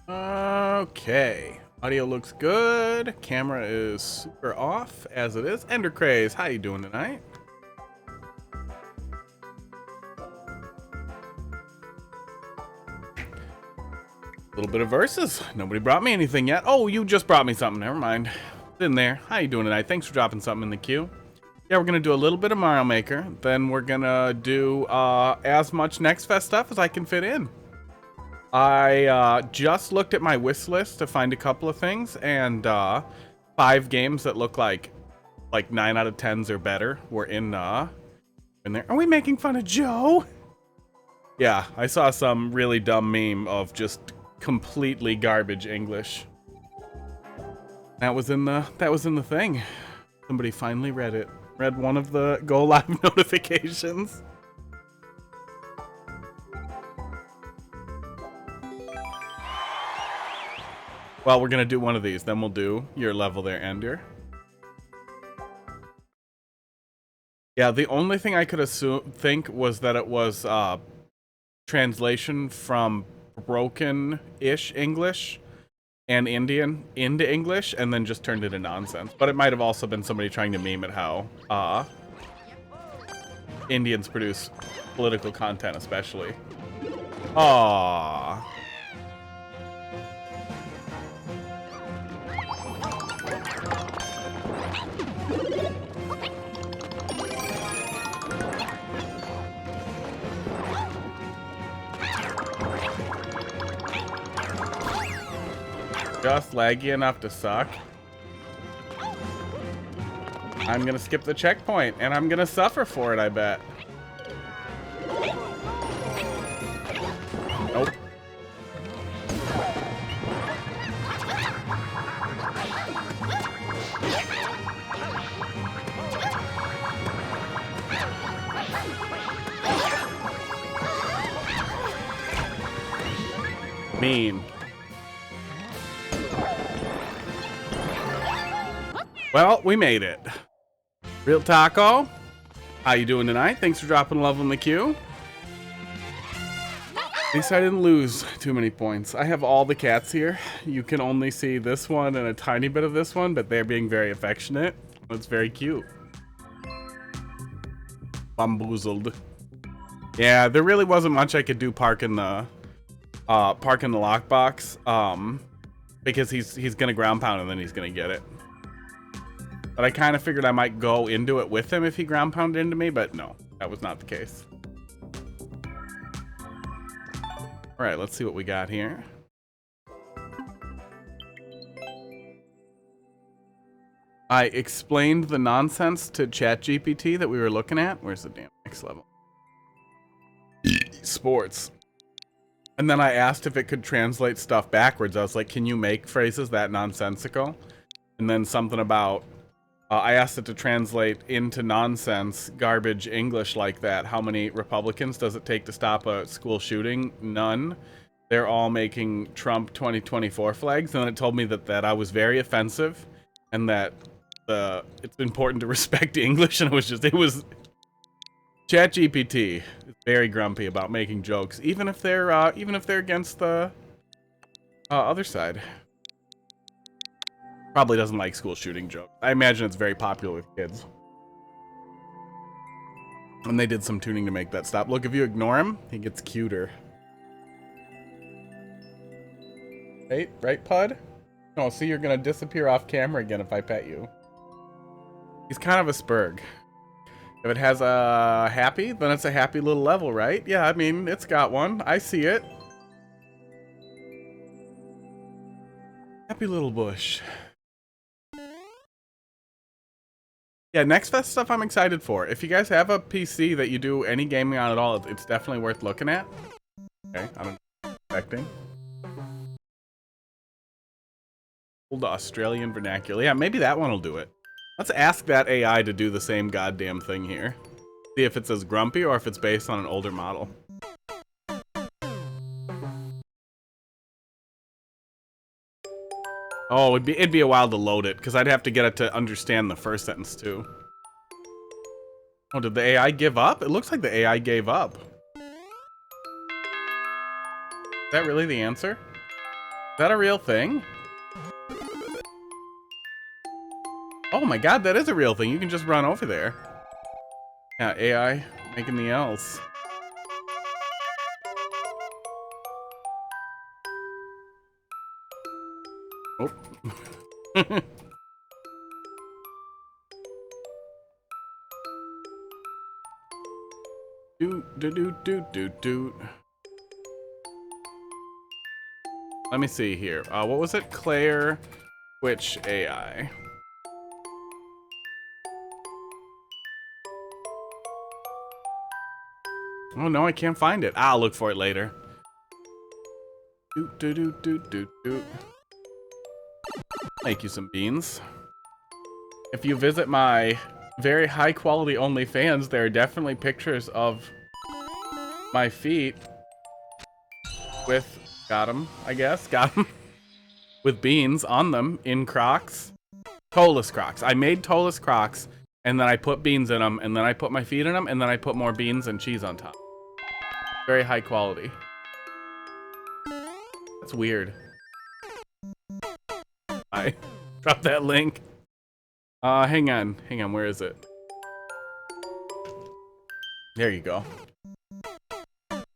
Okay. Audio looks good. Camera is super off as it is. Ender Craze, how you doing tonight? A little bit of verses. Nobody brought me anything yet. Oh, you just brought me something. Never mind. It's in there. How you doing tonight? Thanks for dropping something in the queue. Yeah, we're gonna do a little bit of Mario Maker. Then we're gonna do as much Next Fest stuff as I can fit in. I just looked at my wish list to find a couple of things, and 5 games that look like 9 out of 10s or better were in there. Are we making fun of Joe? Yeah, I saw some really dumb meme of just completely garbage English. That was in the thing. Somebody finally read it. Read one of the go live notifications. Well, we're gonna do one of these, then we'll do your level there, Ender. Yeah, the only thing I could think was that it was translation from broken-ish English and Indian into English, and then just turned it into nonsense. But it might have also been somebody trying to meme at how Indians produce political content, especially. Aww. Just laggy enough to suck. I'm gonna skip the checkpoint, and I'm gonna suffer for it, I bet. Nope. Mean. Well, we made it. Real Taco, how you doing tonight? Thanks for dropping love in the queue. At least I didn't lose too many points. I have all the cats here. You can only see this one and a tiny bit of this one, but they're being very affectionate. It's very cute. Bamboozled. Yeah, there really wasn't much I could do parking the lockbox, because he's gonna ground pound and then he's gonna get it. But I kind of figured I might go into it with him if he ground pounded into me, but no, that was not the case. All right, let's see what we got here. I explained the nonsense to ChatGPT that we were looking at. Where's the damn next level? Sports. And then I asked if it could translate stuff backwards. I was like, can you make phrases that nonsensical? And then something about, I asked it to translate into nonsense, garbage English like that. How many Republicans does it take to stop a school shooting? None. They're all making Trump 2024 flags. And then it told me that I was very offensive and that it's important to respect English. And it was ChatGPT is very grumpy about making jokes, even if they're against the other side. Probably doesn't like school shooting jokes. I imagine it's very popular with kids. And they did some tuning to make that stop. Look, if you ignore him, he gets cuter. Right, Pud? No, see, you're gonna disappear off camera again if I pet you. He's kind of a spurg. If it has a happy, then it's a happy little level, right? Yeah, I mean, it's got one. I see it. Happy little bush. Yeah, Next Fest stuff I'm excited for. If you guys have a PC that you do any gaming on at all, it's definitely worth looking at. Okay, I'm expecting. Old Australian vernacular. Yeah, maybe that one will do it. Let's ask that AI to do the same goddamn thing here. See if it's as grumpy or if it's based on an older model. Oh, it'd be a while to load it, because I'd have to get it to understand the first sentence, too. Oh, did the AI give up? It looks like the AI gave up. Is that really the answer? that a real thing? Oh my god, that is a real thing. You can just run over there. Yeah, AI making the L's. Oh. Doot. Let me see here. What was it? Claire, Twitch AI. Oh no, I can't find it. I'll look for it later. Doot. Make you some beans. If you visit my very high quality OnlyFans, there are definitely pictures of my feet with, got 'em, I guess, got 'em, with beans on them in Crocs. Toeless Crocs. I made toeless Crocs, and then I put beans in them, and then I put my feet in them, and then I put more beans and cheese on top. Very high quality. That's weird. I dropped that link. Hang on, where is it? There you go.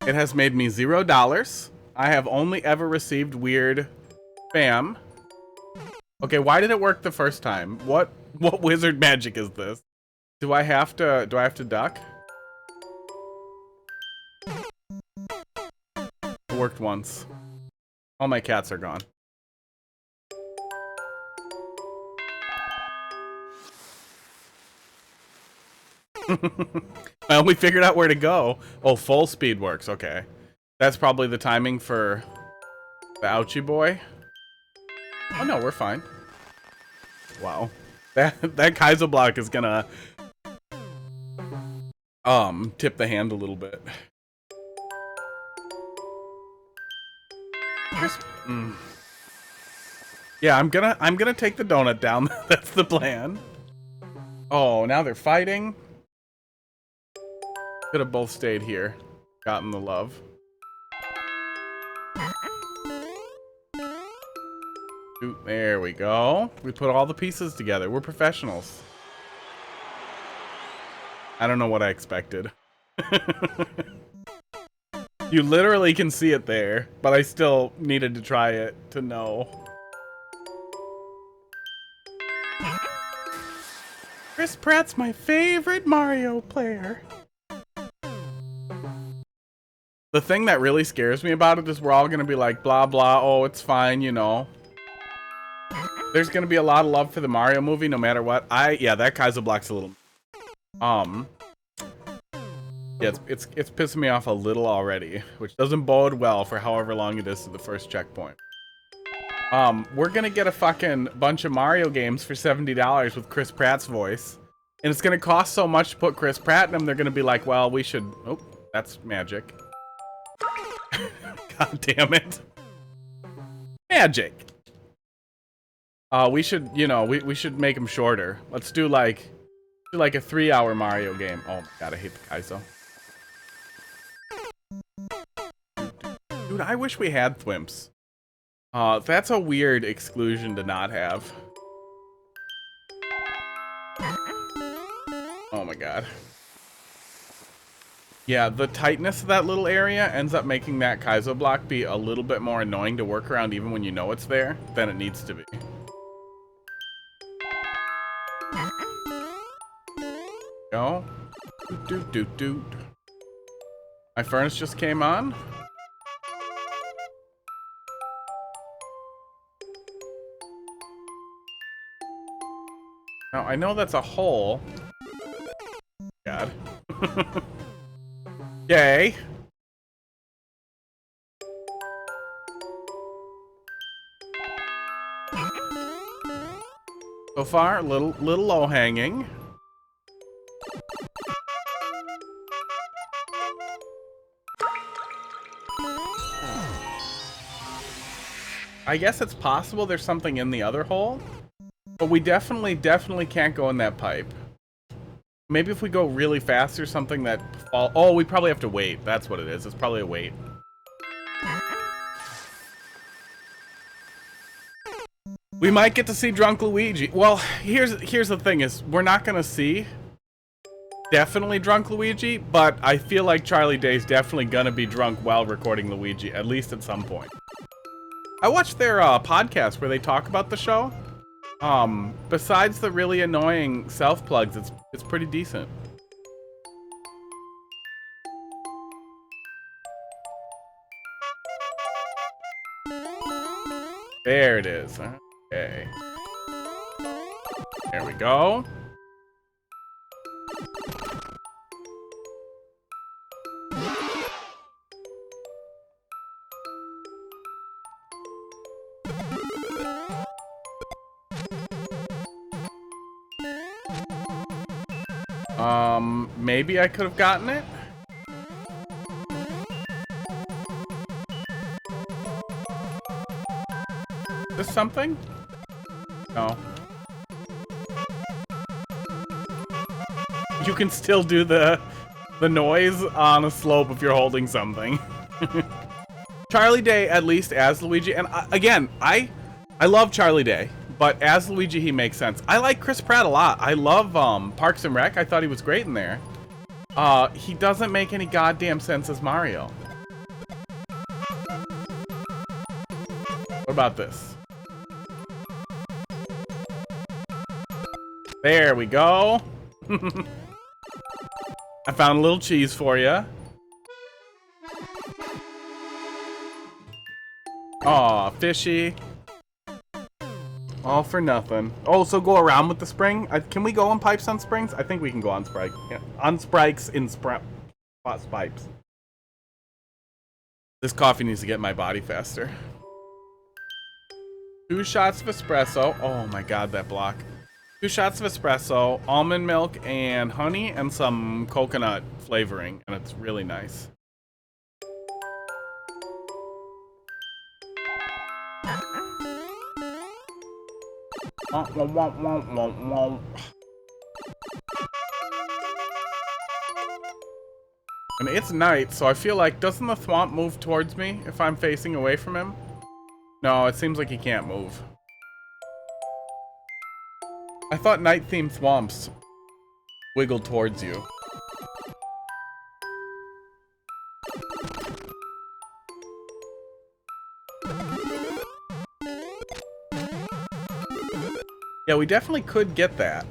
It has made me $0. I have only ever received weird spam. Okay, why did it work the first time? What wizard magic is this? Do I have to duck? It worked once. All my cats are gone. I only figured out where to go. Oh, full speed works. Okay. That's probably the timing for the ouchie boy. Oh no, we're fine. Wow. That Kaizo block is gonna tip the hand a little bit. Yeah, I'm gonna take the donut down. That's the plan. Oh, now they're fighting. Could have both stayed here, gotten the love. Ooh, there we go. We put all the pieces together. We're professionals. I don't know what I expected. You literally can see it there, but I still needed to try it to know. Chris Pratt's my favorite Mario player. The thing that really scares me about it is we're all gonna be like, blah, blah, oh, it's fine, you know. There's gonna be a lot of love for the Mario movie no matter what. Yeah, that Kaizo block's a little... Yeah, it's pissing me off a little already, which doesn't bode well for however long it is to the first checkpoint. We're gonna get a fucking bunch of Mario games for $70 with Chris Pratt's voice. And it's gonna cost so much to put Chris Pratt in them, they're gonna be like, well, we should... Oh, that's magic. God damn it. Magic. We should, you know, we should make them shorter. Let's do like a 3-hour Mario game. Oh my god, I hate the Kaizo. Dude, I wish we had thwimps. That's a weird exclusion to not have. Oh my god. Yeah, the tightness of that little area ends up making that Kaizo block be a little bit more annoying to work around even when you know it's there than it needs to be. Go. Doot. My furnace just came on. Now, I know that's a hole. God. Yay. So far, a little low hanging. I guess it's possible there's something in the other hole, but we definitely can't go in that pipe. Maybe if we go really fast or something that fall... Oh, we probably have to wait. That's what it is. It's probably a wait. We might get to see drunk Luigi. Well, here's the thing is we're not gonna see definitely drunk Luigi, but I feel like Charlie Day's definitely gonna be drunk while recording Luigi, at least at some point. I watched their podcast where they talk about the show. Besides the really annoying self-plugs, it's pretty decent. There it is. Okay. There we go. Maybe I could have gotten it. Is this something? No. You can still do the noise on a slope if you're holding something. Charlie Day, at least as Luigi, and again, I love Charlie Day, but as Luigi, he makes sense. I like Chris Pratt a lot. I love Parks and Rec. I thought he was great in there. He doesn't make any goddamn sense as Mario. What about this? There we go. I found a little cheese for you. Aw, fishy. All for nothing. Oh, so go around with the spring? Can we go on pipes on springs? I think we can go on spikes. Yeah. On spikes in spikes. This coffee needs to get my body faster. 2 shots of espresso. Oh my god, that block. 2 shots of espresso, almond milk, and honey, and some coconut flavoring, and it's really nice. And it's night, so I feel like, doesn't the thwomp move towards me if I'm facing away from him? No, it seems like he can't move. I thought night-themed thwomps wiggle towards you. Yeah, we definitely could get that.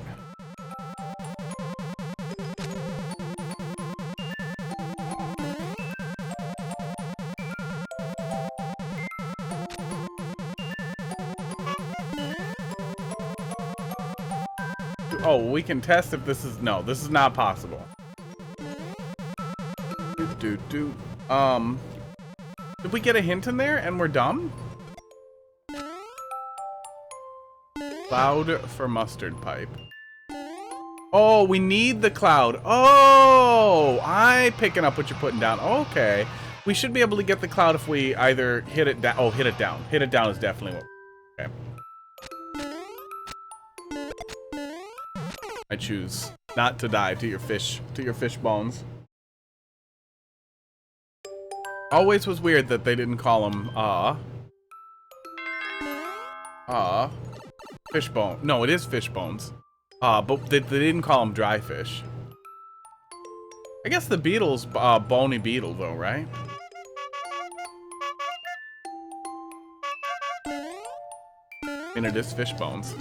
Oh, we can test if this is... No, this is not possible. Did we get a hint in there and we're dumb? Cloud for mustard pipe. Oh, we need the cloud. Oh, I'm picking up what you're putting down. Okay. We should be able to get the cloud if we either hit it down. Oh, hit it down. Hit it down is definitely what... Okay. I choose not to die to your fish bones. Always was weird that they didn't call him, fish bone. No, it is fish bones. But they didn't call him dry fish. I guess the beetle's, bony beetle though, right? And it is fish bones.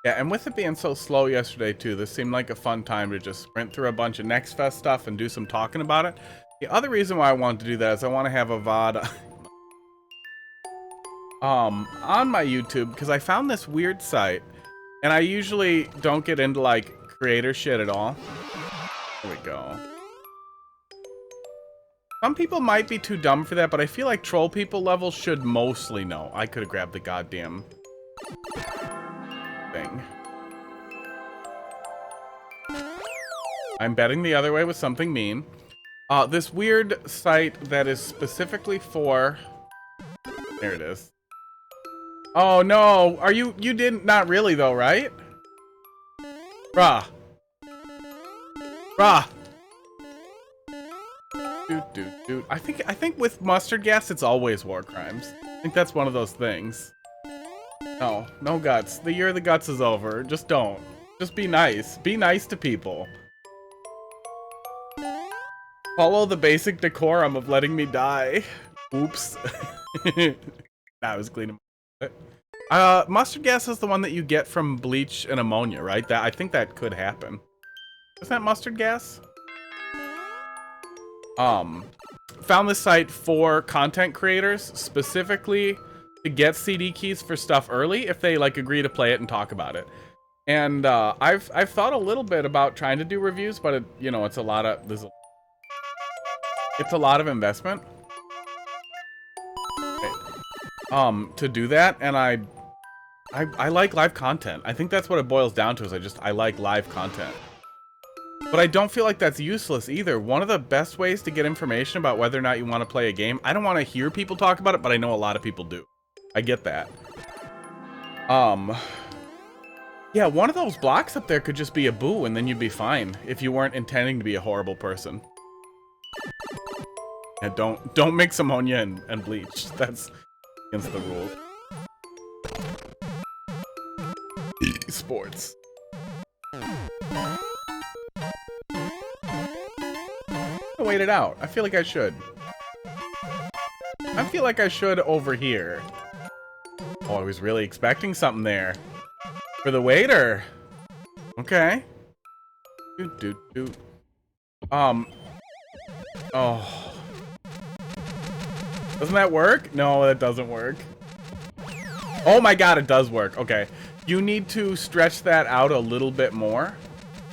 Yeah, and with it being so slow yesterday too, this seemed like a fun time to just sprint through a bunch of Next Fest stuff and do some talking about it. The other reason why I wanted to do that is I want to have a VOD on my YouTube, because I found this weird site, and I usually don't get into like creator shit at all. There we go. Some people might be too dumb for that, but I feel like troll people level should mostly know. I could have grabbed the goddamn thing. I'm betting the other way with something mean. This weird site that is specifically for There it is. Oh no, are you didn't, not really though, right? Bruh. Bruh. Dude. I think with mustard gas, it's always war crimes. I think that's one of those things. No guts. The year of the guts is over. Just don't. Just be nice. Be nice to people. Follow the basic decorum of letting me die. Oops. I was cleaning. Mustard gas is the one that you get from bleach and ammonia, right? I think that could happen. Is that mustard gas? Found this site for content creators, specifically to get CD keys for stuff early if they like agree to play it and talk about it. And I've thought a little bit about trying to do reviews, but it, you know, it's a lot of investment. Okay. To do that, and I like live content. I think that's what it boils down to, is I like live content. But I don't feel like that's useless either. One of the best ways to get information about whether or not you want to play a game, I don't want to hear people talk about it, but I know a lot of people do. I get that. Yeah, one of those blocks up there could just be a boo, and then you'd be fine if you weren't intending to be a horrible person. And don't mix ammonia and bleach. That's against the rules. Sports. Wait it out. I feel like I should. I feel like I should over here. Oh, I was really expecting something there. For the waiter. Okay. Oh. Doesn't that work? No, that doesn't work. Oh my god, it does work. Okay. You need to stretch that out a little bit more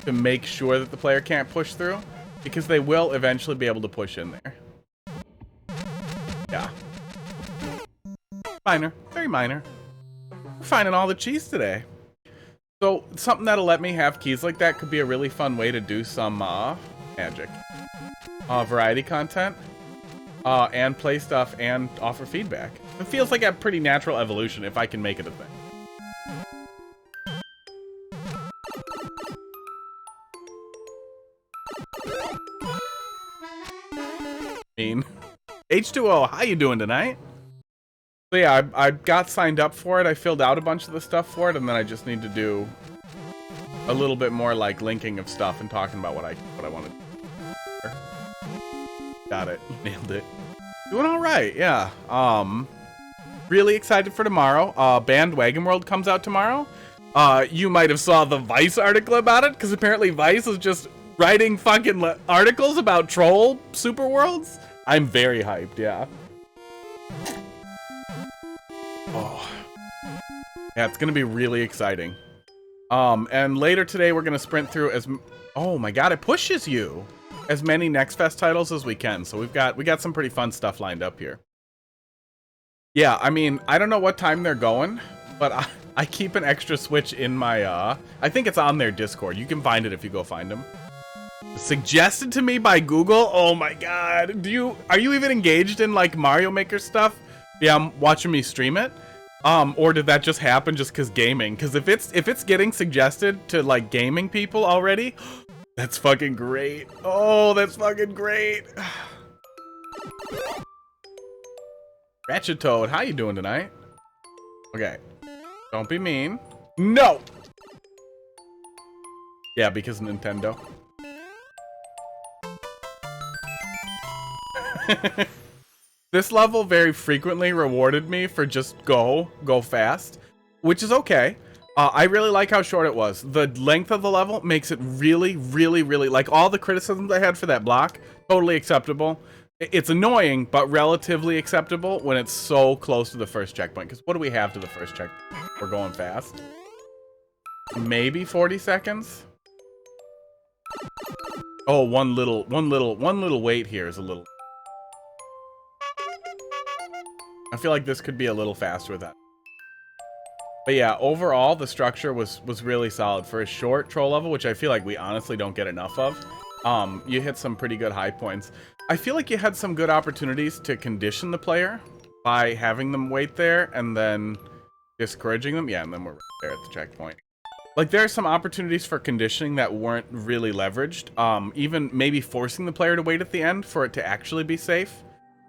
to make sure that the player can't push through, because they will eventually be able to push in there. Yeah. Minor. Very minor. We're finding all the cheese today. So, something that'll let me have keys like that could be a really fun way to do some magic. Variety content. And play stuff and offer feedback. It feels like a pretty natural evolution if I can make it a thing. H2O, how you doing tonight? So yeah, I got signed up for it. I filled out a bunch of the stuff for it, and then I just need to do a little bit more like linking of stuff and talking about what I want to do. Got it. You nailed it. Doing all right, yeah. Really excited for tomorrow. Bandwagon World comes out tomorrow. You might have saw the Vice article about it, because apparently Vice is just writing fucking articles about troll super worlds. I'm very hyped, yeah. Oh. Yeah, it's gonna be really exciting. And later today we're gonna sprint through oh my god, it pushes you! As many Next Fest titles as we can. So we got some pretty fun stuff lined up here. Yeah, I mean, I don't know what time they're going, but I keep an extra Switch in my, I think it's on their Discord. You can find it if you go find them. Suggested to me by Google? Oh my god. Are you even engaged in like Mario Maker stuff? Yeah, I'm watching me stream it. Or did that just happen just cause gaming? Cause if it's getting suggested to like gaming people already, that's fucking great. Oh, that's fucking great. Ratchet Toad, how you doing tonight? Okay. Don't be mean. No! Yeah, because Nintendo. This level very frequently rewarded me for just go fast, which is okay. I really like how short it was. The length of the level makes it really, really, really, like all the criticisms I had for that block, totally acceptable. It's annoying, but relatively acceptable when it's so close to the first checkpoint. Because what do we have to the first checkpoint? We're going fast. Maybe 40 seconds. Oh, one little wait here is a little. I feel like this could be a little faster with that. But yeah, overall, the structure was really solid. For a short troll level, which I feel like we honestly don't get enough of, you hit some pretty good high points. I feel like you had some good opportunities to condition the player by having them wait there and then discouraging them. Yeah, and then we're right there at the checkpoint. Like, there are some opportunities for conditioning that weren't really leveraged. Even maybe forcing the player to wait at the end for it to actually be safe.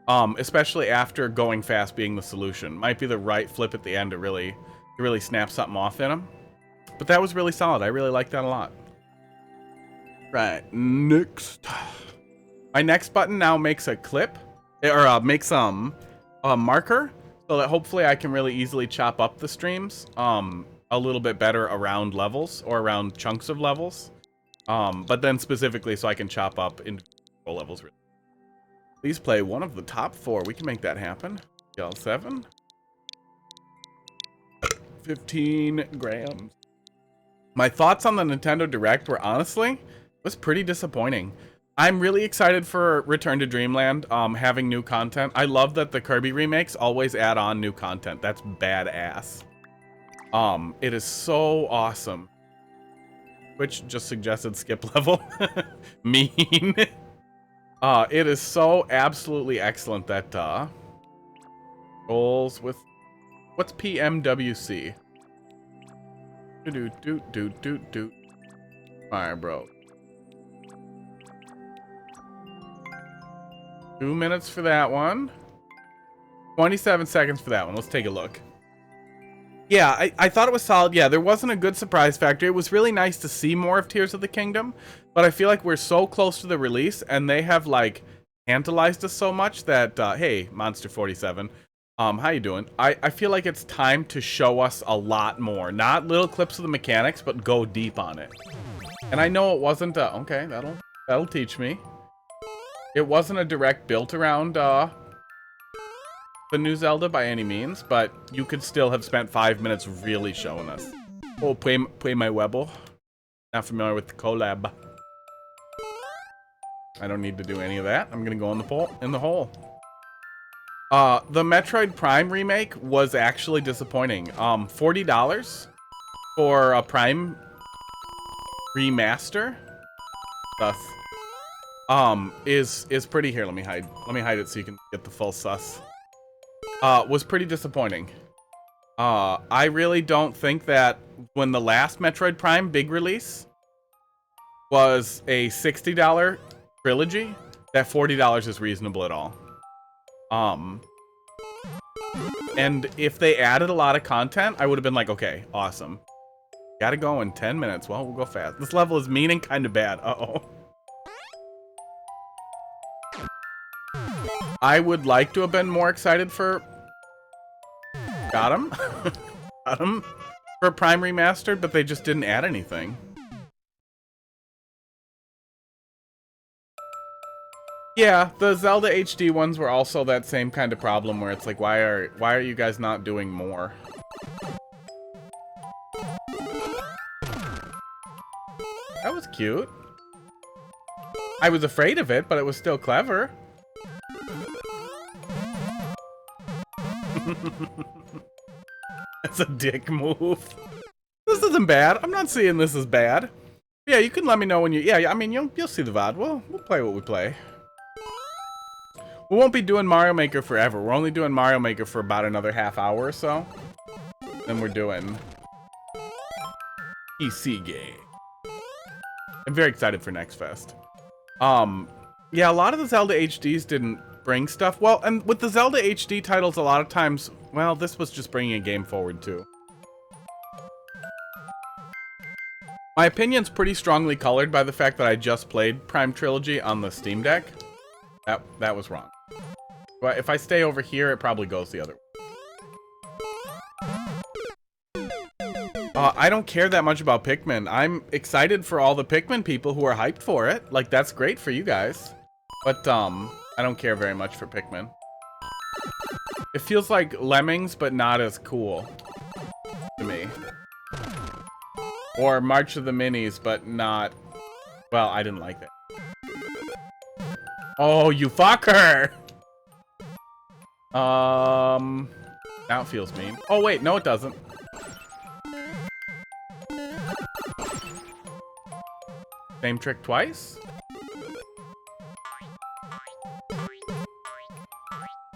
Especially after going fast being the solution. Might be the right flip at the end to really snap something off in them. But that was really solid. I really like that a lot. Right, next. My next button now makes a clip, or makes a marker, so that hopefully I can really easily chop up the streams a little bit better around levels or around chunks of levels. But then specifically so I can chop up individual levels. Please play one of the top 4. We can make that happen. L7. 15 grams. My thoughts on the Nintendo Direct were honestly, was pretty disappointing. I'm really excited for Return to Dreamland having new content. I love that the Kirby remakes always add on new content. That's badass. It is so awesome. Which just suggested skip level. Mean. It is so absolutely excellent that goals with what's PMWC? Do. Alright, bro. 2 minutes for that one. 27 seconds for that one. Let's take a look. Yeah, I thought it was solid. Yeah, there wasn't a good surprise factor. It was really nice to see more of Tears of the Kingdom, but I feel like we're so close to the release, and they have, like, tantalized us so much that, hey, Monster47, how you doing? I feel like it's time to show us a lot more. Not little clips of the mechanics, but go deep on it. And I know it wasn't, okay, that'll teach me. It wasn't a direct built around, the new Zelda by any means, but you could still have spent 5 minutes really showing us. Oh, play my Webble. Not familiar with the collab. I don't need to do any of that. I'm gonna go in the hole. The Metroid Prime remake was actually disappointing. $40 for a Prime remaster. Thus, is pretty. Here, let me hide it so you can get the full sus. Was pretty disappointing. I really don't think that when the last Metroid Prime big release was a $60 trilogy, that $40 is reasonable at all. And if they added a lot of content, I would have been like, okay, awesome. Gotta go in 10 minutes. Well, we'll go fast. This level is mean and kind of bad. Uh-oh. I would like to have been more excited for... Got him? Got him? For Prime Remastered, but they just didn't add anything. Yeah, the Zelda HD ones were also that same kind of problem where it's like, why are you guys not doing more? That was cute. I was afraid of it, but it was still clever. That's a dick move. This isn't bad. I'm not seeing this as bad. Yeah, you can let me know when you... Yeah, I mean, you'll see the VOD. We'll play what we play. We won't be doing Mario Maker forever. We're only doing Mario Maker for about another half hour or so. Then we're doing... PC game. I'm very excited for Next Fest. Yeah, a lot of the Zelda HDs didn't bring stuff. Well, and with the Zelda HD titles, a lot of times, well, this was just bringing a game forward too. My opinion's pretty strongly colored by the fact that I just played Prime Trilogy on the Steam Deck. That was wrong. But if I stay over here, it probably goes the other way. I don't care that much about Pikmin. I'm excited for all the Pikmin people who are hyped for it. Like, that's great for you guys. But, I don't care very much for Pikmin. It feels like Lemmings, but not as cool to me. Or March of the Minis, but not... Well, I didn't like that. Oh, you fucker! Now it feels mean. Oh, wait, no it doesn't. Same trick twice?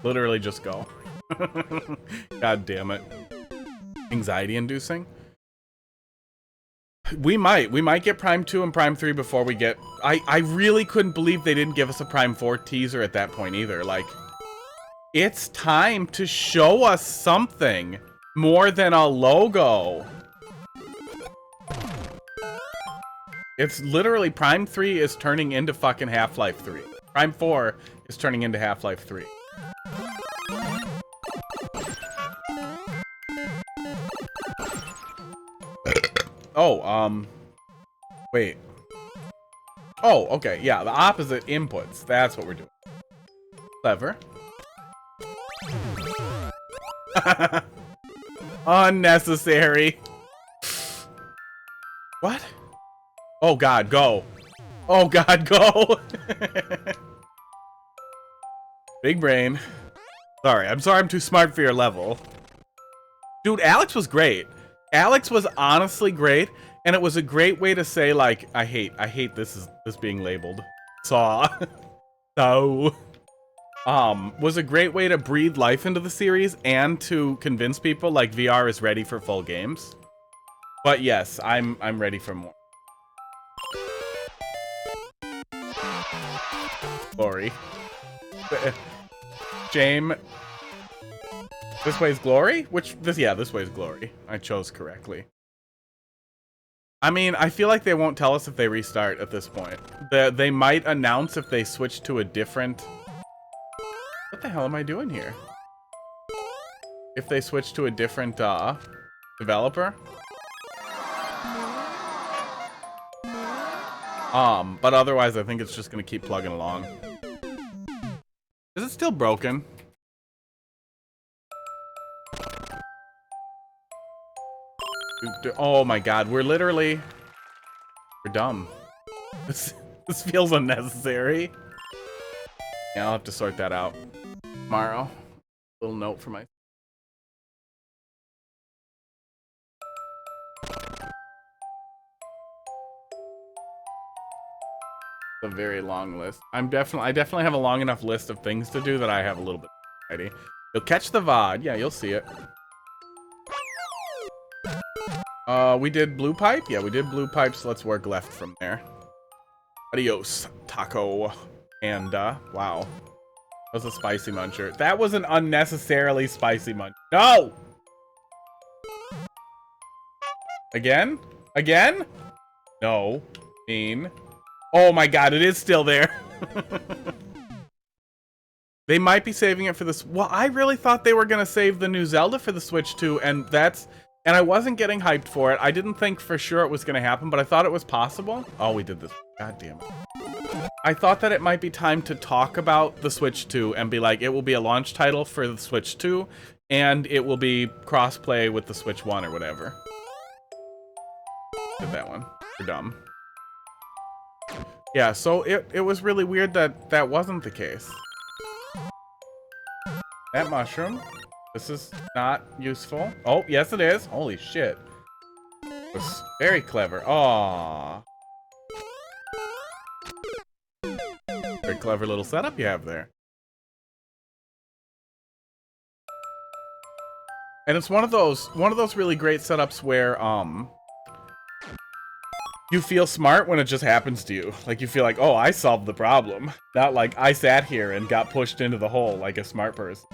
Literally just go. God damn it. Anxiety inducing. We might get Prime 2 and Prime 3 before we get... I really couldn't believe they didn't give us a Prime 4 teaser at that point either. Like, it's time to show us something more than a logo. It's literally Prime 3 is turning into fucking Half-Life 3. Prime 4 is turning into Half-Life 3. Oh, wait. Oh, okay, yeah, the opposite inputs. That's what we're doing. Clever. Unnecessary. What? Oh god, go. Oh god, go. Big brain. Sorry, I'm too smart for your level. Dude, Alex was great. Alex was honestly great, and it was a great way to say, like, I hate this being labeled. Saw. So, was a great way to breathe life into the series and to convince people, like, VR is ready for full games. But yes, I'm ready for more. Glory. Shame. This way's glory? Yeah, this way's glory. I chose correctly. I mean, I feel like they won't tell us if they restart at this point. They might announce if they switch to a different... What the hell am I doing here? If they switch to a different, developer. But otherwise I think it's just gonna keep plugging along. Is it still broken? Oh my god, we're dumb. This feels unnecessary. Yeah, I'll have to sort that out tomorrow. Little note for my... A very long list. I definitely have a long enough list of things to do that I have a little bit of anxiety. You'll catch the VOD. Yeah, you'll see it. We did blue pipe? Yeah, we did blue pipe, so let's work left from there. Adios, taco. And, wow. That was a spicy muncher. That was an unnecessarily spicy muncher. No! Again? Again? No. Mean. Oh my god, it is still there. They might be saving it for this. Well, I really thought they were going to save the new Zelda for the Switch too, and I wasn't getting hyped for it. I didn't think for sure it was going to happen, but I thought it was possible. Oh, we did this. God damn it. I thought that it might be time to talk about the Switch 2 and be like, it will be a launch title for the Switch 2, and it will be cross-play with the Switch 1 or whatever. Did that one. We're dumb. Yeah, so it was really weird that that wasn't the case. That mushroom. This is not useful. Oh, yes it is. Holy shit. It was very clever. Aww. Very clever little setup you have there. And it's one of those really great setups where, you feel smart when it just happens to you. Like, you feel like, oh, I solved the problem. Not like, I sat here and got pushed into the hole like a smart person.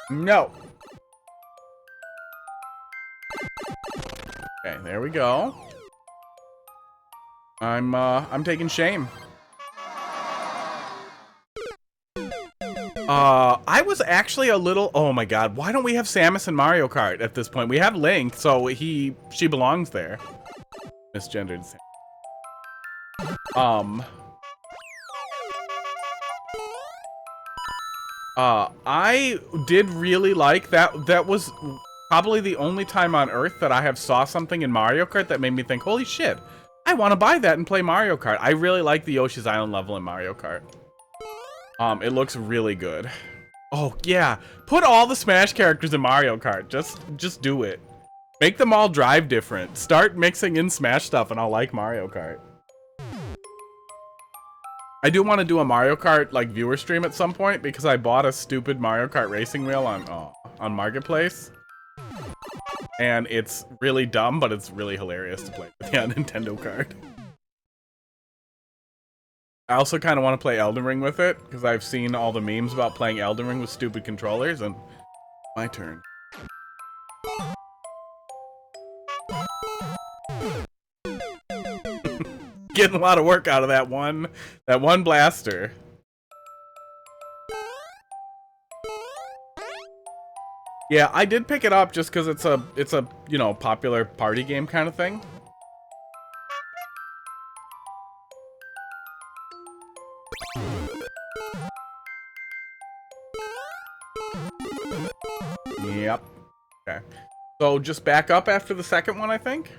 No. Okay, there we go. I'm taking shame. I was actually a little... Oh my god, why don't we have Samus in Mario Kart at this point? We have Link, so she belongs there. Misgendered Samus. I did really like that. That was probably the only time on Earth that I have saw something in Mario Kart that made me think, holy shit, I want to buy that and play Mario Kart. I really like the Yoshi's Island level in Mario Kart. It looks really good. Oh, yeah. Put all the Smash characters in Mario Kart. Just do it. Make them all drive different. Start mixing in Smash stuff and I'll like Mario Kart. I do want to do a Mario Kart like viewer stream at some point because I bought a stupid Mario Kart racing wheel on Marketplace. And it's really dumb, but it's really hilarious to play with a Nintendo card. I also kind of want to play Elden Ring with it, because I've seen all the memes about playing Elden Ring with stupid controllers, and my turn. Getting a lot of work out of that one blaster. Yeah, I did pick it up just because it's a you know, popular party game kind of thing. Yep. Okay. So just back up after the second one, I think.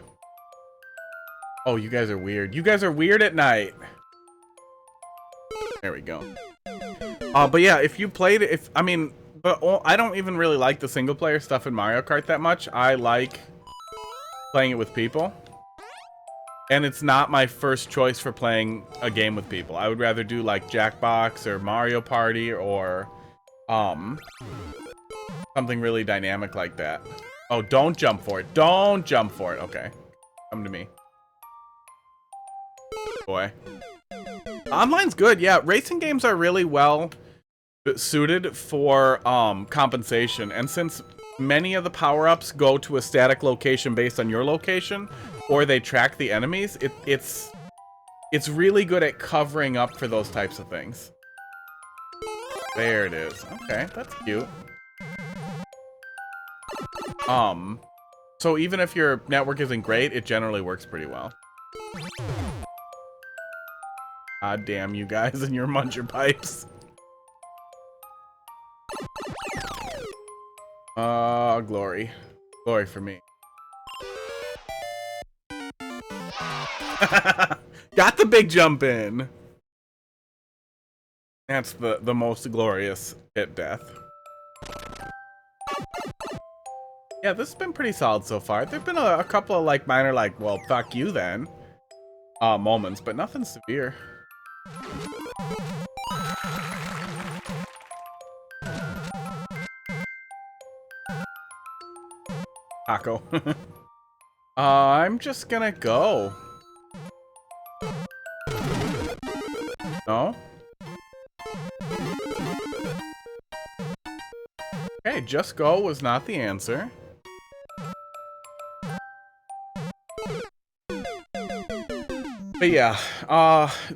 Oh, you guys are weird. You guys are weird at night. There we go. But yeah, if you played it, but I don't even really like the single player stuff in Mario Kart that much. I like playing it with people. And it's not my first choice for playing a game with people. I would rather do like Jackbox or Mario Party or something really dynamic like that. Oh, don't jump for it. Don't jump for it. Okay. Come to me. Boy. Online's good, yeah. Racing games are really well suited for compensation. And since many of the power-ups go to a static location based on your location, or they track the enemies, it's really good at covering up for those types of things. There it is. Okay, that's cute. So even if your network isn't great, it generally works pretty well. God damn you guys and your muncher pipes. Glory. Glory for me. Got the big jump in. That's the most glorious pit death. Yeah, this has been pretty solid so far. There've been a couple of like minor like, well, fuck you then moments, but nothing severe. Taco. I'm just gonna go. No? Okay, just go was not the answer. But yeah,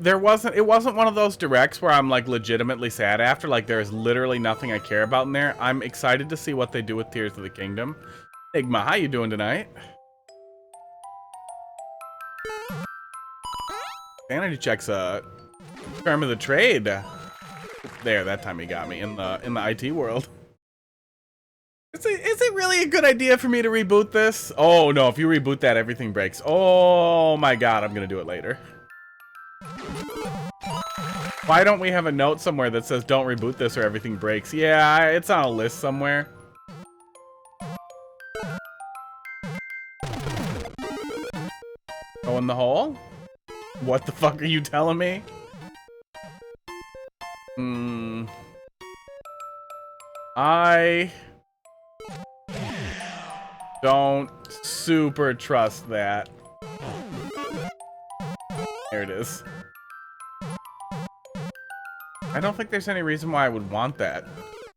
it wasn't one of those directs where I'm like legitimately sad after. Like there's literally nothing I care about in there. I'm excited to see what they do with Tears of the Kingdom. Enigma, how you doing tonight? Sanity checks term of the trade. There, that time he got me in the IT world. Is it really a good idea for me to reboot this? Oh no, if you reboot that, everything breaks. Oh my god, I'm gonna do it later. Why don't we have a note somewhere that says don't reboot this or everything breaks? Yeah, it's on a list somewhere. Go in the hole? What the fuck are you telling me? I don't super trust that. There it is. I don't think there's any reason why I would want that.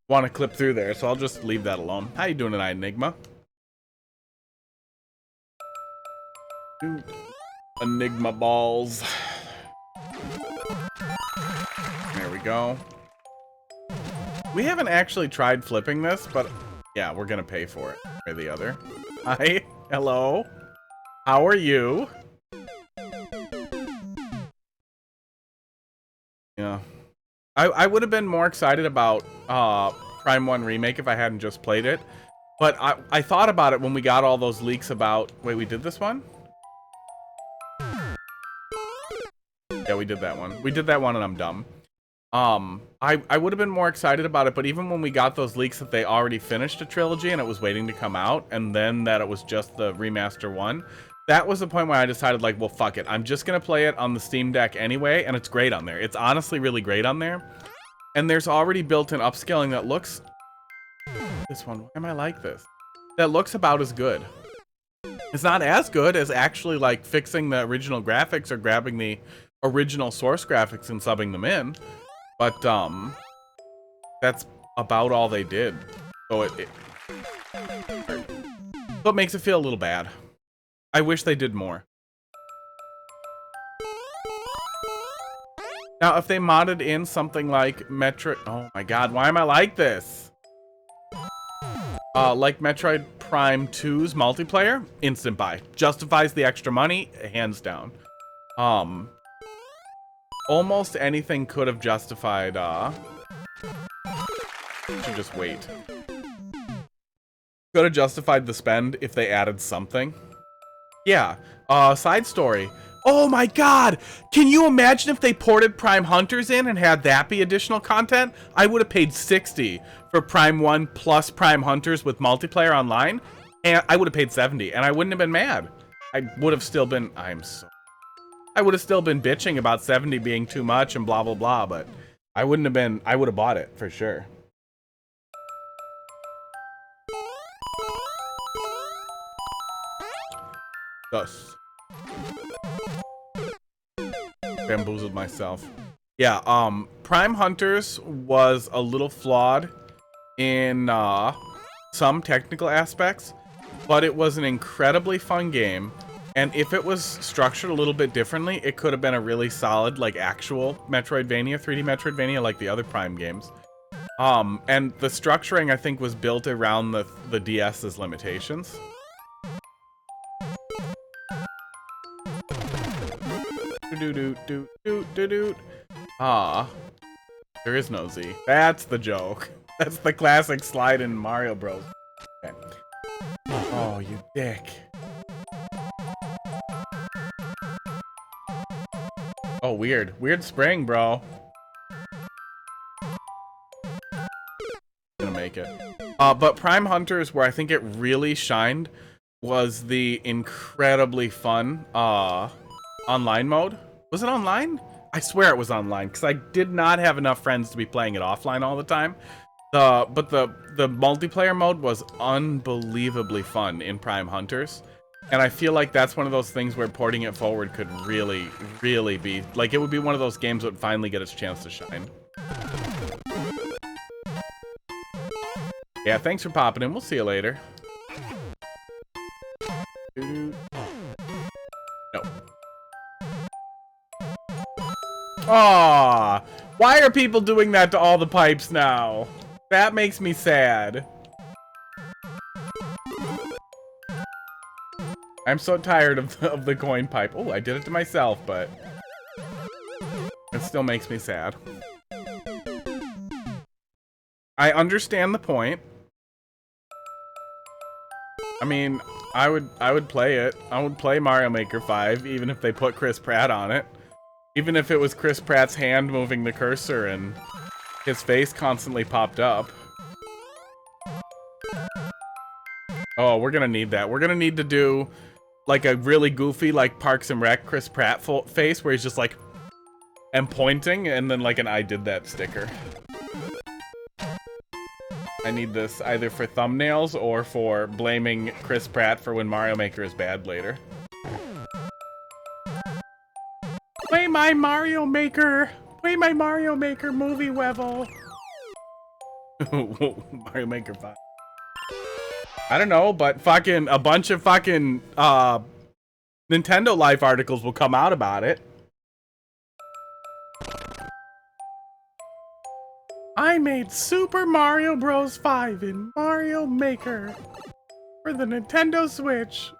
Want to clip through there, so I'll just leave that alone. How you doing tonight, Enigma? Dude. Enigma balls. There we go. We haven't actually tried flipping this, but yeah, we're gonna pay for it. Or the other. Hi. Hello. How are you? Yeah. I would have been more excited about Prime 1 Remake if I hadn't just played it. But I thought about it when we got all those leaks about... Wait, we did this one? Yeah, we did that one. We did that one and I'm dumb. I would have been more excited about it, but even when we got those leaks that they already finished a trilogy and it was waiting to come out, and then that it was just the remaster one, that was the point where I decided, like, well, fuck it. I'm just going to play it on the Steam Deck anyway, and it's great on there. It's honestly really great on there. And there's already built-in upscaling that looks... This one, why am I like this? That looks about as good. It's not as good as actually, like, fixing the original graphics or grabbing the original source graphics and subbing them in. But, that's about all they did. So it makes it feel a little bad. I wish they did more. Now, if they modded in something like Metroid... Oh my god, why am I like this? Like Metroid Prime 2's multiplayer, instant buy. Justifies the extra money, hands down. Almost anything could have justified, should just wait. Could have justified the spend if they added something. Yeah, side story. Oh my god! Can you imagine if they ported Prime Hunters in and had that be additional content? I would have paid $60 for Prime 1 plus Prime Hunters with multiplayer online, and I would have paid $70, and I wouldn't have been mad. I would have still been... I would have still been bitching about $70 being too much and blah blah blah, but I wouldn't have been... I would have bought it, for sure. Thus. Bamboozled myself. Yeah, Prime Hunters was a little flawed in some technical aspects, but it was an incredibly fun game, and if it was structured a little bit differently, it could have been a really solid, like, actual Metroidvania, 3D Metroidvania, like the other Prime games. And the structuring, I think, was built around the DS's limitations. There is no Z. That's the joke. That's the classic slide in Mario Bros. Okay. Oh, you dick. Oh, weird. Weird spring, bro. Gonna make it. But Prime Hunters, where I think it really shined, was the incredibly fun, online mode. Was it online? I swear it was online, because I did not have enough friends to be playing it offline all the time. But the multiplayer mode was unbelievably fun in Prime Hunters. And I feel like that's one of those things where porting it forward could really, really be... Like, it would be one of those games that would finally get its chance to shine. Yeah, thanks for popping in. We'll see you later. No. Aww, why are people doing that to all the pipes now? That makes me sad. I'm so tired of the coin pipe. Oh, I did it to myself, but it still makes me sad. I understand the point. I mean, I would play it. I would play Mario Maker 5, even if they put Chris Pratt on it. Even if it was Chris Pratt's hand moving the cursor and his face constantly popped up. Oh, we're gonna need that. We're gonna need to do like a really goofy, like Parks and Rec Chris Pratt face where he's just like, and pointing, and then like an I did that sticker. I need this either for thumbnails or for blaming Chris Pratt for when Mario Maker is bad later. Play my Mario Maker! Play my Mario Maker movie, Wevel! Mario Maker 5. I don't know, but fucking a bunch of fucking Nintendo Life articles will come out about it. I made Super Mario Bros. 5 in Mario Maker for the Nintendo Switch.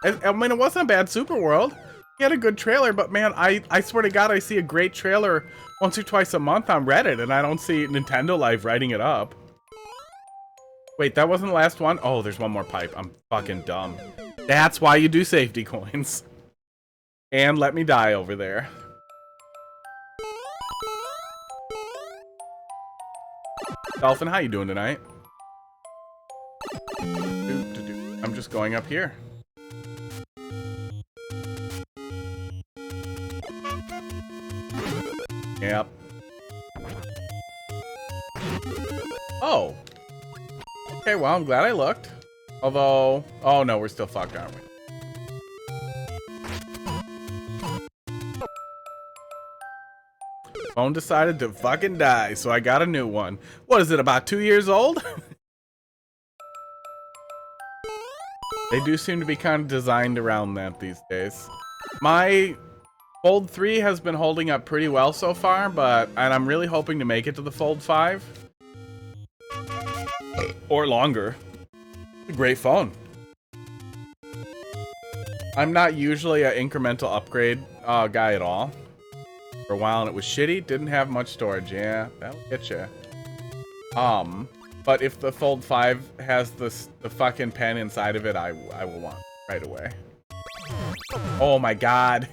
I mean, it wasn't a bad Super World. He had a good trailer, but man, I swear to God, I see a great trailer once or twice a month on Reddit, and I don't see Nintendo Life writing it up. Wait, that wasn't the last one? Oh, there's one more pipe. I'm fucking dumb. That's why you do safety coins. And let me die over there. Dolphin, how you doing tonight? I'm just going up here. Yep. Oh. Okay, well, I'm glad I looked. Although, oh no, we're still fucked, aren't we? Phone decided to fucking die, so I got a new one. What is it, about 2 years old? They do seem to be kind of designed around that these days. My Fold 3 has been holding up pretty well so far, and I'm really hoping to make it to the Fold 5. Or longer. A great phone. I'm not usually an incremental upgrade guy at all. For a while, and it was shitty. Didn't have much storage. Yeah, that'll get you. But if the Fold 5 has the fucking pen inside of it, I will want it right away. Oh my god.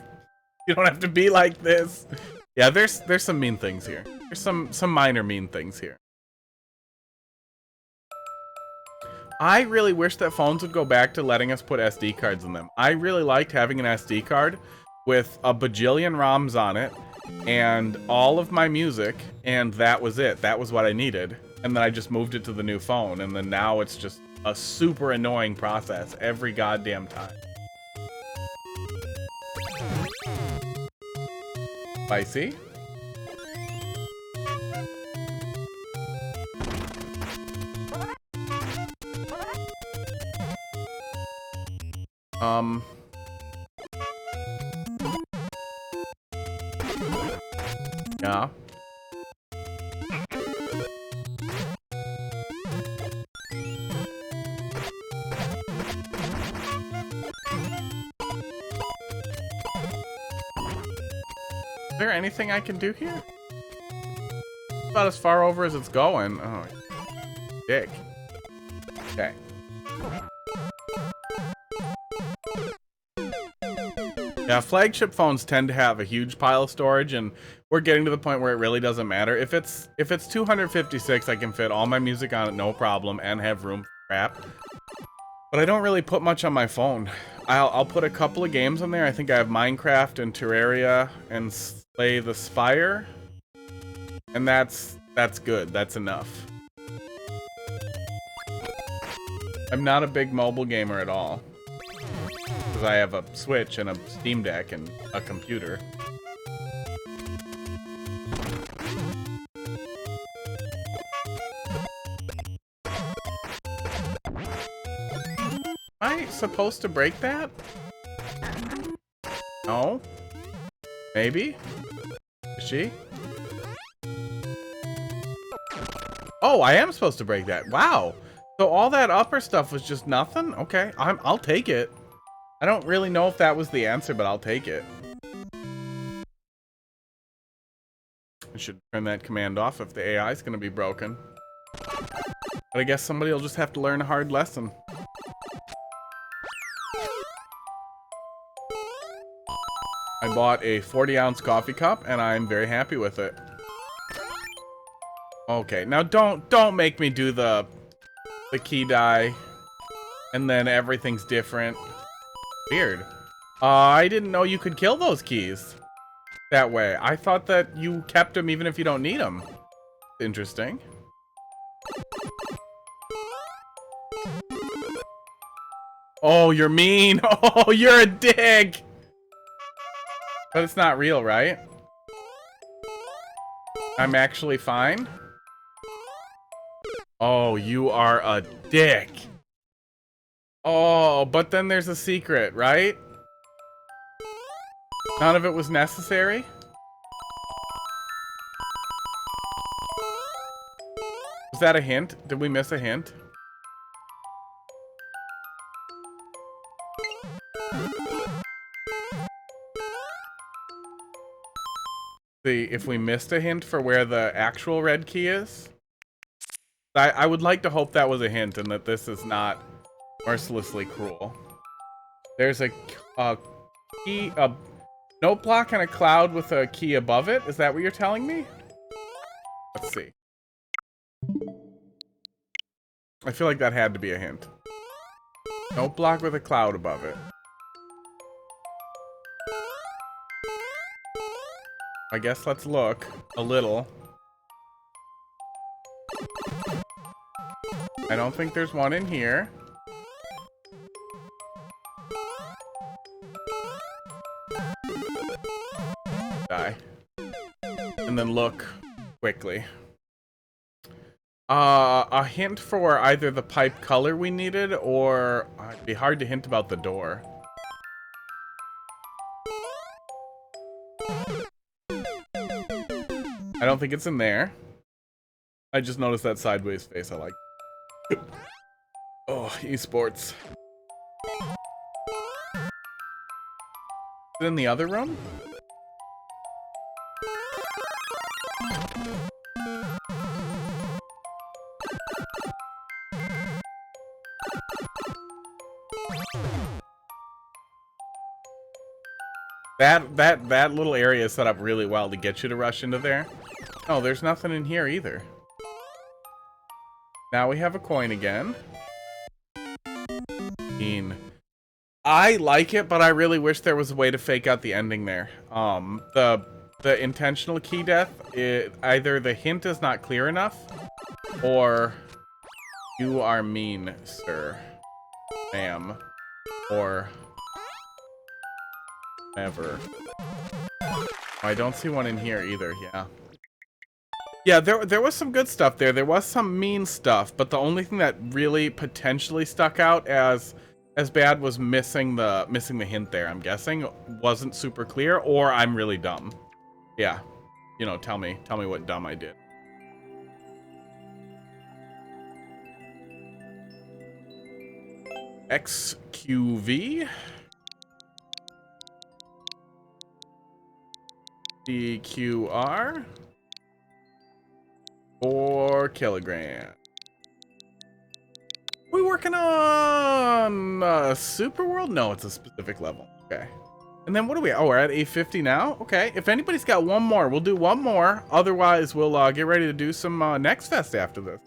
You don't have to be like this. Yeah, there's some mean things here. There's some minor mean things here. I really wish that phones would go back to letting us put SD cards in them. I really liked having an SD card with a bajillion ROMs on it and all of my music, and that was it. That was what I needed. And then I just moved it to the new phone, and then now it's just a super annoying process every goddamn time. Spicy. Yeah. Is there anything I can do here? About as far over as it's going. Oh, dick. Okay. Yeah, flagship phones tend to have a huge pile of storage, and we're getting to the point where it really doesn't matter. If it's 256, I can fit all my music on it, no problem, and have room for crap. But I don't really put much on my phone. I'll put a couple of games on there. I think I have Minecraft and Terraria and Slay the Spire, and that's good. That's enough. I'm not a big mobile gamer at all. Because I have a Switch and a Steam Deck and a computer. Am I supposed to break that? No? Maybe? Is she? Oh, I am supposed to break that. Wow. So all that upper stuff was just nothing? Okay, I'll take it. I don't really know if that was the answer, but I'll take it. I should turn that command off if the AI is going to be broken. But I guess somebody will just have to learn a hard lesson. I bought a 40-ounce coffee cup, and I'm very happy with it. Okay, now don't make me do the key die, and then everything's different. Weird. I didn't know you could kill those keys that way. I thought that you kept them even if you don't need them. Interesting. Oh, you're mean. Oh, you're a dick. But it's not real, right? I'm actually fine. Oh, you are a dick. Oh, but then there's a secret, right? None of it was necessary? Was that a hint? Did we miss a hint? See, if we missed a hint for where the actual red key is? I would like to hope that was a hint and that this is not mercilessly cruel. There's a key, a note block and a cloud with a key above it. Is that what you're telling me? Let's see. I feel like that had to be a hint. Note block with a cloud above it. I guess let's look a little. I don't think there's one in here. Die. And then look quickly. A hint for either the pipe color we needed, or it'd be hard to hint about the door. I don't think it's in there. I just noticed that sideways face I like. Oh, esports. Is it in the other room? That little area is set up really well to get you to rush into there. Oh, there's nothing in here either. Now we have a coin again. I like it, but I really wish there was a way to fake out the ending there. The intentional key death, either the hint is not clear enough, or you are mean, sir, ma'am, or ever. I don't see one in here either. Yeah, there was some good stuff there. There was some mean stuff, but the only thing that really potentially stuck out as bad was missing the hint there. I'm guessing wasn't super clear, or I'm really dumb. Yeah, you know, tell me what dumb I did. XQV. DQR. 4 kilograms. We working on Super World? No, it's a specific level. Okay. And then what are we? Oh, we're at 850 now. Okay. If anybody's got one more, we'll do one more. Otherwise, we'll get ready to do some Next Fest after this.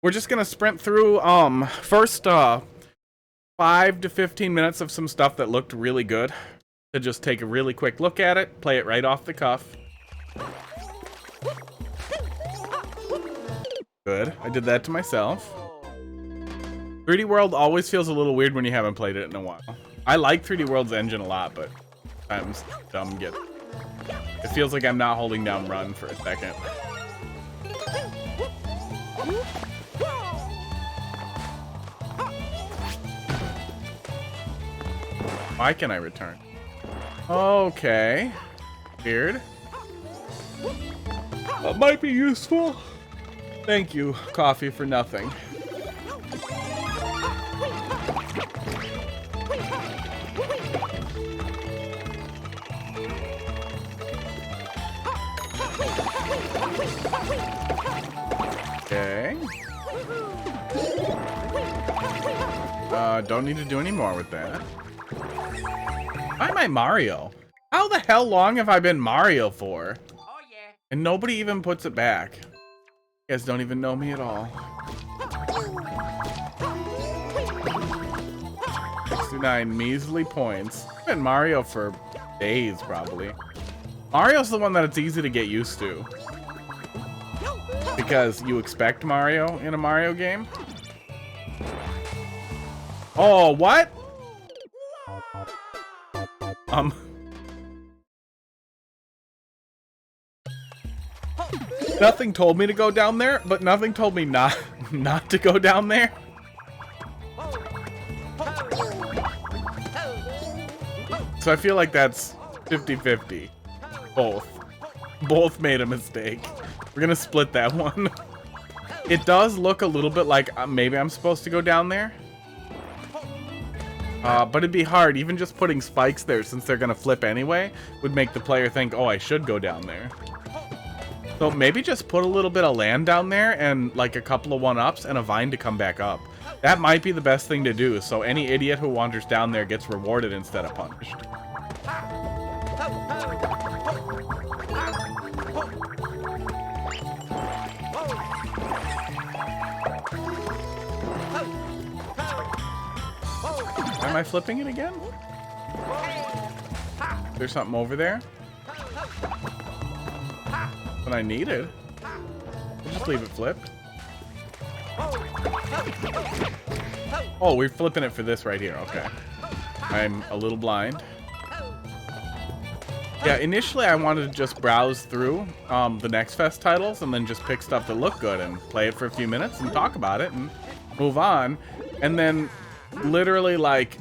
We're just gonna sprint through first 5 to 15 minutes of some stuff that looked really good. To just take a really quick look at it, play it right off the cuff. Good. I did that to myself. 3D World always feels a little weird when you haven't played it in a while. I like 3D World's engine a lot, but sometimes dumb get. It feels like I'm not holding down run for a second. Why can I return? Okay. Weird. That might be useful. Thank you, coffee for nothing. Okay. Don't need to do any more with that. Why am I Mario? How the hell long have I been Mario for? Oh yeah. And nobody even puts it back. You guys don't even know me at all. 69 measly points. I've been Mario for days, probably. Mario's the one that it's easy to get used to. Because you expect Mario in a Mario game. Oh, what? Nothing told me to go down there, but nothing told me not to go down there. So I feel like that's 50-50. Both made a mistake. We're gonna split that one. It does look a little bit like maybe I'm supposed to go down there. But it'd be hard. Even just putting spikes there, since they're gonna flip anyway, would make the player think, oh, I should go down there. So maybe just put a little bit of land down there and like a couple of 1-ups and a vine to come back up. That might be the best thing to do, so any idiot who wanders down there gets rewarded instead of punished. Am I flipping it again? There's something over there? something I needed. We'll just leave it flipped. Oh, we're flipping it for this right here. Okay. I'm a little blind. Yeah, initially I wanted to just browse through the Next Fest titles and then just pick stuff that looked good and play it for a few minutes and talk about it and move on. And then literally like,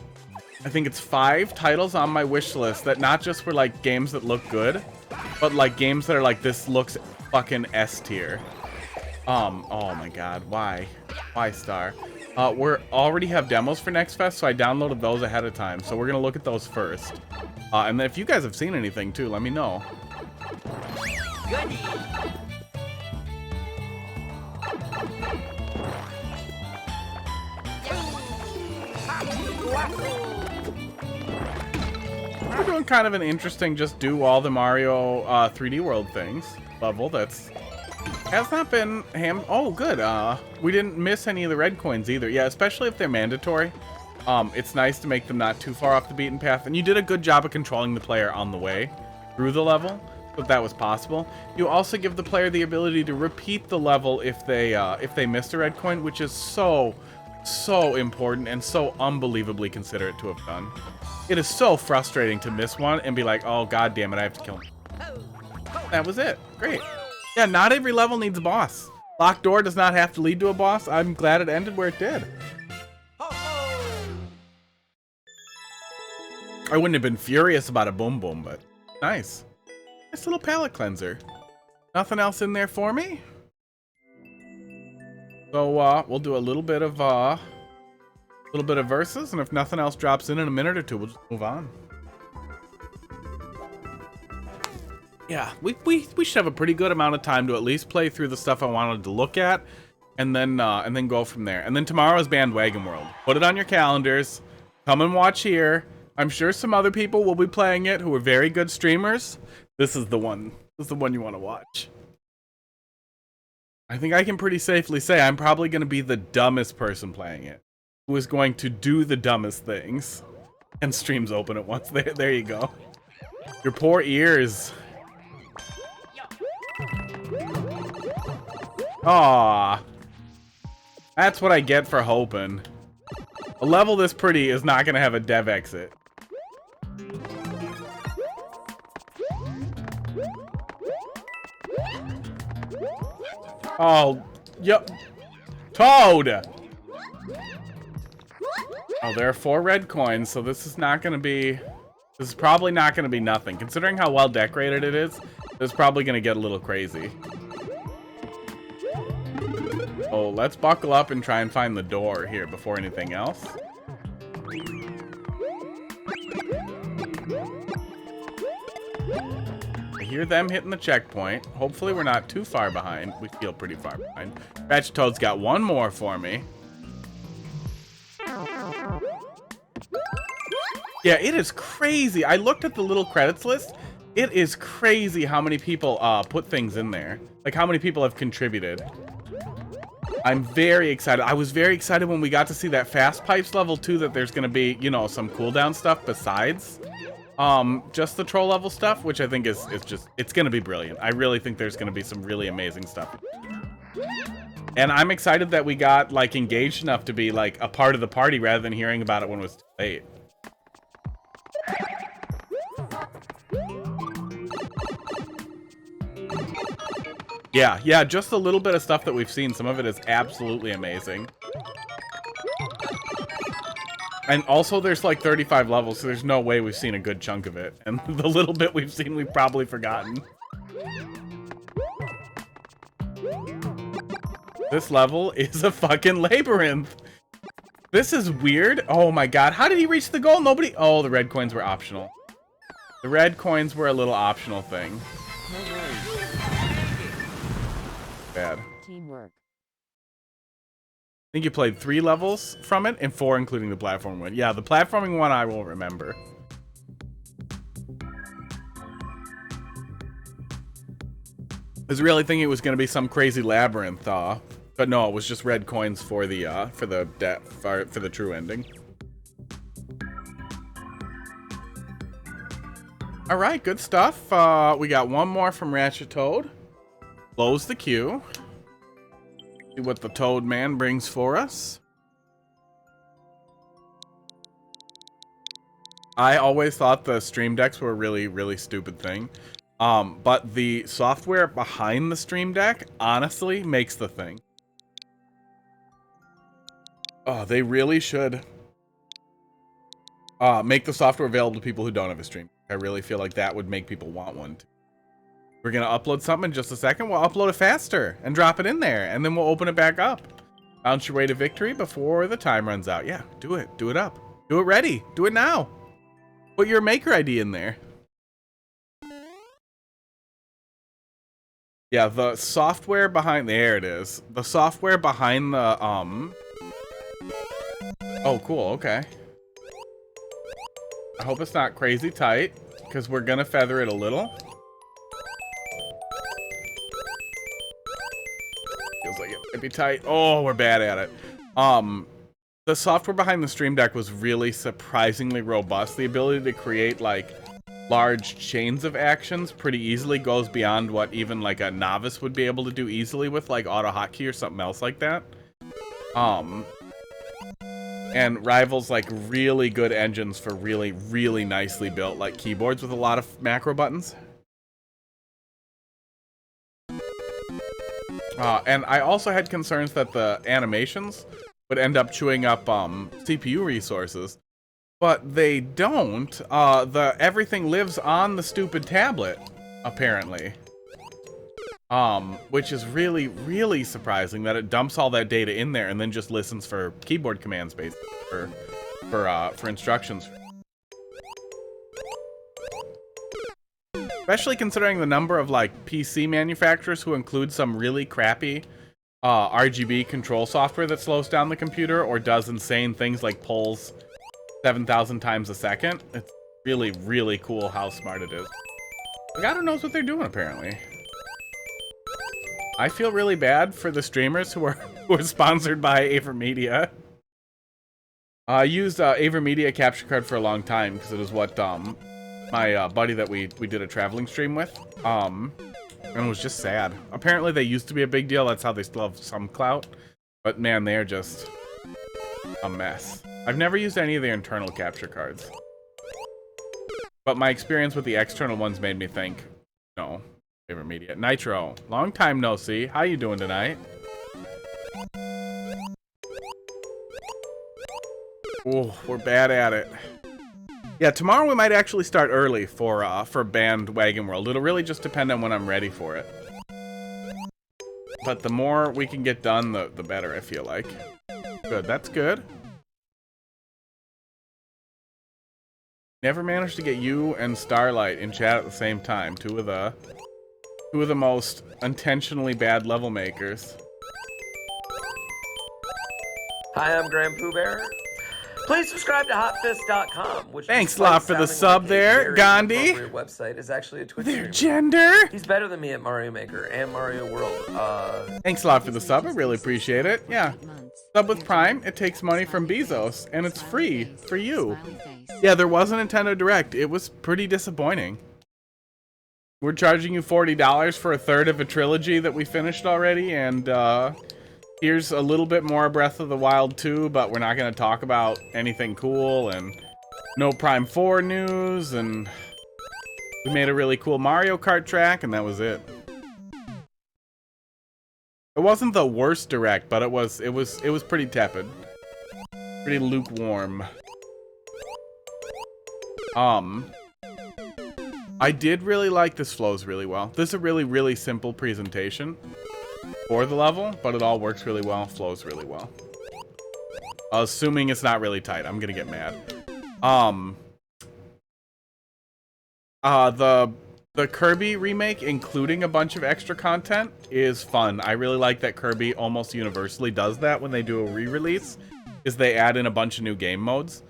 I think it's 5 titles on my wish list that not just were like games that look good, but like games that are like, this looks fucking S tier. Oh my god, why? Why Star? We already have demos for Next Fest, so I downloaded those ahead of time. So we're gonna look at those first. And then if you guys have seen anything too, let me know. We're doing kind of an interesting just do all the Mario 3D World things level that's has not been oh good, we didn't miss any of the red coins either. Yeah, especially if they're mandatory. It's nice to make them not too far off the beaten path, and you did a good job of controlling the player on the way through the level, but that was possible. You also give the player the ability to repeat the level if they missed a red coin, which is so important and so unbelievably considerate to have done. It is so frustrating to miss one and be like, oh god damn it, I have to kill him. That was it. Great. Yeah, not every level needs a boss. Locked door does not have to lead to a boss. I'm glad it ended where it did. I wouldn't have been furious about a boom boom, but nice. Nice little palate cleanser. Nothing else in there for me? So we'll do a little bit of verses, and if nothing else drops in a minute or two, we'll just move on. Yeah, we should have a pretty good amount of time to at least play through the stuff I wanted to look at, and then go from there. And then tomorrow's Bandwagon World. Put it on your calendars. Come and watch here. I'm sure some other people will be playing it who are very good streamers. This is the one. This is the one you want to watch. I think I can pretty safely say I'm probably going to be the dumbest person playing it, who is going to do the dumbest things. And streams open at once. There you go. Your poor ears. Aww. That's what I get for hoping. A level this pretty is not going to have a dev exit. Oh, yep. Toad! Oh, there are 4 red coins, so this is not going to be... This is probably not going to be nothing. Considering how well decorated it is, this is probably going to get a little crazy. Oh, let's buckle up and try and find the door here before anything else. I hear them hitting the checkpoint. Hopefully we're not too far behind. We feel pretty far behind. Ratchet Toad's got one more for me. Yeah, it is crazy. I looked at the little credits list. It is crazy how many people put things in there. Like how many people have contributed. I'm very excited. I was very excited when we got to see that Fast Pipes level 2 that there's going to be, you know, some cooldown stuff besides just the troll level stuff, which I think is just, it's going to be brilliant. I really think there's going to be some really amazing stuff. And I'm excited that we got like engaged enough to be like a part of the party rather than hearing about it when it was too late. Yeah, just a little bit of stuff that we've seen. Some of it is absolutely amazing. And also there's like 35 levels, so there's no way we've seen a good chunk of it. And the little bit we've seen, we've probably forgotten. This level is a fucking labyrinth. This is weird. Oh my god, how did he reach the goal? Nobody... Oh, the red coins were optional. The red coins were a little optional thing. Bad. Teamwork. I think you played 3 levels from it, and 4 including the platforming one. Yeah, the platforming one I will remember. I was really thinking it was going to be some crazy labyrinth, but no, it was just red coins for the true ending. All right, good stuff. We got one more from Ratchet Toad. close the queue. See what the Toad Man brings for us. I always thought the Stream Decks were a really, really stupid thing. But the software behind the Stream Deck honestly makes the thing. Oh, they really should make the software available to people who don't have a Stream Deck. I really feel like that would make people want one too. We're going to upload something in just a second. We'll upload it faster and drop it in there, and then we'll open it back up. Bounce your way to victory before the time runs out. Yeah, do it. Do it up. Do it ready. Do it now. Put your maker ID in there. Yeah, the software behind... There it is. The software behind the... Oh, cool. Okay. I hope it's not crazy tight, because we're going to feather it a little. Feels like it might be tight. Oh, we're bad at it. The software behind the Stream Deck was really surprisingly robust. The ability to create, like, large chains of actions pretty easily goes beyond what even, like, a novice would be able to do easily with, like, auto hotkey or something else like that. And rivals, like, really good engines for really, really nicely built, like, keyboards with a lot of macro buttons. And I also had concerns that the animations would end up chewing up CPU resources, but they don't. Everything lives on the stupid tablet, apparently. Which is really, really surprising that it dumps all that data in there and then just listens for keyboard commands, basically, for instructions. Especially considering the number of, like, PC manufacturers who include some really crappy RGB control software that slows down the computer or does insane things like pulls 7,000 times a second. It's really, really cool how smart it is. Elgato knows what they're doing, apparently. I feel really bad for the streamers who are sponsored by AverMedia. I used AverMedia capture card for a long time because it was what my buddy that we did a traveling stream with, and it was just sad. Apparently they used to be a big deal. That's how they still have some clout. But man, they're just a mess. I've never used any of their internal capture cards. But my experience with the external ones made me think, no, AverMedia. Nitro, long time no see. How you doing tonight? Oh, we're bad at it. Yeah, tomorrow we might actually start early for Bandwagon World. It'll really just depend on when I'm ready for it. But the more we can get done, the better, I feel like. Good, that's good. Never managed to get you and Starlight in chat at the same time. Two of the most intentionally bad level makers. Hi, I'm Grand Pooh Bear. Please subscribe to hotfist.com, which thanks a lot for the sub like there, Gandhi. Website is actually a Twitch Their streamer. gender. He's better than me at Mario Maker and Mario World. Thanks a lot for the sub. I really appreciate it. Yeah. Sub with Prime. It takes money from Bezos, and it's free for you. Yeah, there was a Nintendo Direct. It was pretty disappointing. We're charging you $40 for a third of a trilogy that we finished already, and here's a little bit more Breath of the Wild 2, but we're not going to talk about anything cool, and no Prime 4 news, and we made a really cool Mario Kart track, and that was it. It wasn't the worst Direct, but it was pretty tepid. Pretty lukewarm. I did really like this flows really well. This is a really, really simple presentation for the level, but it all works really well, flows really well. Assuming it's not really tight, I'm gonna get mad. The Kirby remake, including a bunch of extra content, is fun. I really like that Kirby almost universally does that when they do a re-release, is they add in a bunch of new game modes.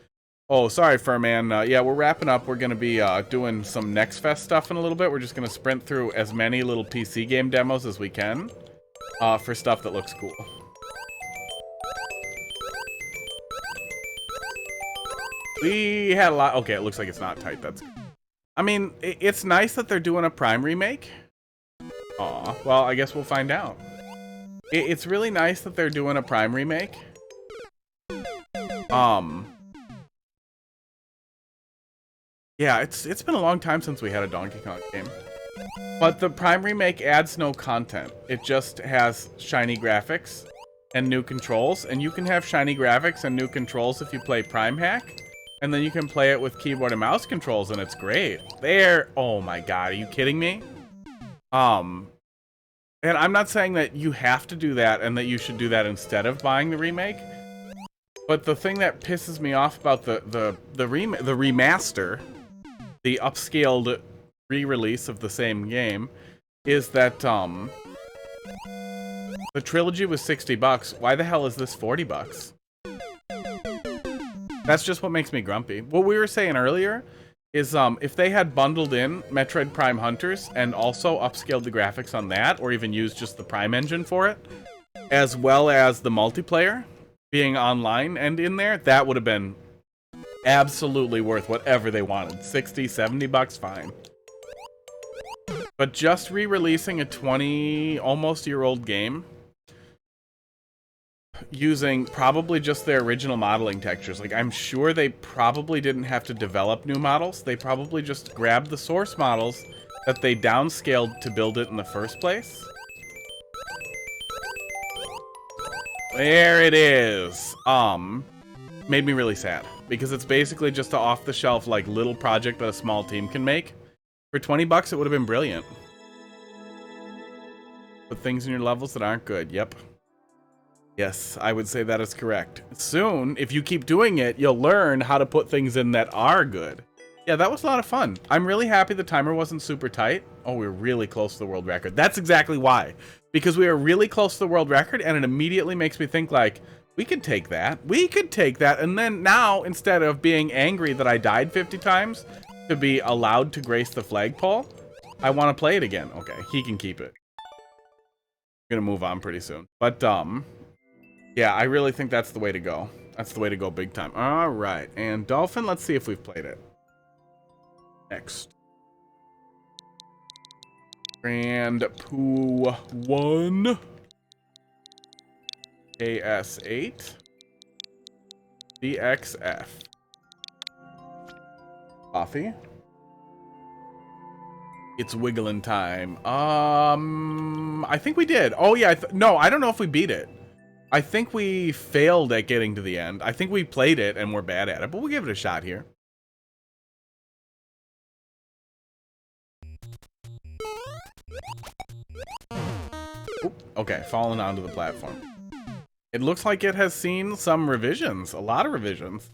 Oh, sorry, Furman. Yeah, we're wrapping up. We're going to be doing some Next Fest stuff in a little bit. We're just going to sprint through as many little PC game demos as we can for stuff that looks cool. We had a lot. Okay, it looks like it's not tight. That's good. I mean, it's nice that they're doing a Prime remake. Aw, well, I guess we'll find out. It's really nice that they're doing a Prime remake. Yeah, it's been a long time since we had a Donkey Kong game. But the Prime remake adds no content. It just has shiny graphics and new controls, and you can have shiny graphics and new controls if you play Prime Hack, and then you can play it with keyboard and mouse controls, and it's great. Oh my god, are you kidding me? And I'm not saying that you have to do that and that you should do that instead of buying the remake. But the thing that pisses me off about the remaster, the upscaled re-release of the same game, is that the trilogy was $60. Why the hell is this $40? That's just what makes me grumpy. What we were saying earlier is if they had bundled in Metroid Prime Hunters and also upscaled the graphics on that, or even used just the Prime engine for it, as well as the multiplayer being online and in there, that would have been absolutely worth whatever they wanted. 60, 70 bucks, fine. But just re-releasing a 20-almost-year-old game using probably just their original modeling textures. Like, I'm sure they probably didn't have to develop new models. They probably just grabbed the source models that they downscaled to build it in the first place. There it is. Made me really sad because it's basically just an off-the-shelf, like, little project that a small team can make. For 20 bucks, it would have been brilliant. Put things in your levels that aren't good. Yep. Yes, I would say that is correct. Soon, if you keep doing it, you'll learn how to put things in that are good. Yeah, that was a lot of fun. I'm really happy the timer wasn't super tight. Oh, we were really close to the world record. That's exactly why. Because we were really close to the world record, and it immediately makes me think, like, we could take that. We could take that. And then now, instead of being angry that I died 50 times to be allowed to grace the flagpole, I want to play it again. Okay, he can keep it. I'm going to move on pretty soon. But, yeah, I really think that's the way to go. That's the way to go big time. All right. And Dolphin, let's see if we've played it. Next. Grand Poo 1. AS8. DXF. Coffee. It's wiggling time. I think we did. Oh, yeah. No, I don't know if we beat it. I think we failed at getting to the end. I think we played it and we're bad at it, but we'll give it a shot here. Oop, okay, falling onto the platform. It looks like it has seen some revisions, a lot of revisions.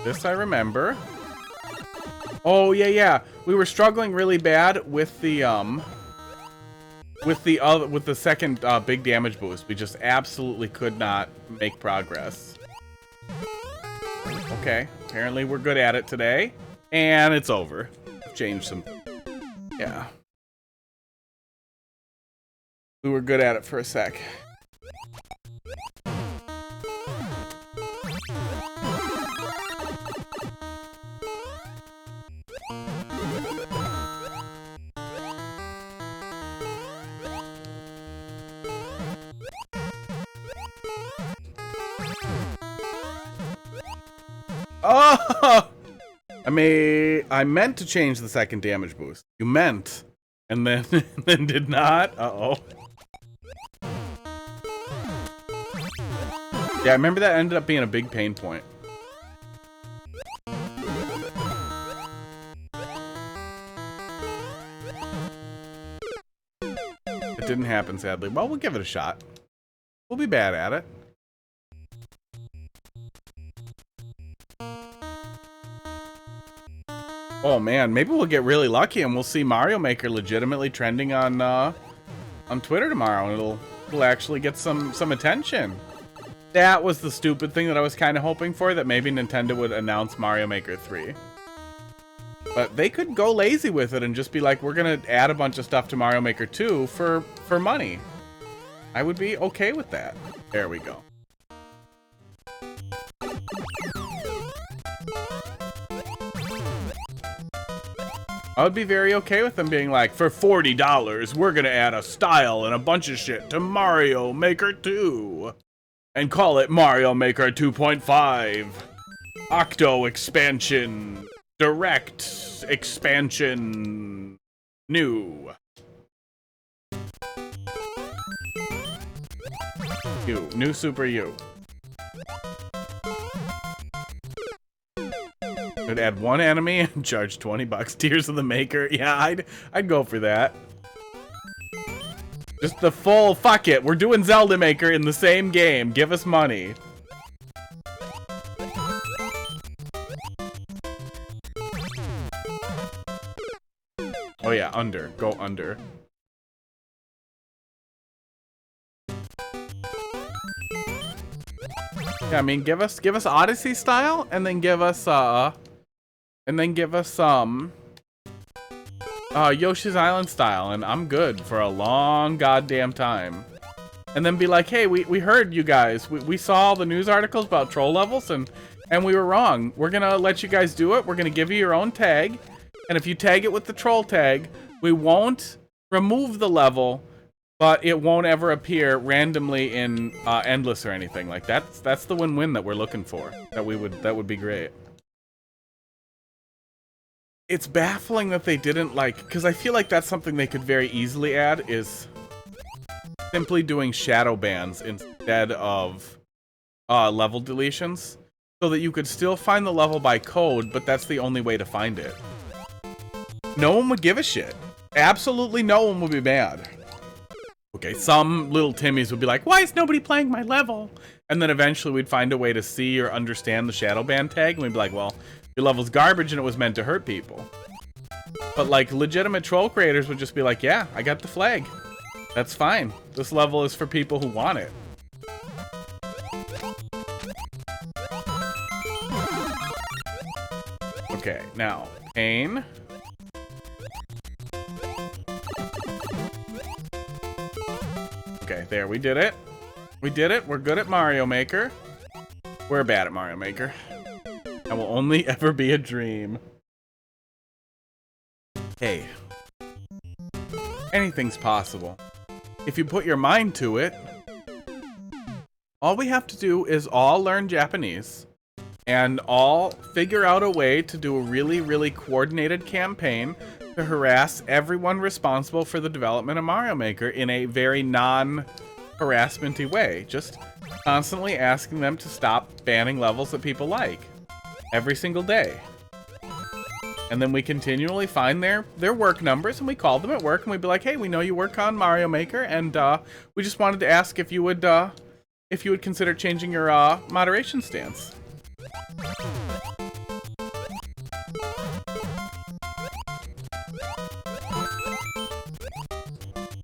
This I remember. Oh, yeah. We were struggling really bad with the, with the second big damage boost. We just absolutely could not make progress. Okay, apparently we're good at it today. And it's over. Changed some. Yeah. We were good at it for a sec. Oh! I meant to change the second damage boost. You meant, and then then did not. Uh-oh. Yeah, I remember that ended up being a big pain point. It didn't happen, sadly. Well, we'll give it a shot. We'll be bad at it. Oh man, maybe we'll get really lucky and we'll see Mario Maker legitimately trending on Twitter tomorrow, and it'll actually get some attention. That was the stupid thing that I was kind of hoping for, that maybe Nintendo would announce Mario Maker 3. But they could go lazy with it and just be like, we're gonna add a bunch of stuff to Mario Maker 2 for money. I would be okay with that. There we go. I would be very okay with them being like, for $40, we're gonna add a style and a bunch of shit to Mario Maker 2. And call it Mario Maker 2.5. Octo expansion. Direct expansion. New. U. New Super U. Could add one enemy and charge $20. Tears of the Maker. Yeah, I'd go for that. Just the full, fuck it. We're doing Zelda Maker in the same game. Give us money. Oh yeah, under. Go under. Yeah, I mean, give us Odyssey style, and then give us Yoshi's Island style, and I'm good for a long goddamn time. And then be like, hey, we heard you guys. We saw all the news articles about troll levels, and we were wrong. We're gonna let you guys do it. We're gonna give you your own tag, and if you tag it with the troll tag, we won't remove the level, but it won't ever appear randomly in Endless or anything. Like that's the win-win that we're looking for. That would be great. It's baffling that they didn't, like, because I feel like that's something they could very easily add, is simply doing shadow bans instead of level deletions, so that you could still find the level by code, but that's the only way to find it. No one would give a shit. Absolutely no one would be mad. Okay, some little Timmies would be like, why is nobody playing my level? And then eventually we'd find a way to see or understand the shadow ban tag, and we'd be like, well, your level's garbage and it was meant to hurt people. But like legitimate troll creators would just be like, yeah, I got the flag. That's fine. This level is for people who want it. Okay, now, Pain. Okay, there, we did it. We did it. We're good at Mario Maker. We're bad at Mario Maker. That will only ever be a dream. Hey. Anything's possible. If you put your mind to it, all we have to do is all learn Japanese and all figure out a way to do a really, really coordinated campaign to harass everyone responsible for the development of Mario Maker in a very non-harassment-y way. Just constantly asking them to stop banning levels that people like. Every single day. And then we continually find their work numbers, and we call them at work, and we'd be like, hey, we know you work on Mario Maker, and we just wanted to ask if you would consider changing your moderation stance.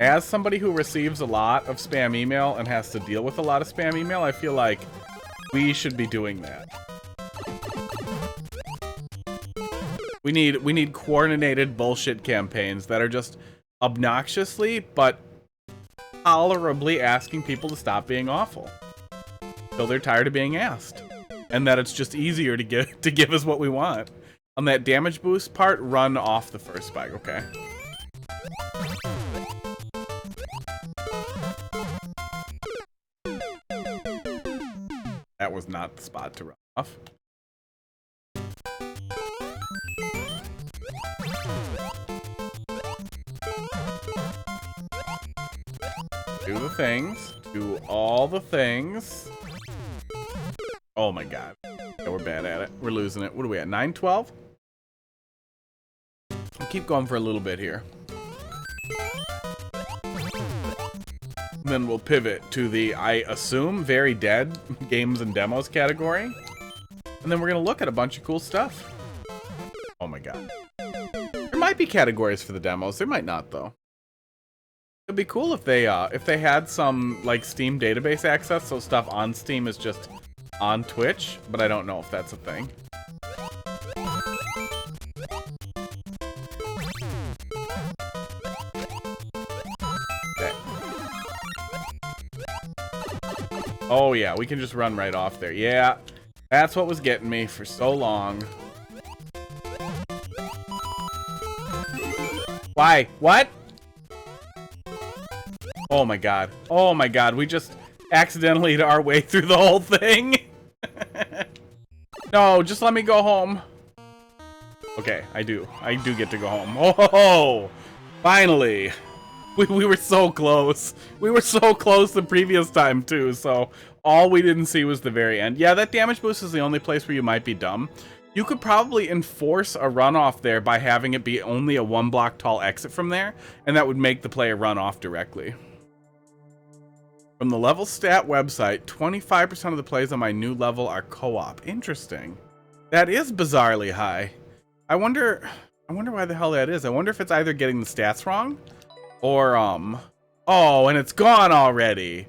As somebody who receives a lot of spam email and has to deal with a lot of spam email, I feel like we should be doing that. We need coordinated bullshit campaigns that are just obnoxiously but tolerably asking people to stop being awful. So they're tired of being asked. And that it's just easier to give us what we want. On that damage boost part, run off the first spike, okay? That was not the spot to run off. Do the things. Do all the things. Oh my god. Yeah, we're bad at it. We're losing it. What are we at? 9-12? We'll keep going for a little bit here. And then we'll pivot to the, I assume, very dead games and demos category. And then we're going to look at a bunch of cool stuff. Oh my god. There might be categories for the demos. There might not, though. It'd be cool if they had some like Steam database access, so stuff on Steam is just on Twitch, but I don't know if that's a thing. Okay. Oh yeah, we can just run right off there. Yeah, that's what was getting me for so long. Why? What? Oh my god. Oh my god. We just accidentally ate our way through the whole thing. No, just let me go home. Okay, I do. I do get to go home. Oh, finally. We were so close. We were so close the previous time, too, so all we didn't see was the very end. Yeah, that damage boost is the only place where you might be dumb. You could probably enforce a runoff there by having it be only a 1-block tall exit from there, and that would make the player run off directly. From the level stat website, 25% of the plays on my new level are co-op. Interesting. That is bizarrely high. I wonder why the hell that is. I wonder if it's either getting the stats wrong or, oh, and it's gone already.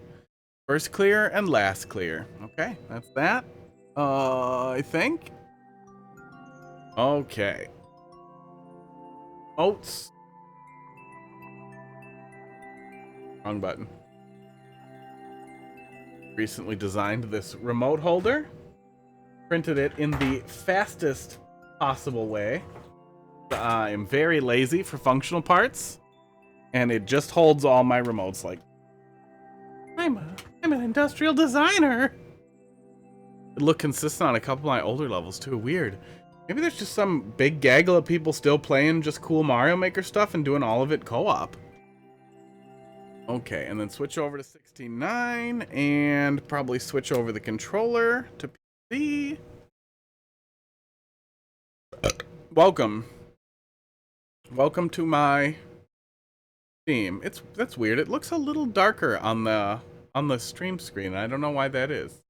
First clear and last clear. Okay, that's that. I think. Okay. Oats. Wrong button. Recently designed this remote holder. Printed it in the fastest possible way. I'm very lazy for functional parts. And it just holds all my remotes like I'm an industrial designer. It looked consistent on a couple of my older levels too. Weird. Maybe there's just some big gaggle of people still playing just cool Mario Maker stuff and doing all of it co-op. Okay, and then switch over to 16.9 and probably switch over the controller to PC. Welcome. Welcome to my Steam. That's weird. It looks a little darker on the stream screen. I don't know why that is.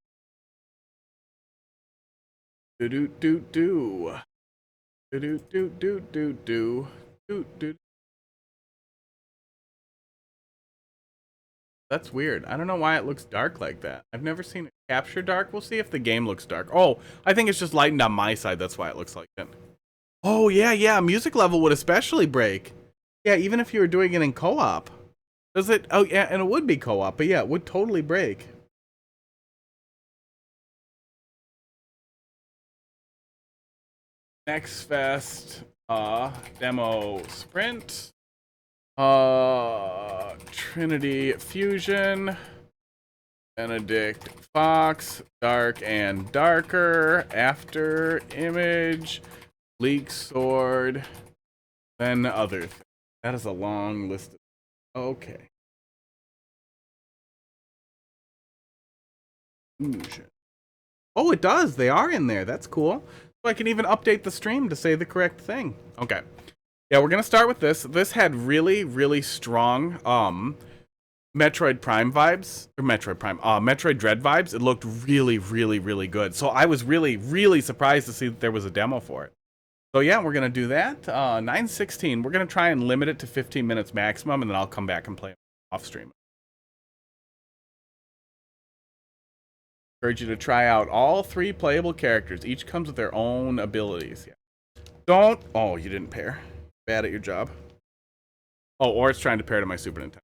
Do do do do. Do do do do do do do do. That's weird. I don't know why it looks dark like that. I've never seen it capture dark. We'll see if the game looks dark. Oh, I think it's just lightened on my side. That's why it looks like that. Oh, yeah. Music level would especially break. Yeah, even if you were doing it in co-op. Does it? Oh, yeah, and it would be co-op, but yeah, it would totally break. Next Fest, demo sprint, Trinity Fusion, Benedict Fox, Dark and Darker, After Image, Leak Sword, then other things. That is a long list. Okay. Fusion. Oh, it does. They are in there. That's cool. So I can even update the stream to say the correct thing. Okay. Yeah, we're going to start with this. This had really, really strong Metroid Prime vibes. Or Metroid Dread vibes. It looked really, really, really good. So I was really, really surprised to see that there was a demo for it. So yeah, we're going to do that. 9:16. We're going to try and limit it to 15 minutes maximum, and then I'll come back and play off stream. Encourage you to try out all 3 playable characters. Each comes with their own abilities. Yeah. Don't. Oh, you didn't pair. Bad at your job. Oh, or it's trying to pair to my Super Nintendo.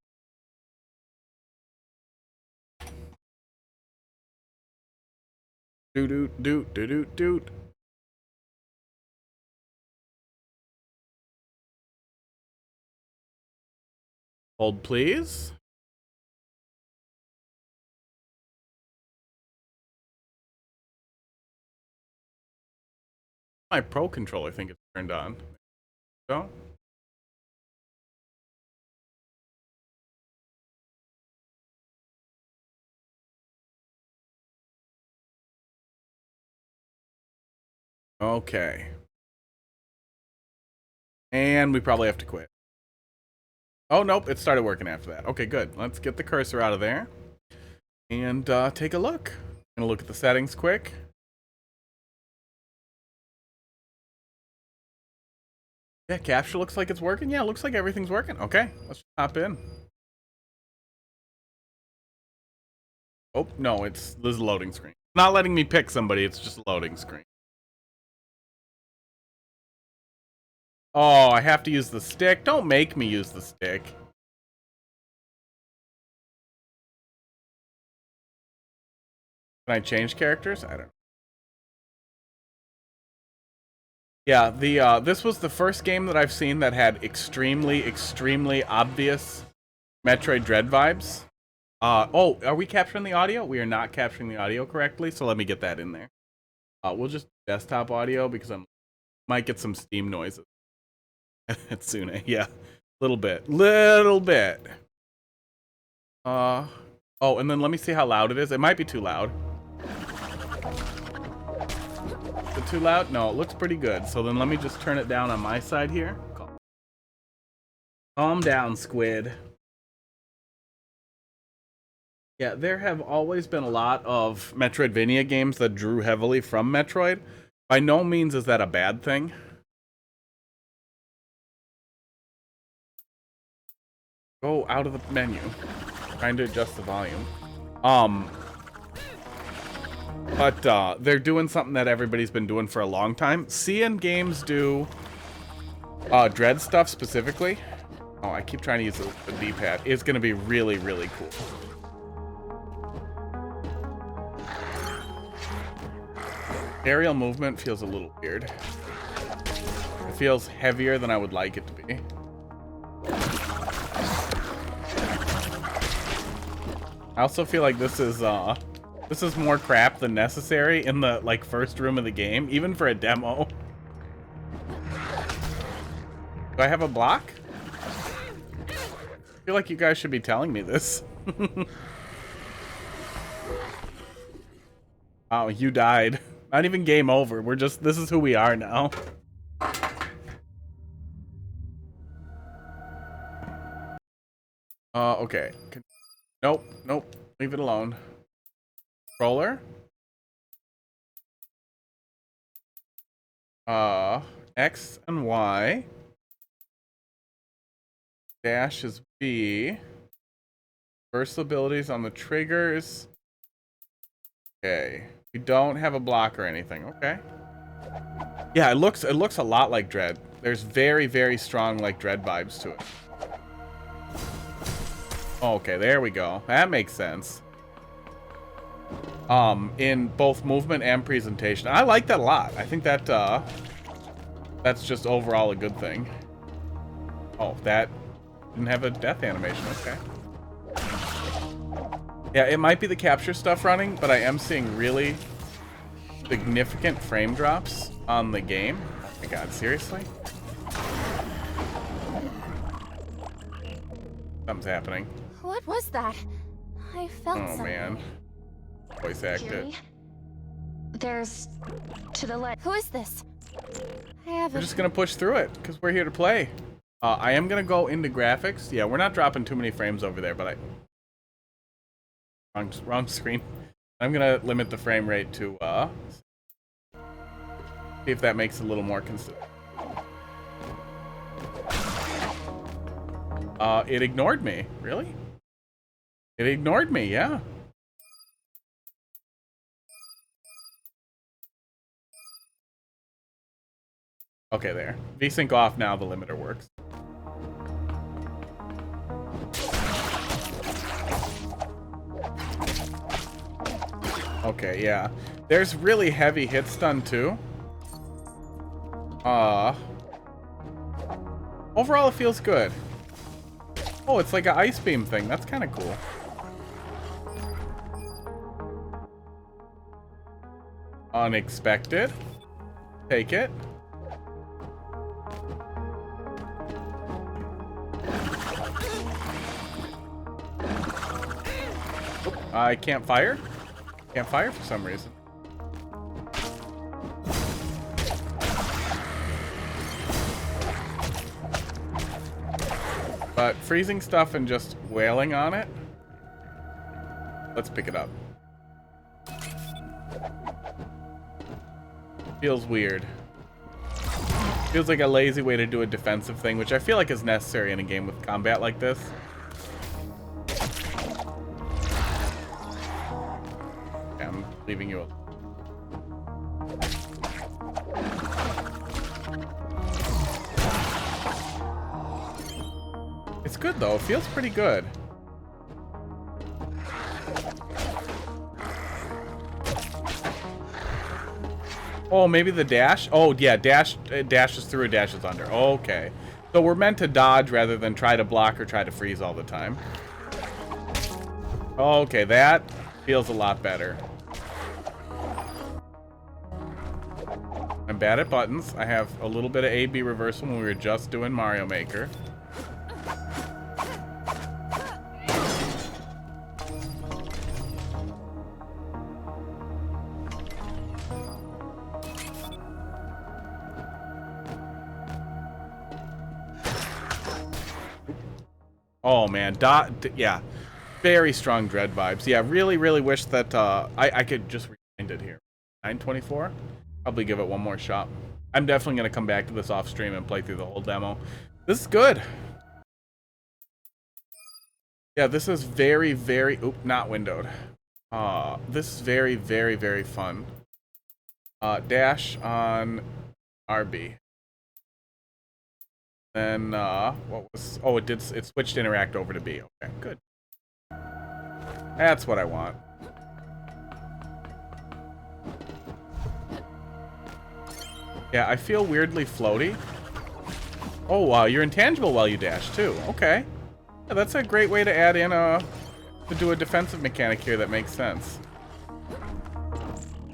Doot doot doot doot doot doot. Hold, please. My Pro controller, I think it's turned on. So. Okay. And we probably have to quit. Oh, nope. It started working after that. Okay, good. Let's get the cursor out of there. And take a look. I'm going to look at the settings quick. Yeah, capture looks like it's working. Yeah, it looks like everything's working. Okay, let's hop in. Oh, no, this is a loading screen. Not letting me pick somebody, it's just a loading screen. Oh, I have to use the stick? Don't make me use the stick. Can I change characters? I don't know. Yeah, this was the first game that I've seen that had extremely obvious Metroid Dread vibes. Oh, are we capturing the audio? We are not capturing the audio correctly, so let me get that in there. We'll just desktop audio because I might get some Steam noises. Tsune, yeah, little bit. Oh, and then let me see how loud it is. It might be too loud. Is it too loud? No, it looks pretty good. So then let me just turn it down on my side here. Calm down, Squid. Yeah, there have always been a lot of Metroidvania games that drew heavily from Metroid. By no means is that a bad thing. Go out of the menu. Trying to adjust the volume. But they're doing something that everybody's been doing for a long time. Seeing games do Dread stuff specifically. Oh, I keep trying to use the D-pad. It's going to be really cool. Aerial movement feels a little weird. It feels heavier than I would like it to be. I also feel like this is more crap than necessary in the first room of the game, even for a demo. Do I have a block? I feel like you guys should be telling me this. Oh, you died. Not even game over. This is who we are now. Okay. Nope. Leave it alone. Controller. X and Y. Dash is B. Reversal abilities on the triggers. Okay. We don't have a block or anything. Okay. Yeah, it looks a lot like Dread. There's very strong Dread vibes to it. Okay, there we go. That makes sense. In both movement and presentation. I like that a lot. I think that that's just overall a good thing. Oh, that didn't have a death animation. Okay. Yeah, it might be the capture stuff running, but I am seeing really significant frame drops on the game. Oh my god, seriously? Something's happening. What was that? I felt something. Oh man. Voice acted. There's to the left. Who is this? We're just gonna push through it because we're here to play. I am gonna go into graphics. Yeah, we're not dropping too many frames over there, but wrong screen. I'm gonna limit the frame rate to see if that makes it a little more consistent. It ignored me. Really? It ignored me, yeah. Okay, there. VSync off now, the limiter works. Okay, yeah. There's really heavy hit stun too. Overall it feels good. Oh, it's like an ice beam thing. That's kind of cool. Unexpected. Take it. I can't fire? Can't fire for some reason. But freezing stuff and just wailing on it. Let's pick it up. Feels weird. Feels like a lazy way to do a defensive thing, which I feel like is necessary in a game with combat like this. Okay, I'm leaving you alone. It's good though, it feels pretty good. Oh, maybe the dash? Oh, yeah, dash dashes through or dashes under. Okay. So we're meant to dodge rather than try to block or try to freeze all the time. Okay, that feels a lot better. I'm bad at buttons. I have a little bit of A-B reversal when we were just doing Mario Maker. Oh man, yeah, very strong Dread vibes. Yeah, really, really wish that I could just rewind it here. 924. Probably give it one more shot. I'm definitely gonna come back to this off stream and play through the whole demo. This is good. Yeah, this is very, very. Oop, not windowed. This is very, very, very fun. Dash on RB. Then what was? Oh, it switched interact over to B. Okay, good. That's what I want. Yeah, I feel weirdly floaty. Oh wow, you're intangible while you dash too. Okay, yeah, that's a great way to add in to do a defensive mechanic here that makes sense.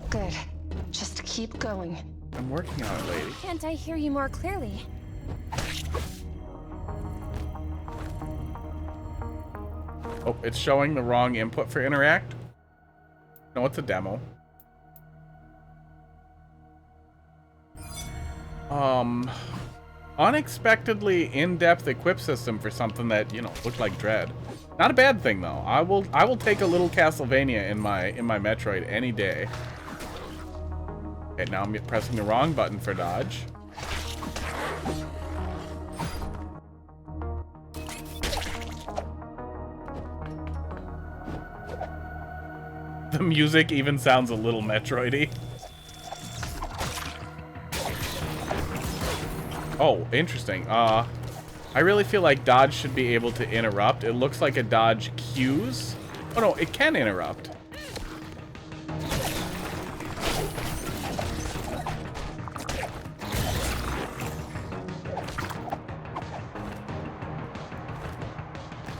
Good. Just keep going. I'm working on it, lady. Can't I hear you more clearly? Oh, it's showing the wrong input for interact. No, it's a demo. Unexpectedly in-depth equip system for something that, you know, looked like Dread. Not a bad thing though. I will take a little Castlevania in my Metroid any day. Okay, now I'm pressing the wrong button for dodge. The music even sounds a little Metroid-y. Oh, interesting. I really feel like dodge should be able to interrupt. It looks like a dodge cues. Oh no, it can interrupt.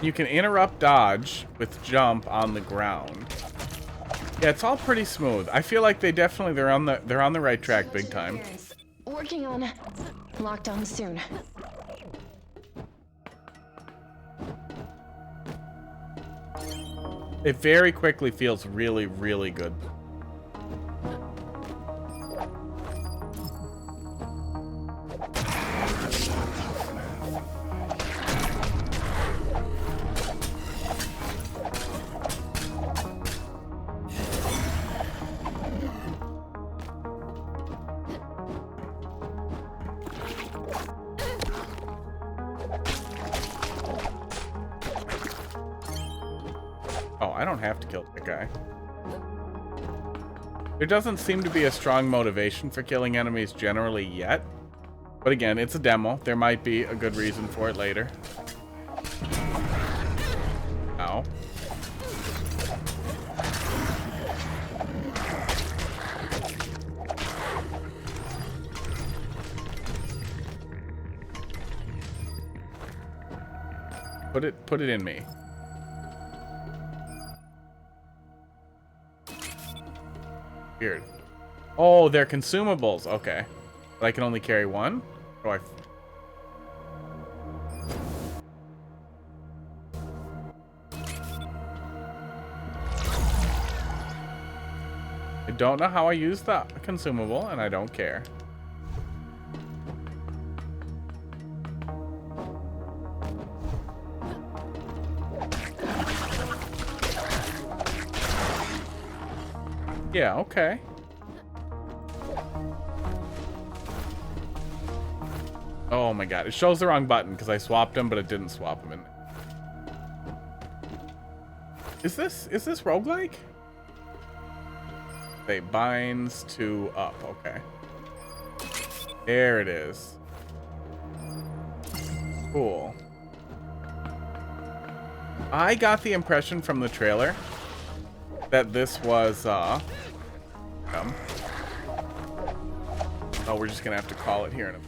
You can interrupt dodge with jump on the ground. Yeah, it's all pretty smooth. I feel like they're on the right track big time. Working on lockdown soon. It very quickly feels really, really good. Oh, I don't have to kill that guy. There doesn't seem to be a strong motivation for killing enemies generally yet. But again, it's a demo. There might be a good reason for it later. Ow. Put it in me. Weird. Oh, they're consumables. Okay. But I can only carry one? Oh, I don't know how I use the consumable, and I don't care. Yeah, okay. Oh my god, it shows the wrong button because I swapped him, but it didn't swap him in. Is this roguelike? They binds to up, okay. There it is. Cool. I got the impression from the trailer that this was Oh, we're just gonna have to call it here in a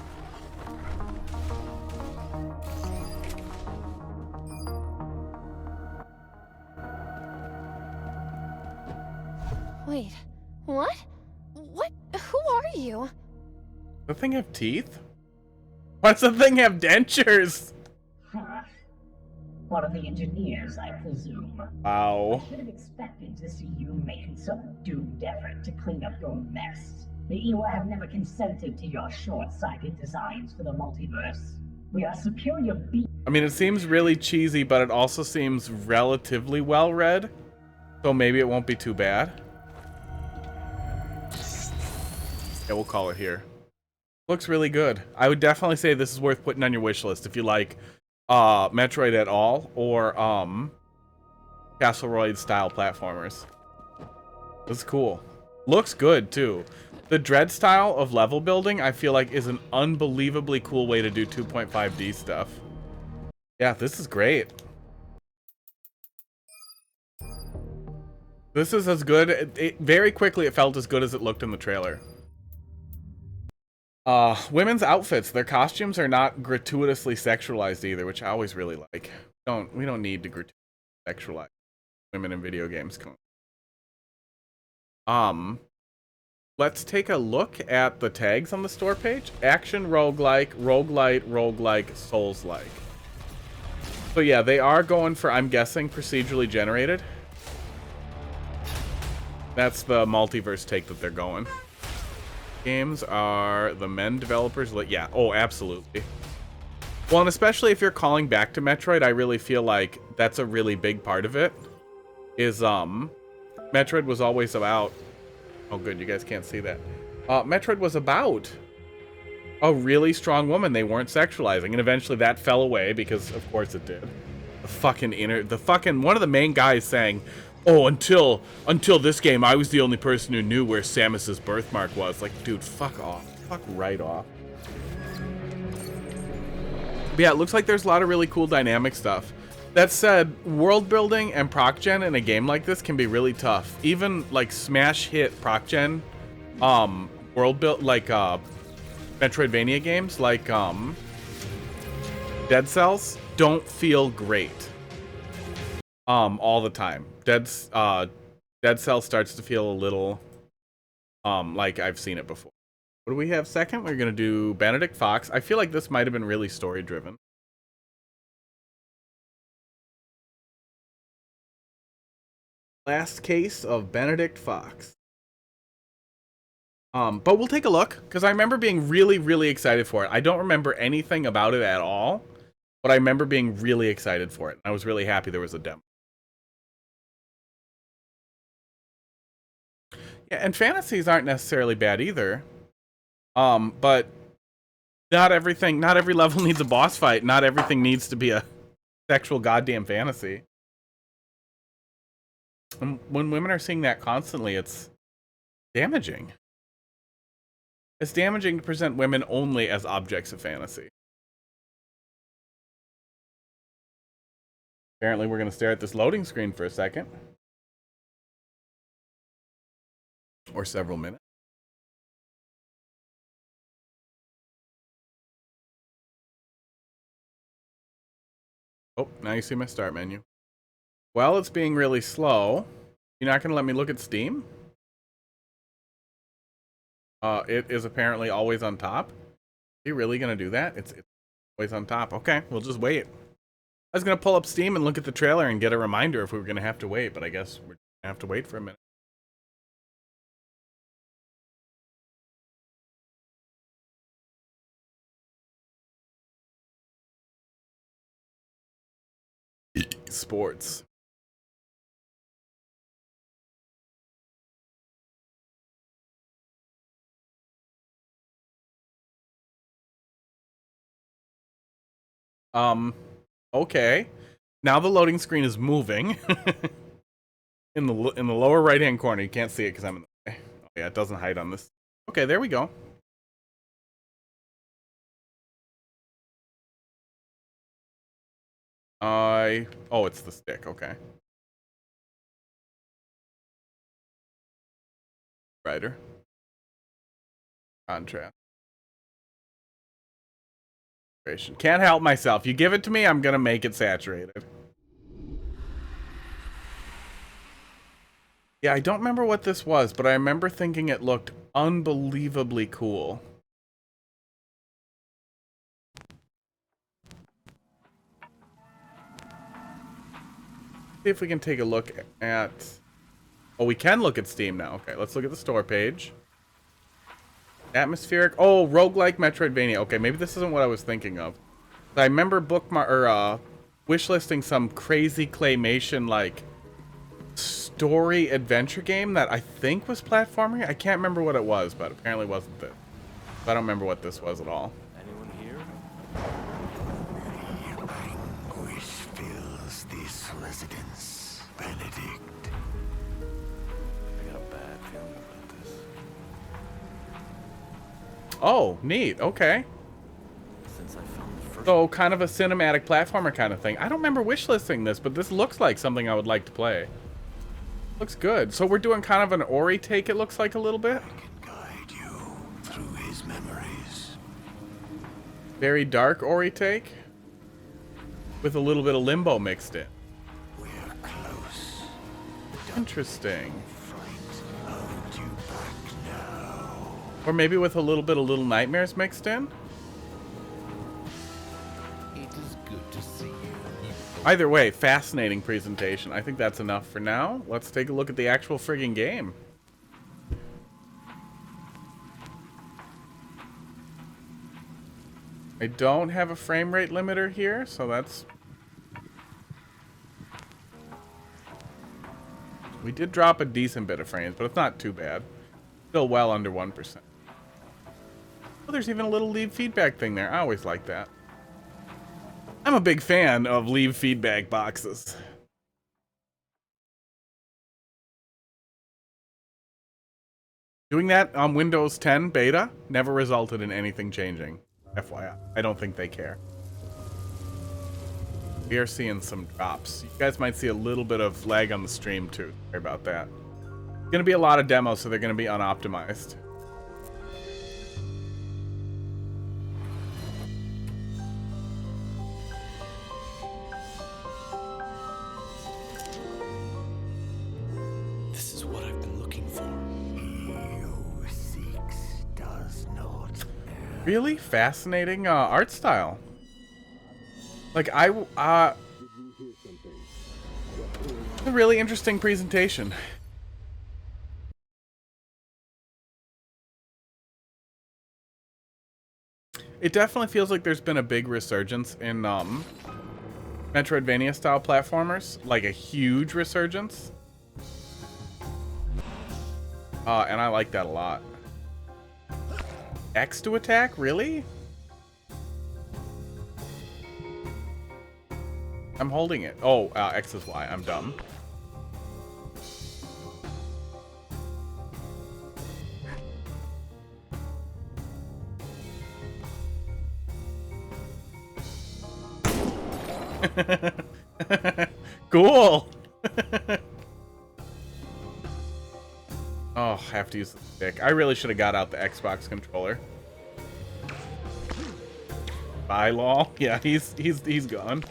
Wait, what? What? Who are you? The thing have teeth? Why's the thing have dentures? One of the engineers, I presume. Wow. I should have expected to see you making some doomed effort to clean up your mess. You have never consented to your short-sighted designs for the multiverse. We are superior beings. I mean, it seems really cheesy, but it also seems relatively well read. So maybe it won't be too bad. Yeah, we'll call it here. Looks really good. I would definitely say this is worth putting on your wish list if you like Metroid at all, or Castle Royale style platformers. This is cool. Looks good too. The Dread style of level building, I feel like, is an unbelievably cool way to do 2.5D stuff. Yeah, this is great. This is as good. Very quickly, it felt as good as it looked in the trailer. Women's outfits, their costumes are not gratuitously sexualized either, which I always really like. We don't need to gratuitously sexualize women in video games. Let's take a look at the tags on the store page. Action, roguelike, roguelite, roguelike, souls-like. So yeah, they are going for, I'm guessing, procedurally generated. That's the multiverse take that they're going. Games are the men developers. Yeah, oh, absolutely. Well, and especially if you're calling back to Metroid, I really feel like that's a really big part of it. Is, Metroid was always about... Oh, good, you guys can't see that. Metroid was about a really strong woman they weren't sexualizing, and eventually that fell away because, of course, it did. The fucking one of the main guys saying, "Oh, until this game, I was the only person who knew where Samus's birthmark was." Like, dude, fuck off, fuck right off. But yeah, it looks like there's a lot of really cool dynamic stuff. That said, world building and proc gen in a game like this can be really tough. Even like smash hit proc gen, world build like Metroidvania games like Dead Cells don't feel great all the time. Dead Cells starts to feel a little like I've seen it before. What do we have second? We're gonna do Benedict Fox. I feel like this might have been really story driven. Last case of Benedict Fox. But we'll take a look, because I remember being really, really excited for it. I don't remember anything about it at all, but I remember being really excited for it. I was really happy there was a demo. Yeah, and fantasies aren't necessarily bad either. But not every level needs a boss fight. Not everything needs to be a sexual goddamn fantasy. And when women are seeing that constantly, it's damaging. It's damaging to present women only as objects of fantasy. Apparently, we're going to stare at this loading screen for a second. Or several minutes. Oh, now you see my start menu. Well, it's being really slow. You're not going to let me look at Steam? It is apparently always on top. Are you really going to do that? It's always on top. Okay, we'll just wait. I was going to pull up Steam and look at the trailer and get a reminder if we were going to have to wait, but I guess we're going to have to wait for a minute. Sports. Okay. Now the loading screen is moving. in the lower right hand corner. You can't see it because I'm in the way. Oh yeah, it doesn't hide on this. Okay, there we go. Oh, it's the stick. Okay. Brighter. Contrast. saturation. Can't help myself. You give it to me, I'm gonna make it saturated. Yeah, I don't remember what this was, but I remember thinking it looked unbelievably cool. See if we can take a look at... Oh, we can look at Steam now. Okay, let's look at the store page. Atmospheric. Oh, roguelike Metroidvania. Okay, maybe this isn't what I was thinking of. I remember wishlisting some crazy claymation, like, story adventure game that I think was platforming. I can't remember what it was, but apparently wasn't this. I don't remember what this was at all. Anyone here? Anguish fills this residence, Benedict. I got a bad feeling about this. Oh, neat. Okay. Since I found the first. So, kind of a cinematic platformer kind of thing. I don't remember wishlisting this, but this looks like something I would like to play. Looks good. So we're doing kind of an Ori take, it looks like a little bit. Can guide you through his memories. Very dark Ori take. With a little bit of Limbo mixed in. We're close. Interesting. Fright hold you back now. Or maybe with a little bit of Little Nightmares mixed in. It is good to see you. Either way, fascinating presentation. I think that's enough for now. Let's take a look at the actual friggin' game. I don't have a frame rate limiter here, so that's... We did drop a decent bit of frames, but it's not too bad. Still well under 1%. Oh, there's even a little leave feedback thing there. I always like that. I'm a big fan of leave feedback boxes. Doing that on Windows 10 beta never resulted in anything changing. FYI. I don't think they care. We are seeing some drops. You guys might see a little bit of lag on the stream too. Sorry about that. It's going to be a lot of demos, so they're going to be unoptimized. This is what I've been looking for. He who seeks does not err. Really fascinating art style. Like, a really interesting presentation. It definitely feels like there's been a big resurgence in Metroidvania style platformers, like a huge resurgence. And I like that a lot. X to attack? Really? I'm holding it. Oh, X is Y. I'm dumb. Cool. Oh, I have to use the stick. I really should have got out the Xbox controller. Bye, lol. Yeah, he's gone.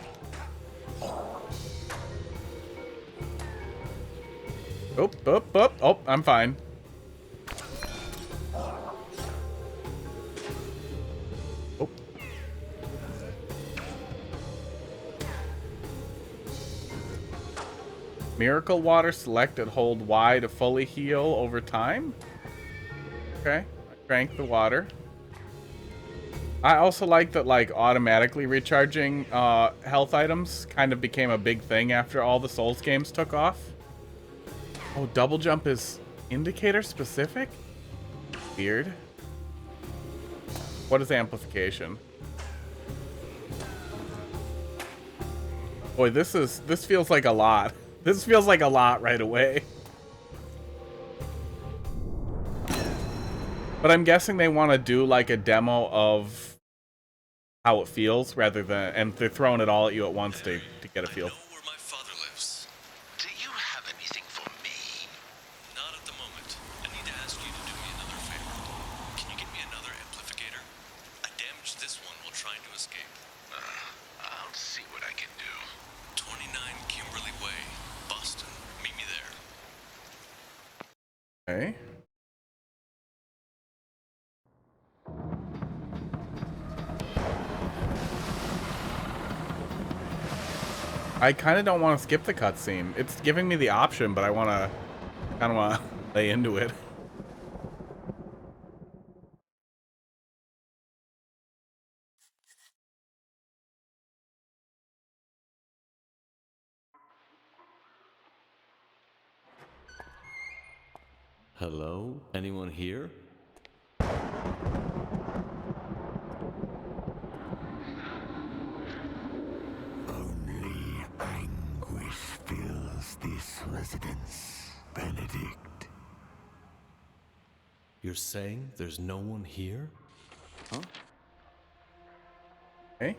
Oh, I'm fine. Oh. Miracle water, select and hold Y to fully heal over time. Okay, I drank the water. I also like that, like, automatically recharging health items kind of became a big thing after all the Souls games took off. Oh, double jump is indicator specific? Weird. What is amplification? Boy, this feels like a lot. This feels like a lot right away. But I'm guessing they want to do like a demo of how it feels rather than, and they're throwing it all at you at once to get a feel. I know where my father lives. Do you have anything for me? Not at the moment. I need to ask you to do me another favor. Can you get me another amplificator? I damaged this one while trying to escape. Okay. I kind of don't want to skip the cutscene. It's giving me the option, but I kind of want to lay into it. Hello? Anyone here? Only anguish fills this residence, Benedict. You're saying there's no one here? Huh? Okay.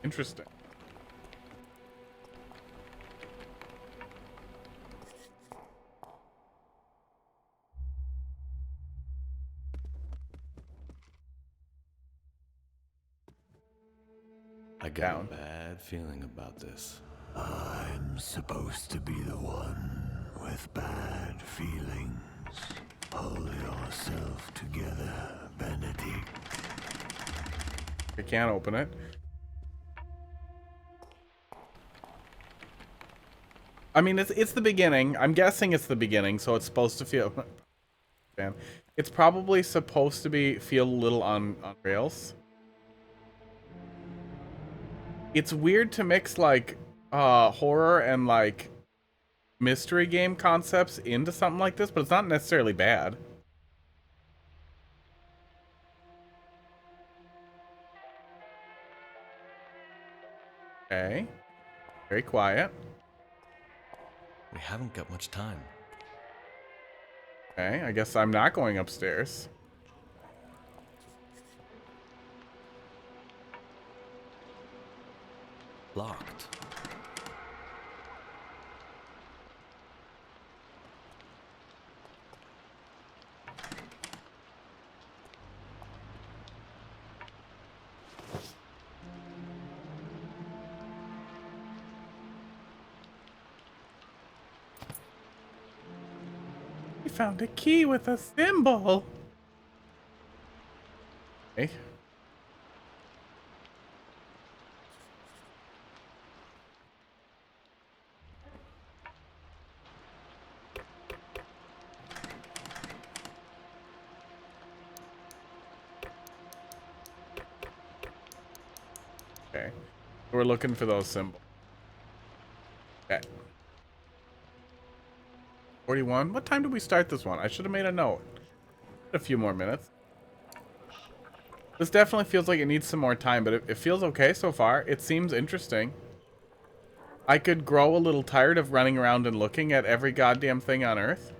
Interesting. I got Down. a bad feeling about this. I'm supposed to be the one with bad feelings. Pull yourself together, Benedict. I can't open it. I mean, it's the beginning. I'm guessing it's the beginning, so it's supposed to feel. Man, it's probably supposed to feel a little on rails. It's weird to mix like horror and like mystery game concepts into something like this, but it's not necessarily bad. Okay. Very quiet. We haven't got much time. Okay, I guess I'm not going upstairs. Locked. We found a key with a symbol. Okay. Okay. We're looking for those symbols. Okay. 41. What time did we start this one? I should have made a note. A few more minutes. This definitely feels like it needs some more time, but it feels okay so far. It seems interesting. I could grow a little tired of running around and looking at every goddamn thing on Earth.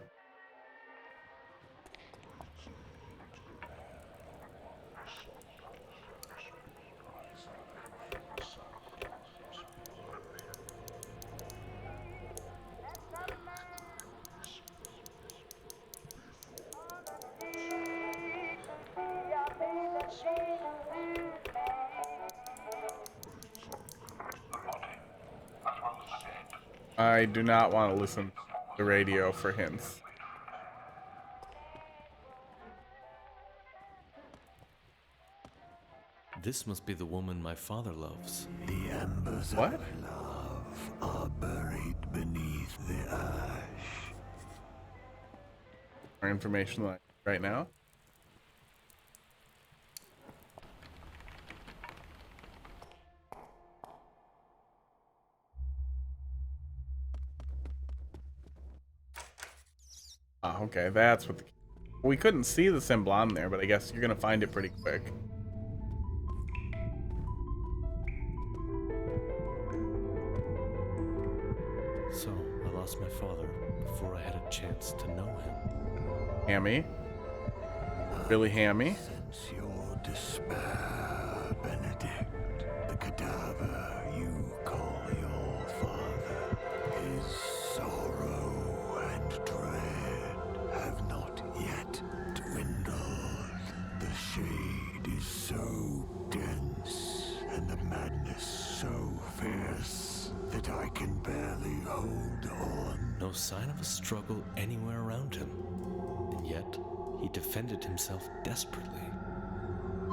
I do not want to listen to the radio for hints. This must be the woman my father loves. The embers What? of love are buried beneath the ash. More information like right now. Ah, okay, that's what we couldn't see the symbol on there, but I guess you're gonna find it pretty quick. So, I lost my father before I had a chance to know him. Hammy. Really hammy. Sense your despair, Benedict. The cadaver you call your father. His sorrow and dread have not yet dwindled. so dense and the madness so fierce that I can barely hold on. No sign of a struggle anywhere around him. And yet, he defended himself desperately.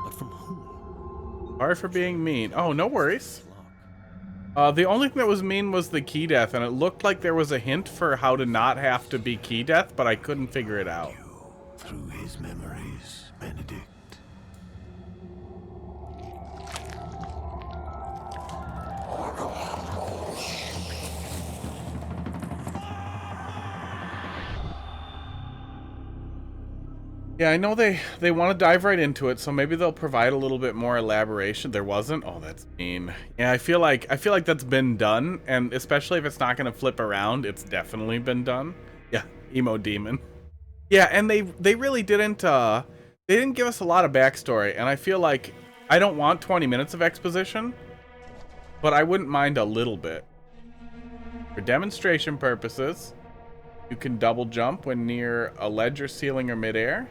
But from whom? Sorry for being mean. Oh, no worries. Lock. The only thing that was mean was the key death, and it looked like there was a hint for how to not have to be key death, but I couldn't figure it out. Through his memories, Benedict. Yeah, I know they want to dive right into it, so maybe they'll provide a little bit more elaboration. There wasn't? Oh, that's mean. Yeah, I feel like that's been done, and especially if it's not going to flip around, it's definitely been done. Yeah, emo demon. Yeah, and they really didn't they didn't give us a lot of backstory, and I feel like I don't want 20 minutes of exposition, but I wouldn't mind a little bit. For demonstration purposes, you can double jump when near a ledge or ceiling or midair.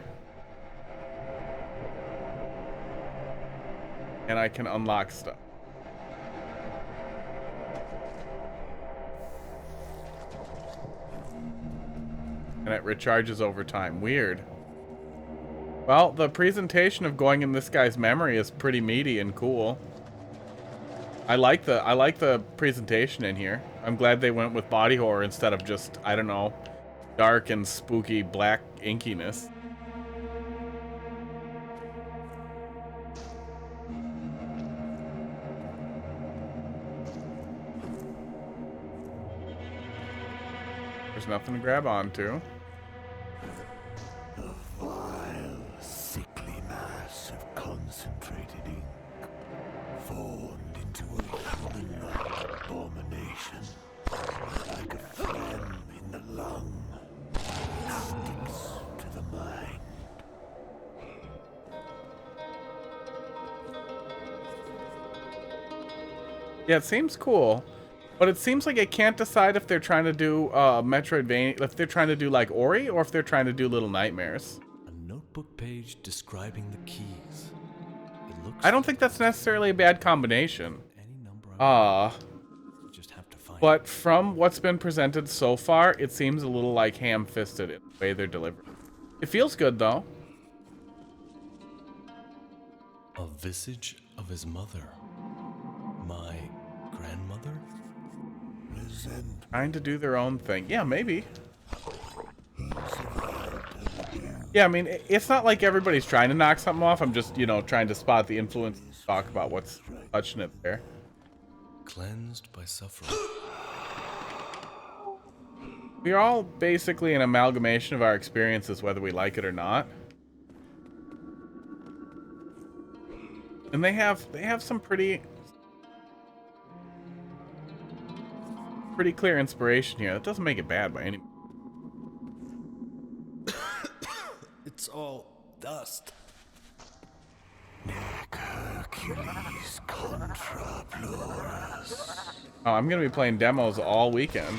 And I can unlock stuff. And it recharges over time. Weird. Well, the presentation of going in this guy's memory is pretty meaty and cool. I like the presentation in here. I'm glad they went with body horror instead of just, I don't know, dark and spooky black inkiness. There's nothing to grab onto. A vile, sickly mass of concentrated ink, formed into a human-like abomination, like a phlegm in the lung, sticks to the mind. Yeah, it seems cool. But it seems like I can't decide if they're trying to do Metroidvania, if they're trying to do like Ori, or if they're trying to do Little Nightmares. A notebook page describing the keys. It looks I don't think that's necessarily a bad combination. any number of you just have to find But from what's been presented so far, it seems a little like ham-fisted in the way they're delivered. It feels good though. a visage of his mother. My grandmother? Trying to do their own thing. Yeah, maybe. Yeah, I mean, it's not like everybody's trying to knock something off. I'm just, you know, trying to spot the influence and talk about what's touching it there. Cleansed by suffering. We're all basically an amalgamation of our experiences, whether we like it or not. And they have some pretty clear inspiration here. That doesn't make it bad by any means. It's all dust. Hercules contra plurus. Oh, I'm gonna be playing demos all weekend.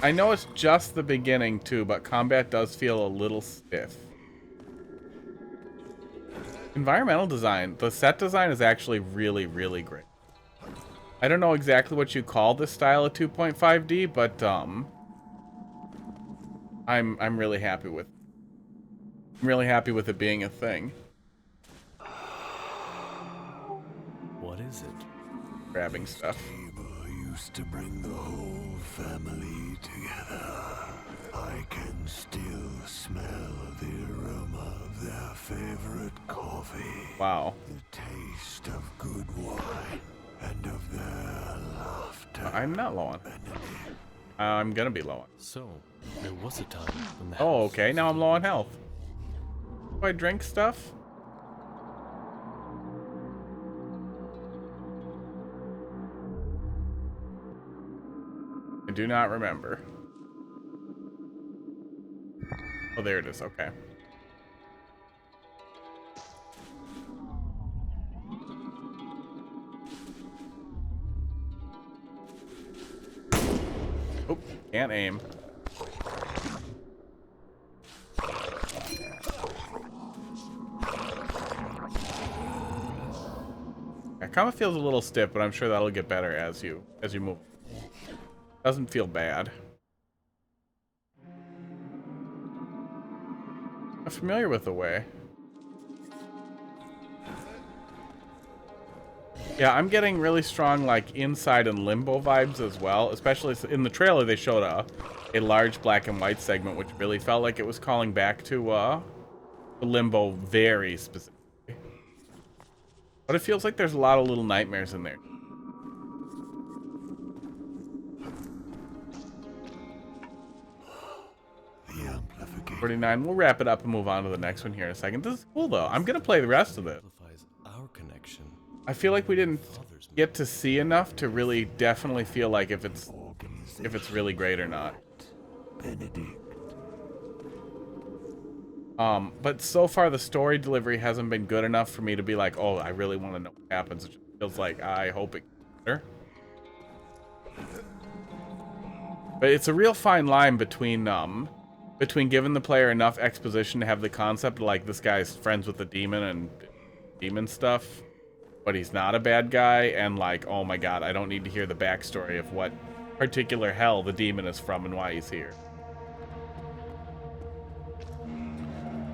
I know it's just the beginning too, but combat does feel a little stiff. Environmental design. The set design is actually really, really great. I don't know exactly what you call this style of 2.5D, but I'm really happy with. I'm really happy with it being a thing. What is it? Grabbing stuff. Tabor used to bring the whole family together. I can still smell the aroma of their favorite coffee. Wow. The taste of good wine and of their laughter. I'm not low on. I'm gonna be low on. So, there was a time when the Oh, house okay. Now I'm low on health. Do I drink stuff? I do not remember. Oh, there it is. Okay. Oh, can't aim. Kind of feels a little stiff, but I'm sure that'll get better as you move. Doesn't feel bad. I'm familiar with the way. Yeah, I'm getting really strong, like, Inside and Limbo vibes as well. Especially in the trailer, they showed a large black and white segment, which really felt like it was calling back to Limbo very specifically. But it feels like there's a lot of little nightmares in there. The amplification. 49. We'll wrap it up and move on to the next one here in a second. This is cool, though. I'm going to play the rest of it. Amplifies our connection. I feel like we didn't get to see enough to really definitely feel like if it's really great or not. Benedict. But so far the story delivery hasn't been good enough for me to be like, oh, I really want to know what happens. It just feels like I hope it gets better. But it's a real fine line between giving the player enough exposition to have the concept of, like, this guy's friends with the demon and demon stuff, but he's not a bad guy, and like, oh my god, I don't need to hear the backstory of what particular hell the demon is from and why he's here.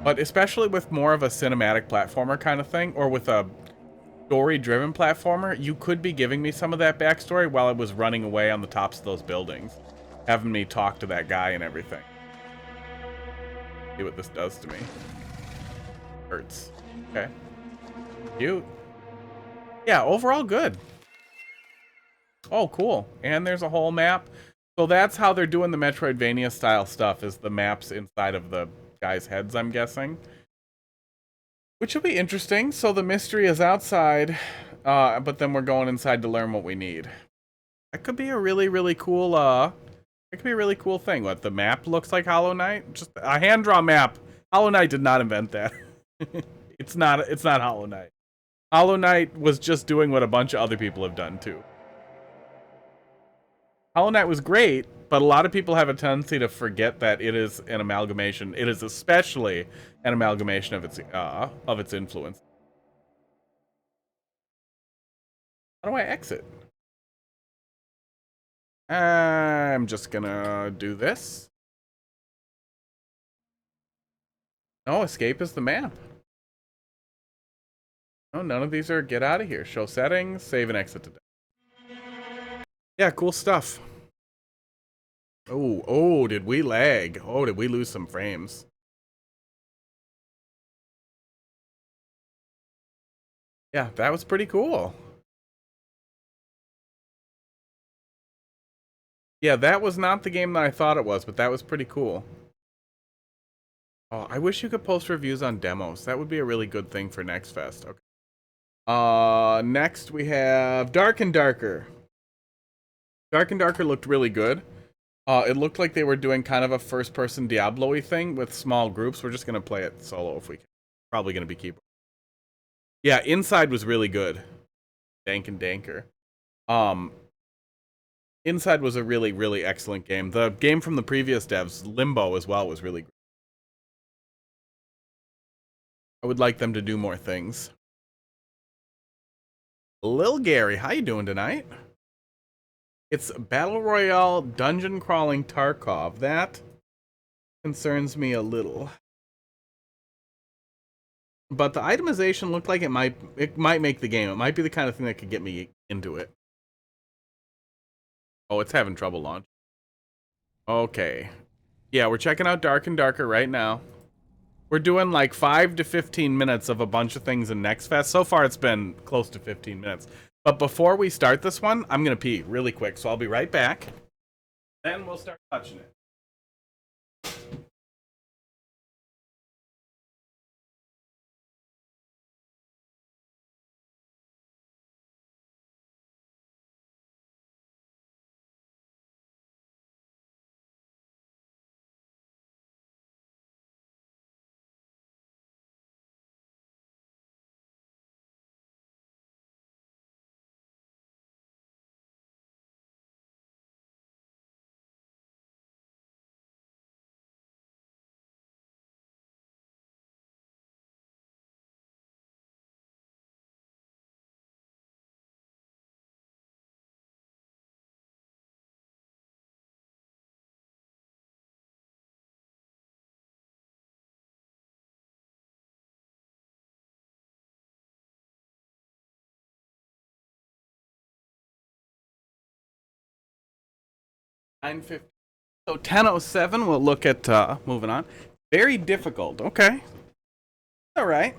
But especially with more of a cinematic platformer kind of thing, or with a story-driven platformer, you could be giving me some of that backstory while I was running away on the tops of those buildings, having me talk to that guy and everything. See what this does to me. Hurts. Okay. Cute. Yeah, overall good. Oh, cool. And there's a whole map. So that's how they're doing the Metroidvania style stuff, is the maps inside of the guys' heads, I'm guessing. Which will be interesting. So the mystery is outside, but then we're going inside to learn what we need. That could be a really, really cool, it could be a really cool thing. What, the map looks like Hollow Knight? Just a hand-drawn map. Hollow Knight did not invent that. It's not Hollow Knight. Hollow Knight was just doing what a bunch of other people have done too. Hollow Knight was great, but a lot of people have a tendency to forget that it is an amalgamation. It is especially an amalgamation of its influence. How do I exit? I'm just gonna do this. No, escape is the map. Oh, none of these are get out of here. Show settings, save and exit today. Yeah, cool stuff. Oh, did we lag? Oh, did we lose some frames? Yeah, that was pretty cool. Yeah, that was not the game that I thought it was, but that was pretty cool. Oh, I wish you could post reviews on demos. That would be a really good thing for Next Fest. Okay. Next we have Dark and Darker. Dark and Darker looked really good. It looked like they were doing kind of a first-person Diablo-y thing with small groups. We're just gonna play it solo if we can. Probably gonna be keyboard. Yeah, Inside was really good. Dank and Danker. Inside was a really, really excellent game. The game from the previous devs, Limbo as well, was really great. I would like them to do more things. Lil Gary, how you doing tonight? It's Battle Royale Dungeon Crawling Tarkov. That concerns me a little. But the itemization looked like it might make the game. It might be the kind of thing that could get me into it. Oh, it's having trouble launch. Okay. Yeah, we're checking out Dark and Darker right now. We're doing like 5 to 15 minutes of a bunch of things in Next Fest. So far, it's been close to 15 minutes. But before we start this one, I'm going to pee really quick. So I'll be right back. Then we'll start touching it. 9:50. So 10:07. We'll look at moving on. Very difficult. Okay. All right.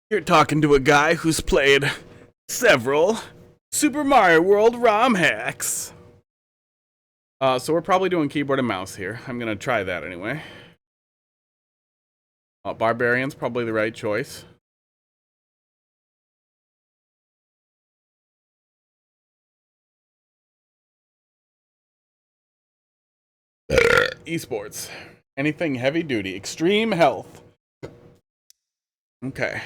You're talking to a guy who's played several Super Mario World ROM hacks. So we're probably doing keyboard and mouse here. I'm gonna try that anyway. Barbarian's probably the right choice. Esports. Anything heavy duty. Extreme health. Okay.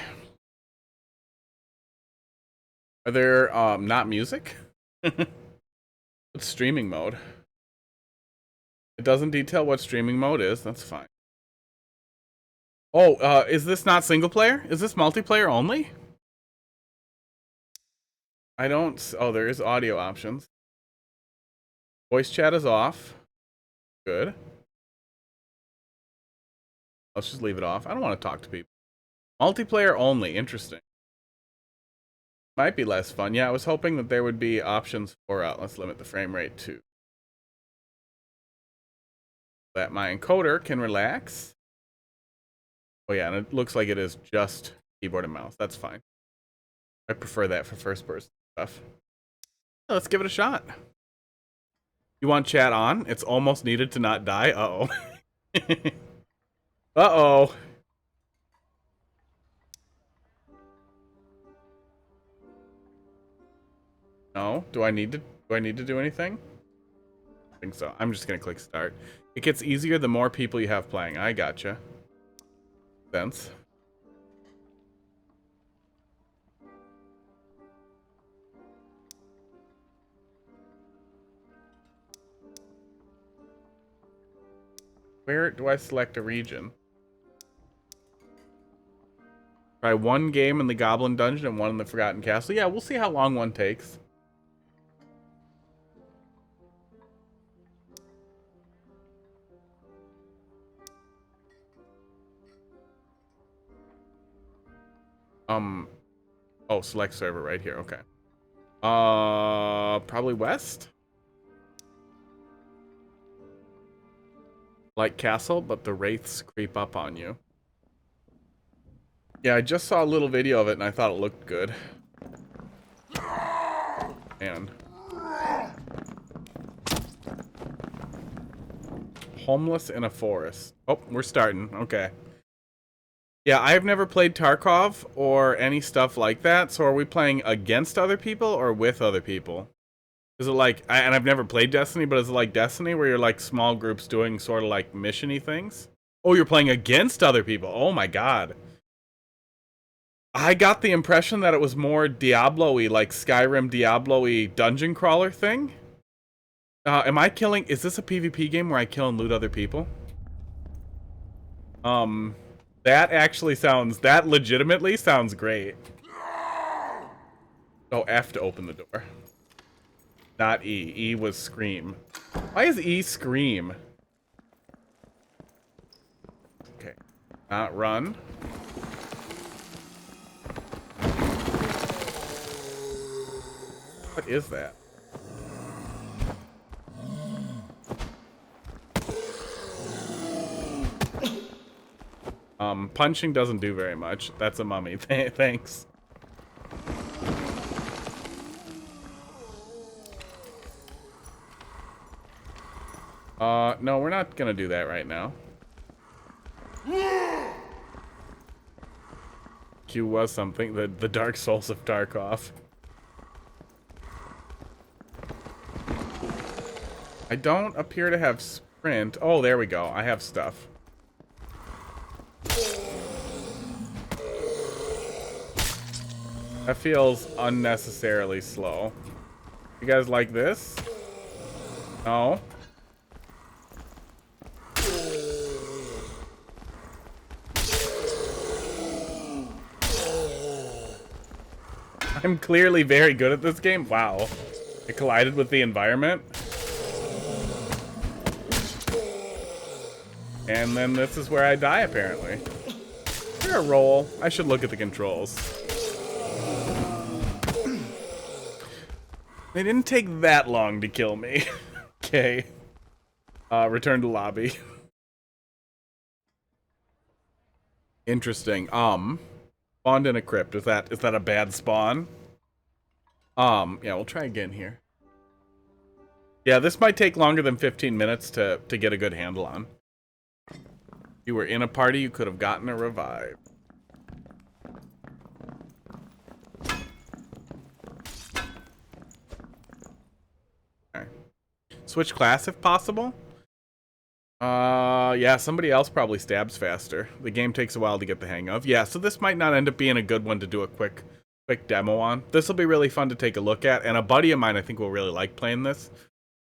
Are there not music? It's streaming mode. It doesn't detail what streaming mode is. That's fine. Oh, is this not single player? Is this multiplayer only? I don't... Oh, there is audio options. Voice chat is off. Good. Let's just leave it off. I don't want to talk to people. Multiplayer only. Interesting. Might be less fun. Yeah, I was hoping that there would be options for... let's limit the frame rate to... that my encoder can relax. Oh yeah, and it looks like it is just keyboard and mouse. That's fine. I prefer that for first person stuff. Let's give it a shot. You want chat on? It's almost needed to not die. Uh-oh. Uh-oh. No? Do I need to do anything? I think so. I'm just gonna click start. It gets easier the more people you have playing. I gotcha. Sense. Where do I select a region? Try one game in the Goblin Dungeon and one in the Forgotten Castle. Yeah, we'll see how long one takes. Oh, select server right here. Okay. Probably west. Like castle, but the wraiths creep up on you. Yeah, I just saw a little video of it and I thought it looked good. And homeless in a forest. Oh, we're starting. Okay. Yeah, I've never played Tarkov or any stuff like that. So are we playing against other people or with other people? Is it like, and I've never played Destiny, but is it like Destiny where you're like small groups doing sort of like mission-y things? Oh, you're playing against other people. Oh my god. I got the impression that it was more Diablo-y, like Skyrim Diablo-y dungeon crawler thing. Am I killing, is this a PvP game where I kill and loot other people? That actually sounds, that legitimately sounds great. Oh, F to open the door. Not E. E was scream. Why is E scream? Okay. Not run. What is that? Punching doesn't do very much. That's a mummy. Thanks. No, we're not gonna do that right now. Q was something. The Dark Souls of Tarkov. I don't appear to have sprint. Oh, there we go. I have stuff. That feels unnecessarily slow. You guys like this? No? I'm clearly very good at this game. Wow. I collided with the environment. And then this is where I die, apparently. You're a roll. I should look at the controls. They didn't take that long to kill me. Okay. Return to lobby. Interesting. Spawned in a crypt. Is that a bad spawn? Yeah, we'll try again here. Yeah, this might take longer than 15 minutes to get a good handle on. If you were in a party, you could have gotten a revive. Okay. Switch class if possible. Yeah, somebody else probably stabs faster. The game takes a while to get the hang of. Yeah, so this might not end up being a good one to do a quick demo on. This will be really fun to take a look at, and a buddy of mine I think will really like playing this.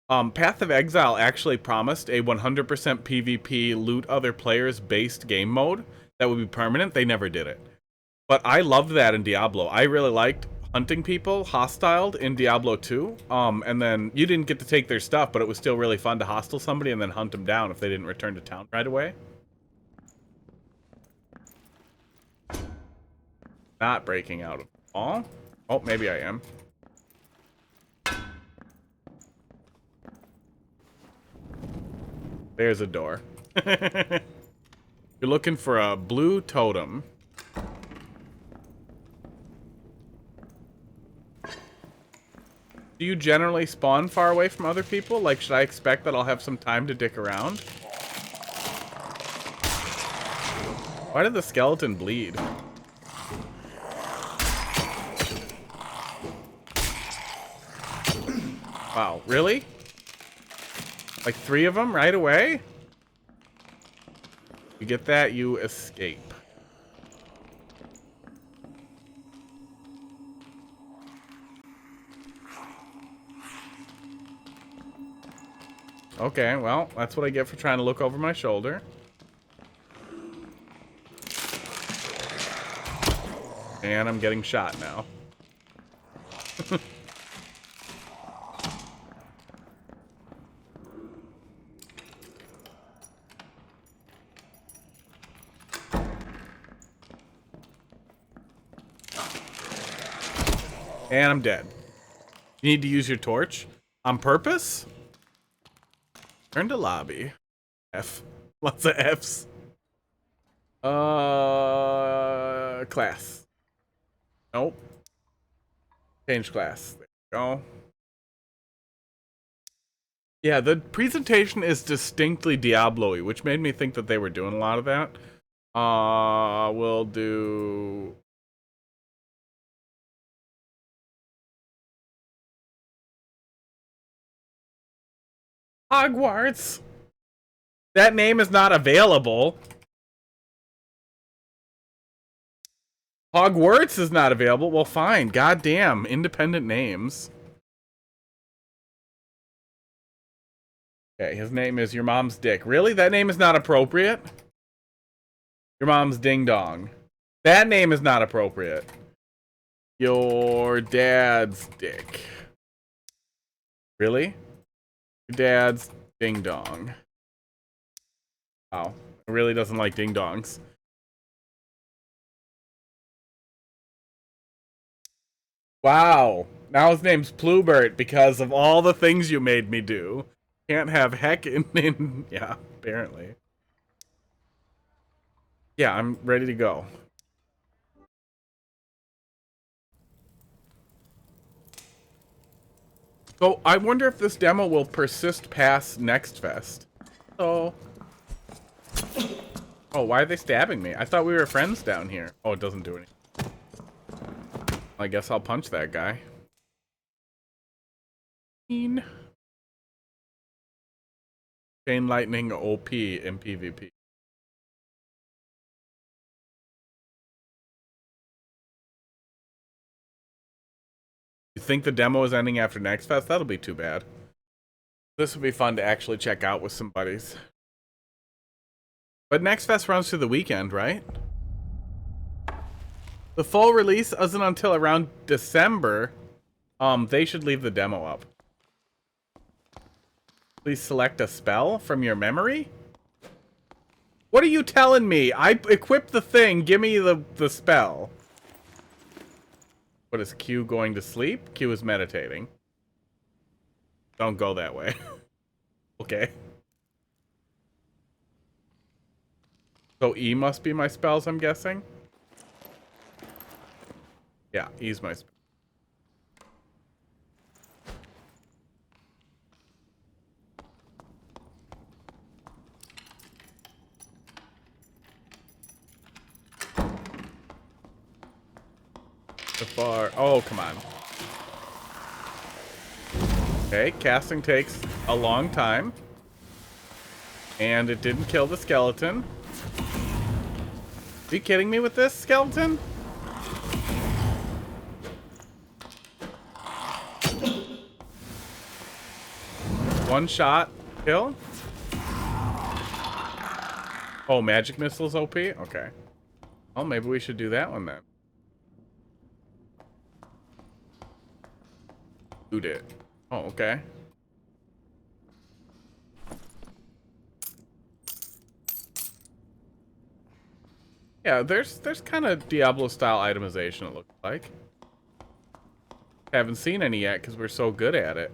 Path of Exile actually promised a 100% PvP loot other players based game mode that would be permanent. They never did it. But I loved that in Diablo. I really liked hunting people hostile in Diablo 2. And then you didn't get to take their stuff, but it was still really fun to hostile somebody and then hunt them down if they didn't return to town right away. Not breaking out at all. Oh, maybe I am. There's a door. You're looking for a blue totem. Do you generally spawn far away from other people? Like, should I expect that I'll have some time to dick around? Why did the skeleton bleed? Wow, really? Like 3 of them right away? You get that, you escape. Okay, well, that's what I get for trying to look over my shoulder. And I'm getting shot now. And I'm dead. You need to use your torch? On purpose? Turn to lobby. F. Lots of Fs. Class. Nope. Change class. There we go. Yeah, the presentation is distinctly Diablo-y, which made me think that they were doing a lot of that. We'll do... Hogwarts. That name is not available. Hogwarts is not available. Well, fine. Goddamn. Independent names. Okay, his name is Your Mom's Dick. Really? That name is not appropriate? Your Mom's Ding Dong. That name is not appropriate. Your Dad's Dick. Really? Your Dad's Ding Dong. Wow. It really doesn't like ding dongs. Wow. Now his name's Plubert because of all the things you made me do. Can't have heck in yeah, apparently. Yeah, I'm ready to go. So, I wonder if this demo will persist past Next Fest. Oh. Oh, why are they stabbing me? I thought we were friends down here. Oh, it doesn't do anything. I guess I'll punch that guy. Chain lightning OP in PvP. You think the demo is ending after Next Fest? That'll be too bad. This would be fun to actually check out with some buddies. But Next Fest runs through the weekend, right? The full release isn't until around December. They should leave the demo up. Please select a spell from your memory? What are you telling me? I equipped the thing. Give me the spell. What is Q going to sleep? Q is meditating. Don't go that way. Okay. So E must be my spells, I'm guessing? Yeah, E's my spell. So far. Oh, come on. Okay, casting takes a long time. And it didn't kill the skeleton. Are you kidding me with this skeleton? One shot kill? Oh, magic missiles OP? Okay. Well, maybe we should do that one then. Who did? Oh, okay. Yeah, there's kind of Diablo-style itemization, it looks like. Haven't seen any yet because we're so good at it.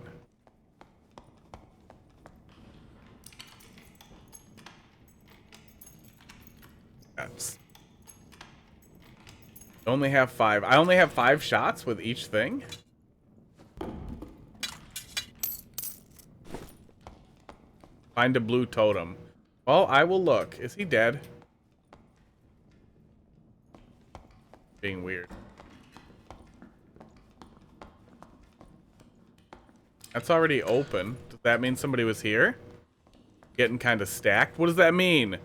That's... Only have 5. I only have 5 shots with each thing? Find a blue totem. Well, I will look. Is he dead? Being weird. That's already open. Does that mean somebody was here? Getting kind of stacked? What does that mean?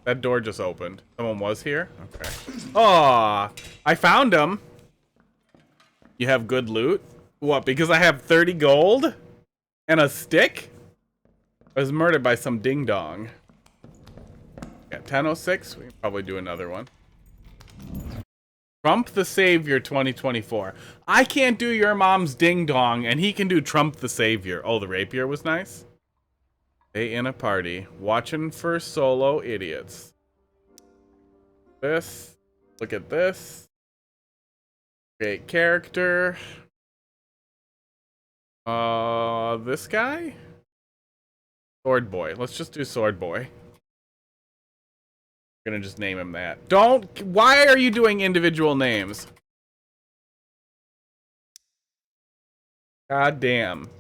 That door just opened. Someone was here? Okay. Aw, I found him. You have good loot? What, because I have 30 gold? And a stick? I was murdered by some ding-dong. Yeah, 10:06. We can probably do another one. Trump the Savior 2024. I can't do your mom's ding-dong, and he can do Trump the Savior. Oh, the rapier was nice. Stay in a party. Watching for solo idiots. This. Look at this. Create character. This guy? Sword Boy. Let's just do Sword Boy. I'm gonna just name him that. Don't. Why are you doing individual names? God damn.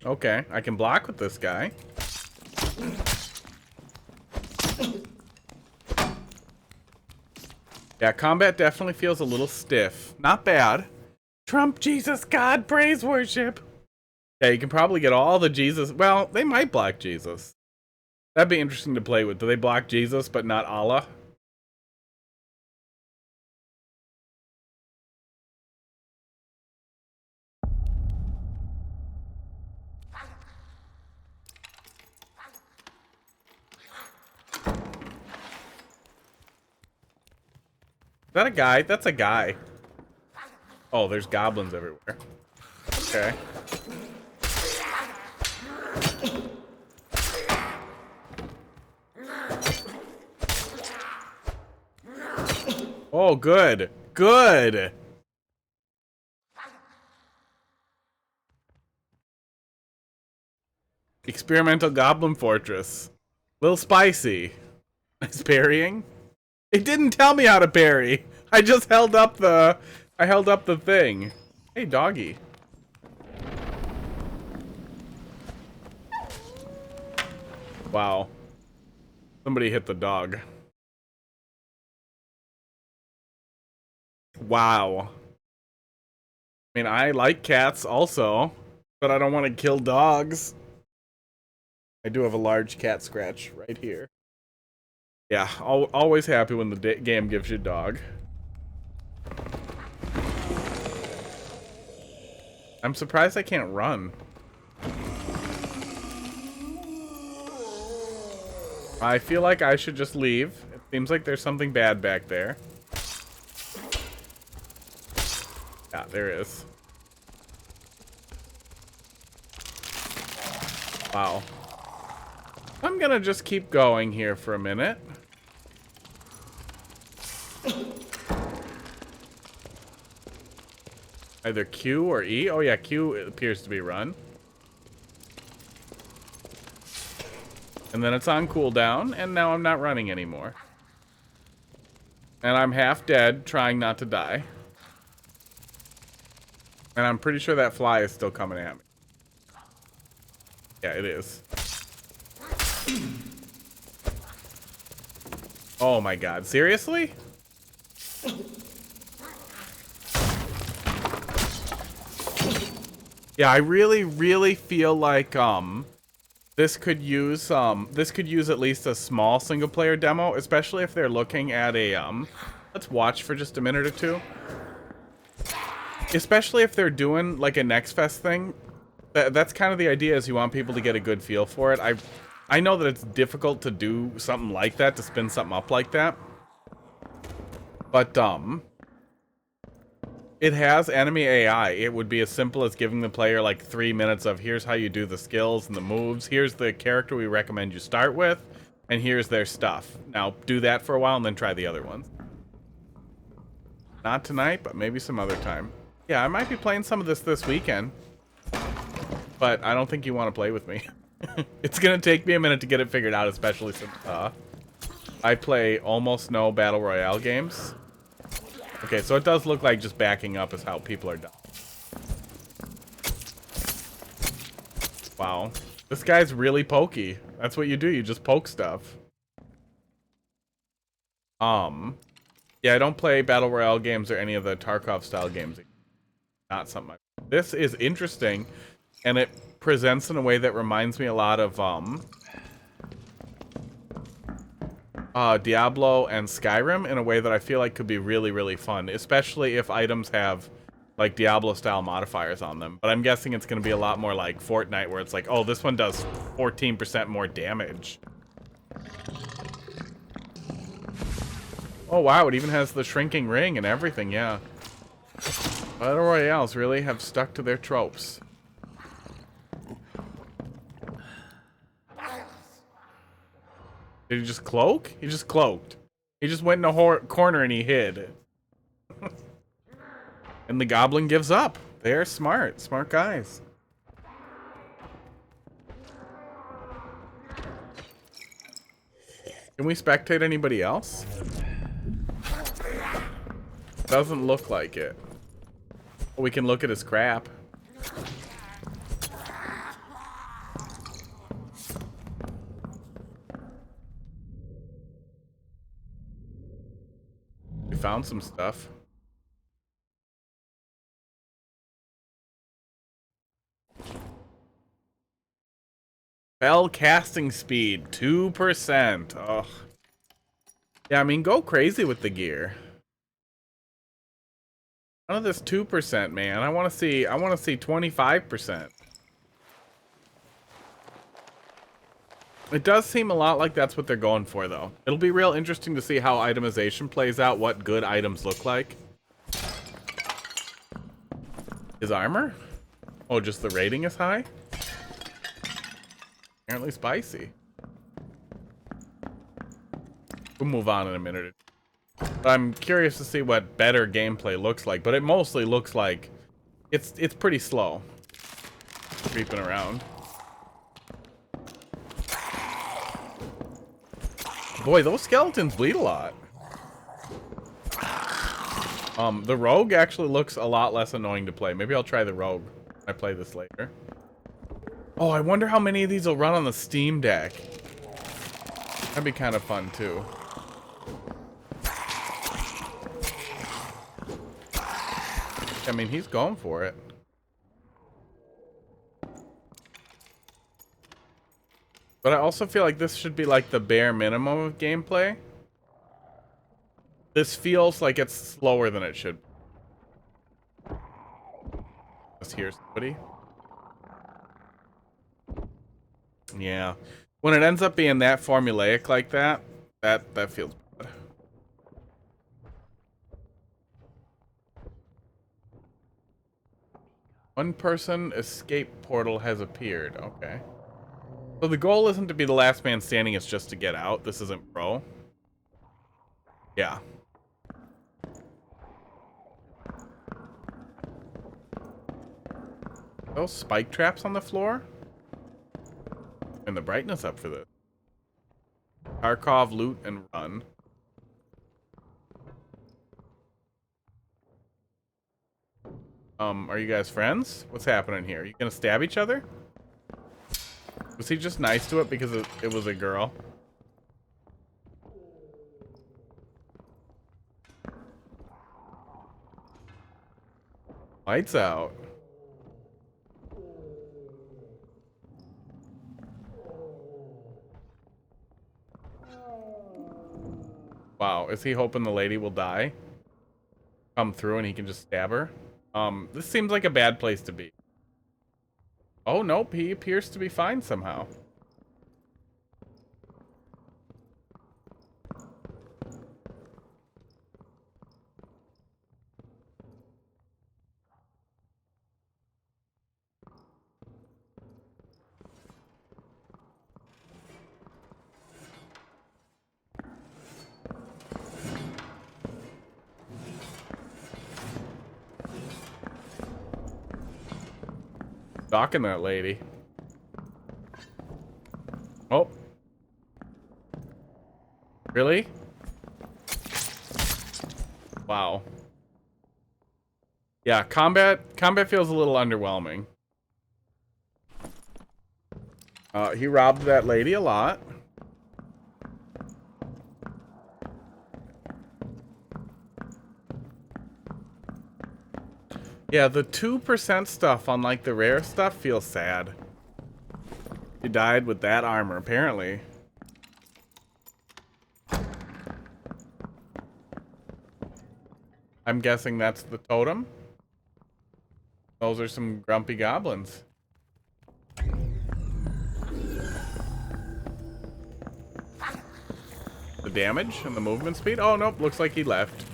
Okay, I can block with this guy. Yeah, combat definitely feels a little stiff. Not bad. Trump, Jesus, God, praise, worship. Yeah, you can probably get all the Jesus. Well, they might block Jesus. That'd be interesting to play with. Do they block Jesus, but not Allah? Is that a guy? That's a guy. Oh, there's goblins everywhere. Okay. Oh, good. Good. Experimental Goblin Fortress. Little spicy. Nice parrying. It didn't tell me how to parry. I just held up the... I held up the thing. Hey, doggy. Wow. Somebody hit the dog. Wow. I mean, I like cats also, but I don't want to kill dogs. I do have a large cat scratch right here. Yeah, always happy when the game gives you a dog. I'm surprised I can't run. I feel like I should just leave. It seems like there's something bad back there. Yeah, there is. Wow. I'm gonna just keep going here for a minute. Either Q or E. Oh yeah, Q appears to be run. And then it's on cooldown, and now I'm not running anymore. And I'm half dead, trying not to die. And I'm pretty sure that fly is still coming at me. Yeah, it is. Oh my god, seriously? Yeah, I really feel like this could use at least a small single player demo, especially if they're looking at a let's watch for just a minute or two. Especially if they're doing like a Next Fest thing. That's kind of the idea, is you want people to get a good feel for it. I know that it's difficult to do something like that, to spin something up like that. But it has enemy AI. It would be as simple as giving the player like 3 minutes of, here's how you do the skills and the moves. Here's the character we recommend you start with. And here's their stuff. Now do that for a while and then try the other ones. Not tonight, but maybe some other time. Yeah, I might be playing some of this weekend. But I don't think you want to play with me. It's going to take me a minute to get it figured out, especially since I play almost no Battle Royale games. Okay, so it does look like just backing up is how people are done. Wow. This guy's really pokey. That's what you do. You just poke stuff. Yeah, I don't play Battle Royale games or any of the Tarkov style games. Not something this is interesting, and it presents in a way that reminds me a lot of Diablo and Skyrim, in a way that I feel like could be really fun, especially if items have like Diablo style modifiers on them. But I'm guessing it's going to be a lot more like Fortnite, where it's like, oh, this one does 14% more damage. Oh wow, it even has the shrinking ring and everything. Yeah, Battle Royales really have stuck to their tropes. Did he just cloak? He just cloaked. He just went in a corner and he hid. And the goblin gives up. They're smart. Smart guys. Can we spectate anybody else? Doesn't look like it. We can look at his crap. We found some stuff. Spell casting speed, 2%. Ugh. Yeah, I mean, go crazy with the gear. None of this 2%, man. I want to see 25%. It does seem a lot like that's what they're going for, though. It'll be real interesting to see how itemization plays out, what good items look like. His armor? Oh, just the rating is high? Apparently spicy. We'll move on in a minute. But I'm curious to see what better gameplay looks like, but it mostly looks like it's pretty slow. Creeping around. Boy, those skeletons bleed a lot. The rogue actually looks a lot less annoying to play. Maybe I'll try the rogue when I play this later. Oh, I wonder how many of these will run on the Steam Deck. That'd be kind of fun, too. I mean, he's going for it. But I also feel like this should be like the bare minimum of gameplay. This feels like it's slower than it should. Let's hear somebody. Yeah. When it ends up being that formulaic like that, that feels bad. One person escape portal has appeared. Okay. So the goal isn't to be the last man standing, it's just to get out. This isn't pro. Yeah. Those spike traps on the floor? And the brightness up for this. Tarkov, loot, and run. Are you guys friends? What's happening here? Are you gonna stab each other? Was he just nice to it because it was a girl? Lights out. Wow, is he hoping the lady will die? Come through and he can just stab her? This seems like a bad place to be. Oh, nope, he appears to be fine somehow. Stalking that lady. Oh. Really? Wow. Yeah, combat feels a little underwhelming. He robbed that lady a lot. Yeah, the 2% stuff on like the rare stuff feels sad. He died with that armor, apparently. I'm guessing that's the totem. Those are some grumpy goblins. The damage and the movement speed? Oh, nope, looks like he left.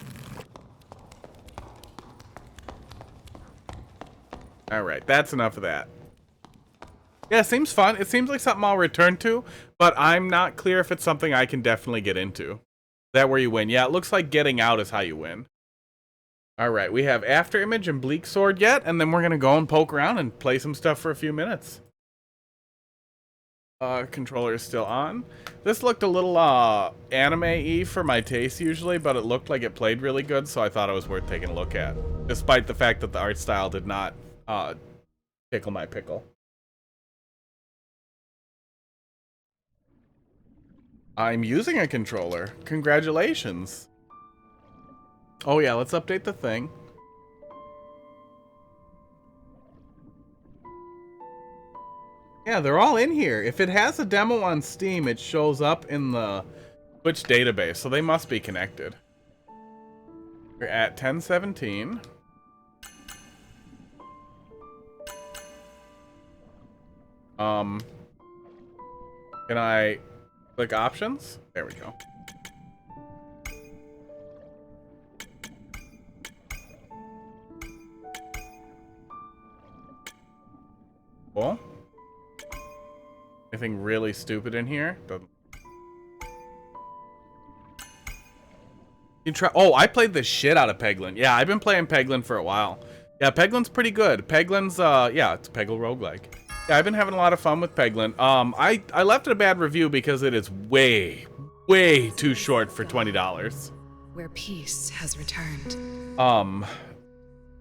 Alright, that's enough of that. Yeah, seems fun. It seems like something I'll return to, but I'm not clear if it's something I can definitely get into. Is that where you win? Yeah, it looks like getting out is how you win. Alright, we have After Image and Bleak Sword yet, and then we're going to go and poke around and play some stuff for a few minutes. Controller is still on. This looked a little anime-y for my taste usually, but it looked like it played really good, so I thought it was worth taking a look at. Despite the fact that the art style did not tickle my pickle. I'm using a controller. Congratulations. Oh yeah, let's update the thing. Yeah, they're all in here. If it has a demo on Steam, it shows up in the Twitch database, so they must be connected. We're at 10:17. Can I click options? There we go. Cool. Anything really stupid in here? Doesn't. You try. Oh, I played the shit out of Peglin. Yeah, I've been playing Peglin for a while. Yeah, Peglin's pretty good. Peglin's yeah, it's a Peggle roguelike. Yeah, I've been having a lot of fun with Peglin. I left it a bad review because it is way too short for $20. Where peace has returned.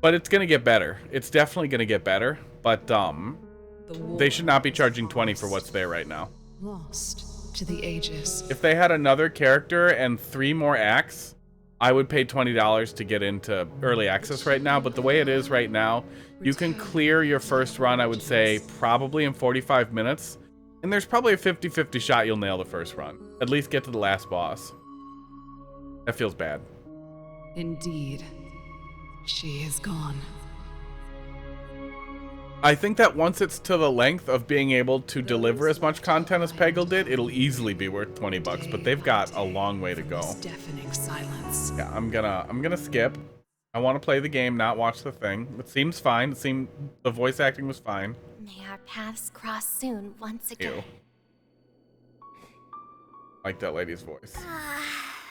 But it's gonna get better. It's definitely gonna get better. But they should not be charging $20 for what's there right now. Lost to the ages. If they had another character and 3 more acts, I would pay $20 to get into early access right now. But the way it is right now, you can clear your first run, I would say, probably in 45 minutes. And there's probably a 50-50 shot you'll nail the first run. At least get to the last boss. That feels bad. Indeed. She is gone. I think that once it's to the length of being able to deliver as much content as Peggle did, it'll easily be worth $20, but they've got a long way to go. Deafening silence. Yeah, I'm gonna skip. I want to play the game, not watch the thing. It seems fine. It seemed the voice acting was fine. May our paths cross soon once again. Ew. Like that lady's voice.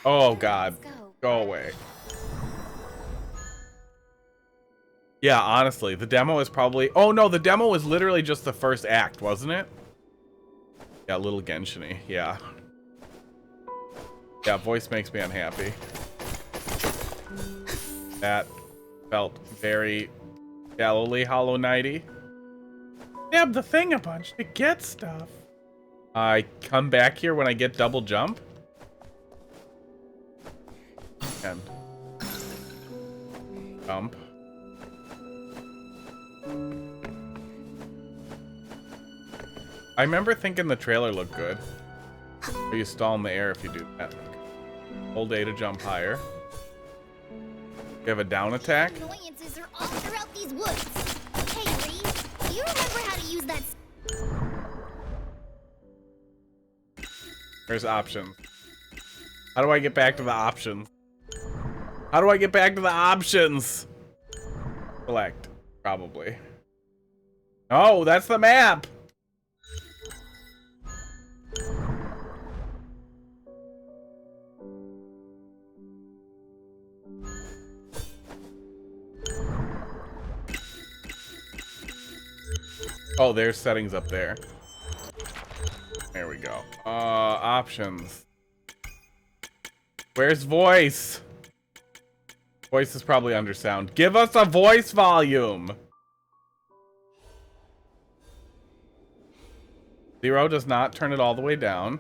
Oh God, go away. Yeah, honestly, the demo is probably... Oh no, the demo was literally just the first act, wasn't it? Yeah, a little Genshin-y, yeah. Yeah, voice makes me unhappy. That felt very shallowly Hollow Knight-y. Stab the thing a bunch to get stuff. I come back here when I get double jump. And jump. I remember thinking the trailer looked good. Or you stall in the air if you do that. Hold A to jump higher. You have a down attack. Annoyances are all throughout these woods. Hey, Reese, do you remember how to use that? There's options. How do I get back to the options? How do I get back to the options? Select, probably. Oh, that's the map. Oh, there's settings up there. There we go. Options. Where's voice? Voice is probably under sound. Give us a voice volume. 0 does not turn it all the way down.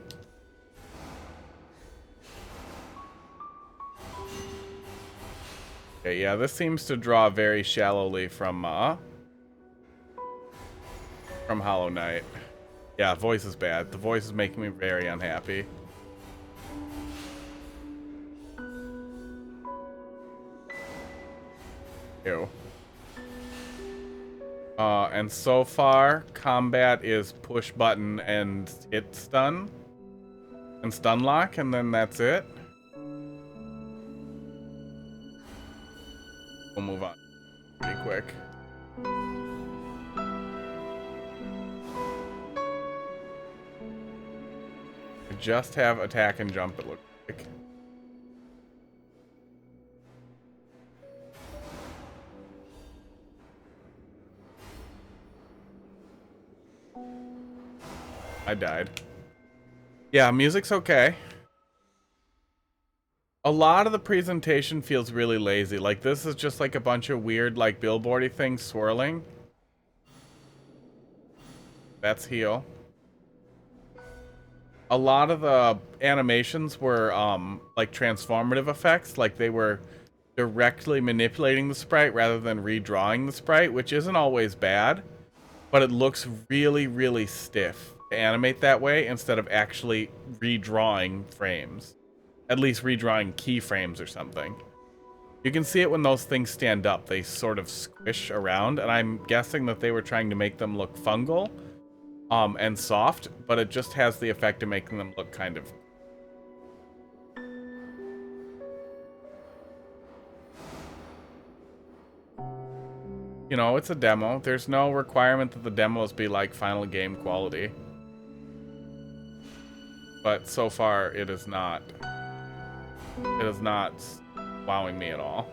Okay, yeah, this seems to draw very shallowly from Hollow Knight. Yeah, voice is bad. The voice is making me very unhappy. Ew. And so far, combat is push button and hit stun. And stun lock, and then that's it. We'll move on pretty quick. I just have attack and jump, it looks like. I died. Yeah, music's okay. A lot of the presentation feels really lazy. Like, this is just like a bunch of weird, like, billboardy things swirling. That's heal. A lot of the animations were, like, transformative effects. Like, they were directly manipulating the sprite rather than redrawing the sprite, which isn't always bad. But it looks really, really stiff to animate that way instead of actually redrawing frames. At least redrawing keyframes or something. You can see it when those things stand up. They sort of squish around, and I'm guessing that they were trying to make them look fungal and soft, but it just has the effect of making them look kind of... You know, it's a demo. There's no requirement that the demos be like final game quality. But so far, it is not. It is not wowing me at all.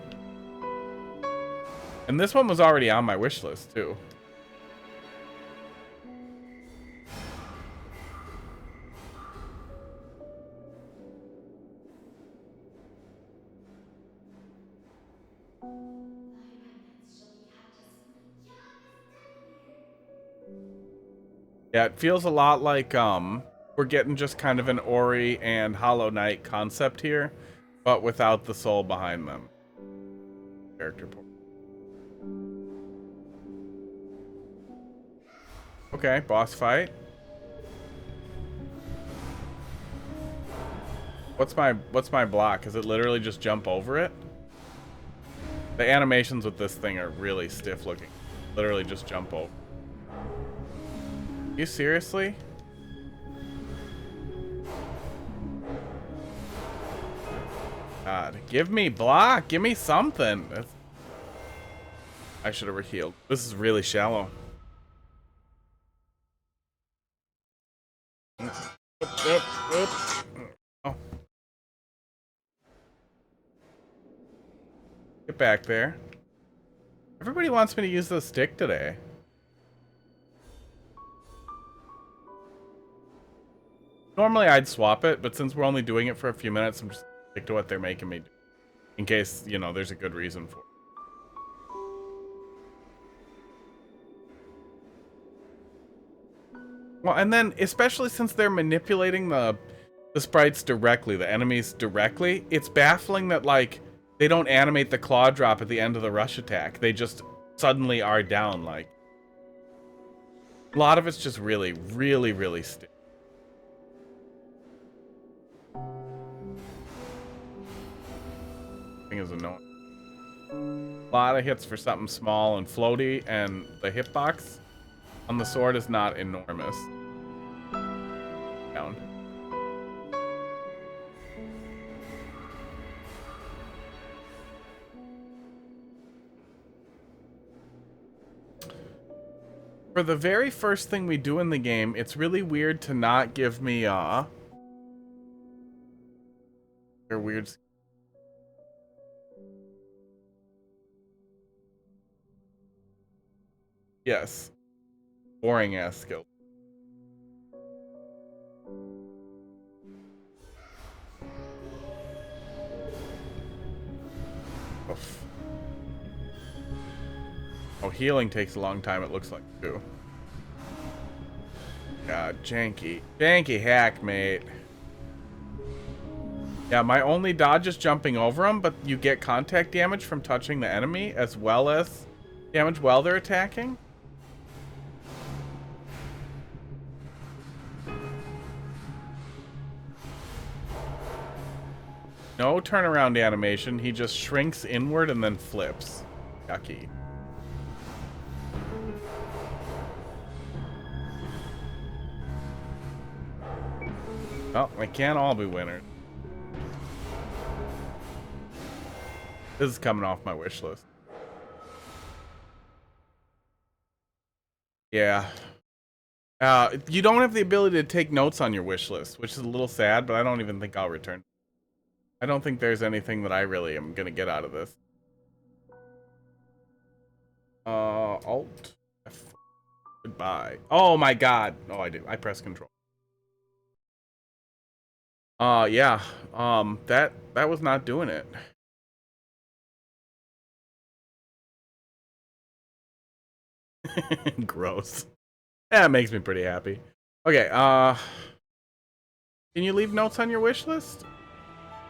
And this one was already on my wish list, too. Yeah, it feels a lot like, we're getting just kind of an Ori and Hollow Knight concept here, but without the soul behind them. Character port. Okay, boss fight. What's my block? Is it literally just jump over it? The animations with this thing are really stiff looking. Literally just jump over. You seriously? God, give me block. Give me something. I should have healed. This is really shallow. Oh. Get back there. Everybody wants me to use the stick today. Normally I'd swap it, but since we're only doing it for a few minutes, I'm just stick to what they're making me do. In case, you know, there's a good reason for it. Well, and then, especially since they're manipulating the sprites directly, the enemies directly, it's baffling that, like, they don't animate the claw drop at the end of the rush attack. They just suddenly are down, like. A lot of it's just really, really, really stiff. Thing is annoying. A lot of hits for something small and floaty, and the hitbox on the sword is not enormous. Down. For the very first thing we do in the game, it's really weird to not give me they're weird. Yes. Boring ass skill. Oof. Oh, healing takes a long time, it looks like, too. God, janky. Janky hack, mate. Yeah, my only dodge is jumping over them, but you get contact damage from touching the enemy, as well as damage while they're attacking. No turnaround animation, he just shrinks inward and then flips. Yucky. Well, they can't all be winners. This is coming off my wish list. Yeah. You don't have the ability to take notes on your wish list, which is a little sad, but I don't even think I'll return. I don't think there's anything that I really am gonna get out of this. Alt F. Goodbye. Oh my god. Oh, I did. I pressed control. Yeah. That was not doing it. Gross. That makes me pretty happy. Okay, can you leave notes on your wish list?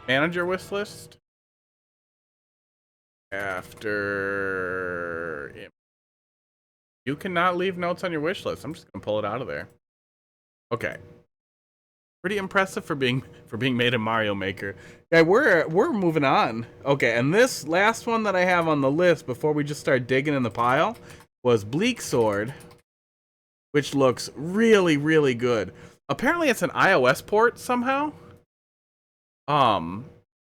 Manage your wish list. After... You cannot leave notes on your wish list. I'm just gonna pull it out of there. Okay. Pretty impressive for being made a Mario Maker. Yeah, we're moving on. Okay, and this last one that I have on the list before we just start digging in the pile was Bleak Sword, which looks really, really good. Apparently it's an iOS port somehow.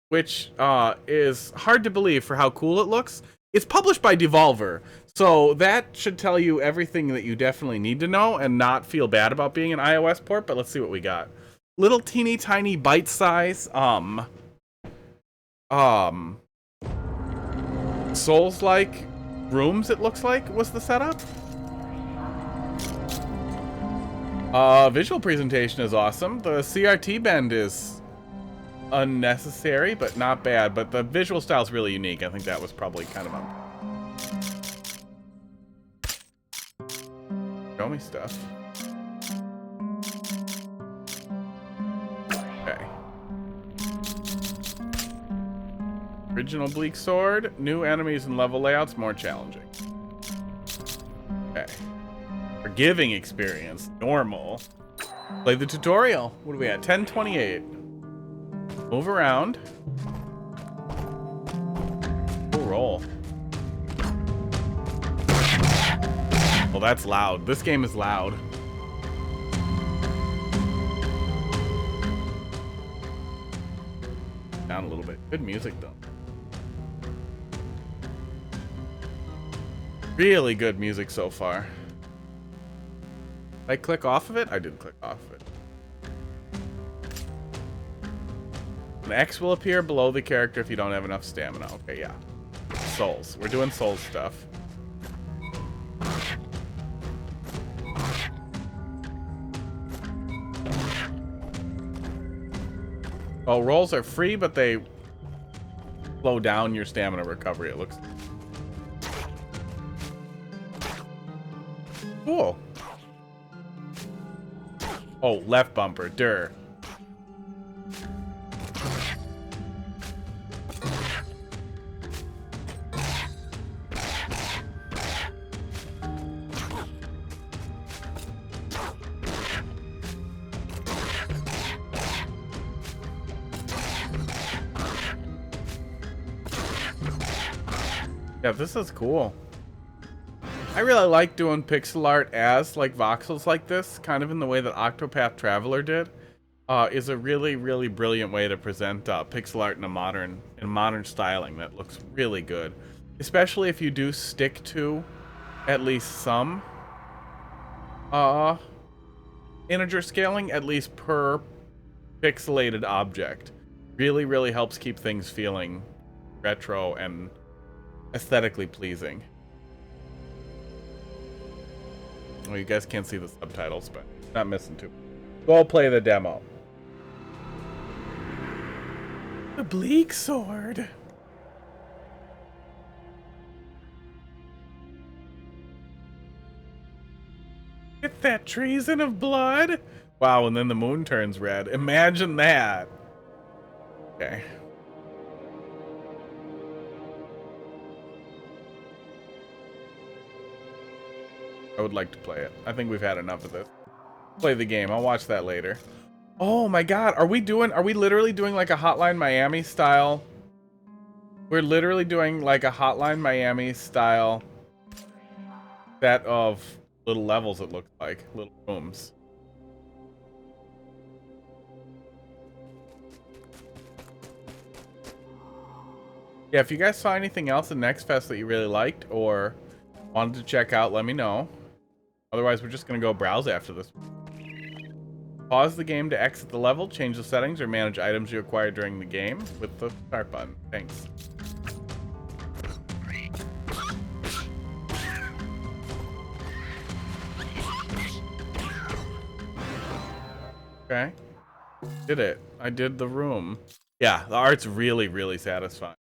Which is hard to believe for how cool it looks. It's published by Devolver, so that should tell you everything that you definitely need to know and not feel bad about being an iOS port, but let's see what we got. Little teeny tiny bite size Souls-like rooms, it looks like, was the setup. Visual presentation is awesome. The CRT bend is unnecessary, but not bad. But the visual style is really unique. I think that was probably kind of show me stuff. Okay. Original Bleak Sword. New enemies and level layouts more challenging. Okay. Forgiving experience. Normal. Play the tutorial. What are we at? 10:28. Move around. Full roll. Well, that's loud. This game is loud. Down a little bit. Good music, though. Really good music so far. Did I click off of it? I did click off of it. An X will appear below the character if you don't have enough stamina. Okay, yeah. Souls. We're doing soul stuff. Oh, rolls are free, but they slow down your stamina recovery, it looks. Cool. Oh, left bumper. Durr. Yeah, this is cool. I really like doing pixel art as like voxels like this, kind of in the way that Octopath Traveler did. Is a really, really brilliant way to present pixel art in a modern styling that looks really good. Especially if you do stick to at least some integer scaling, at least per pixelated object. Really, really helps keep things feeling retro and aesthetically pleasing. Well, you guys can't see the subtitles, but not missing too. Go play the demo. The bleak sword. Get that treason of blood. Wow, and then the moon turns red. Imagine that. Okay. I would like to play it. I think we've had enough of this. Play the game. I'll watch that later. Oh my god, are we literally doing like a Hotline Miami style? We're literally doing like a Hotline Miami style set of little levels, it looks like. Little rooms. Yeah, if you guys saw anything else in Next Fest that you really liked or wanted to check out, let me know. Otherwise, we're just going to go browse after this. Pause the game to exit the level, change the settings, or manage items you acquire during the game with the start button. Thanks. Okay. Did it. I did the room. Yeah, the art's really, really satisfying.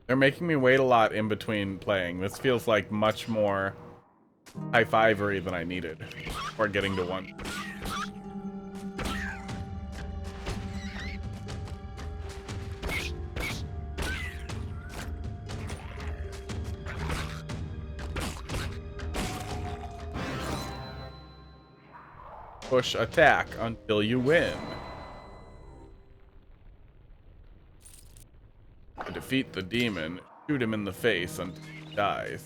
They're making me wait a lot in between playing. This feels like much more high-fivery than I needed before getting to one. Push attack until you win. To defeat the demon, shoot him in the face until he dies.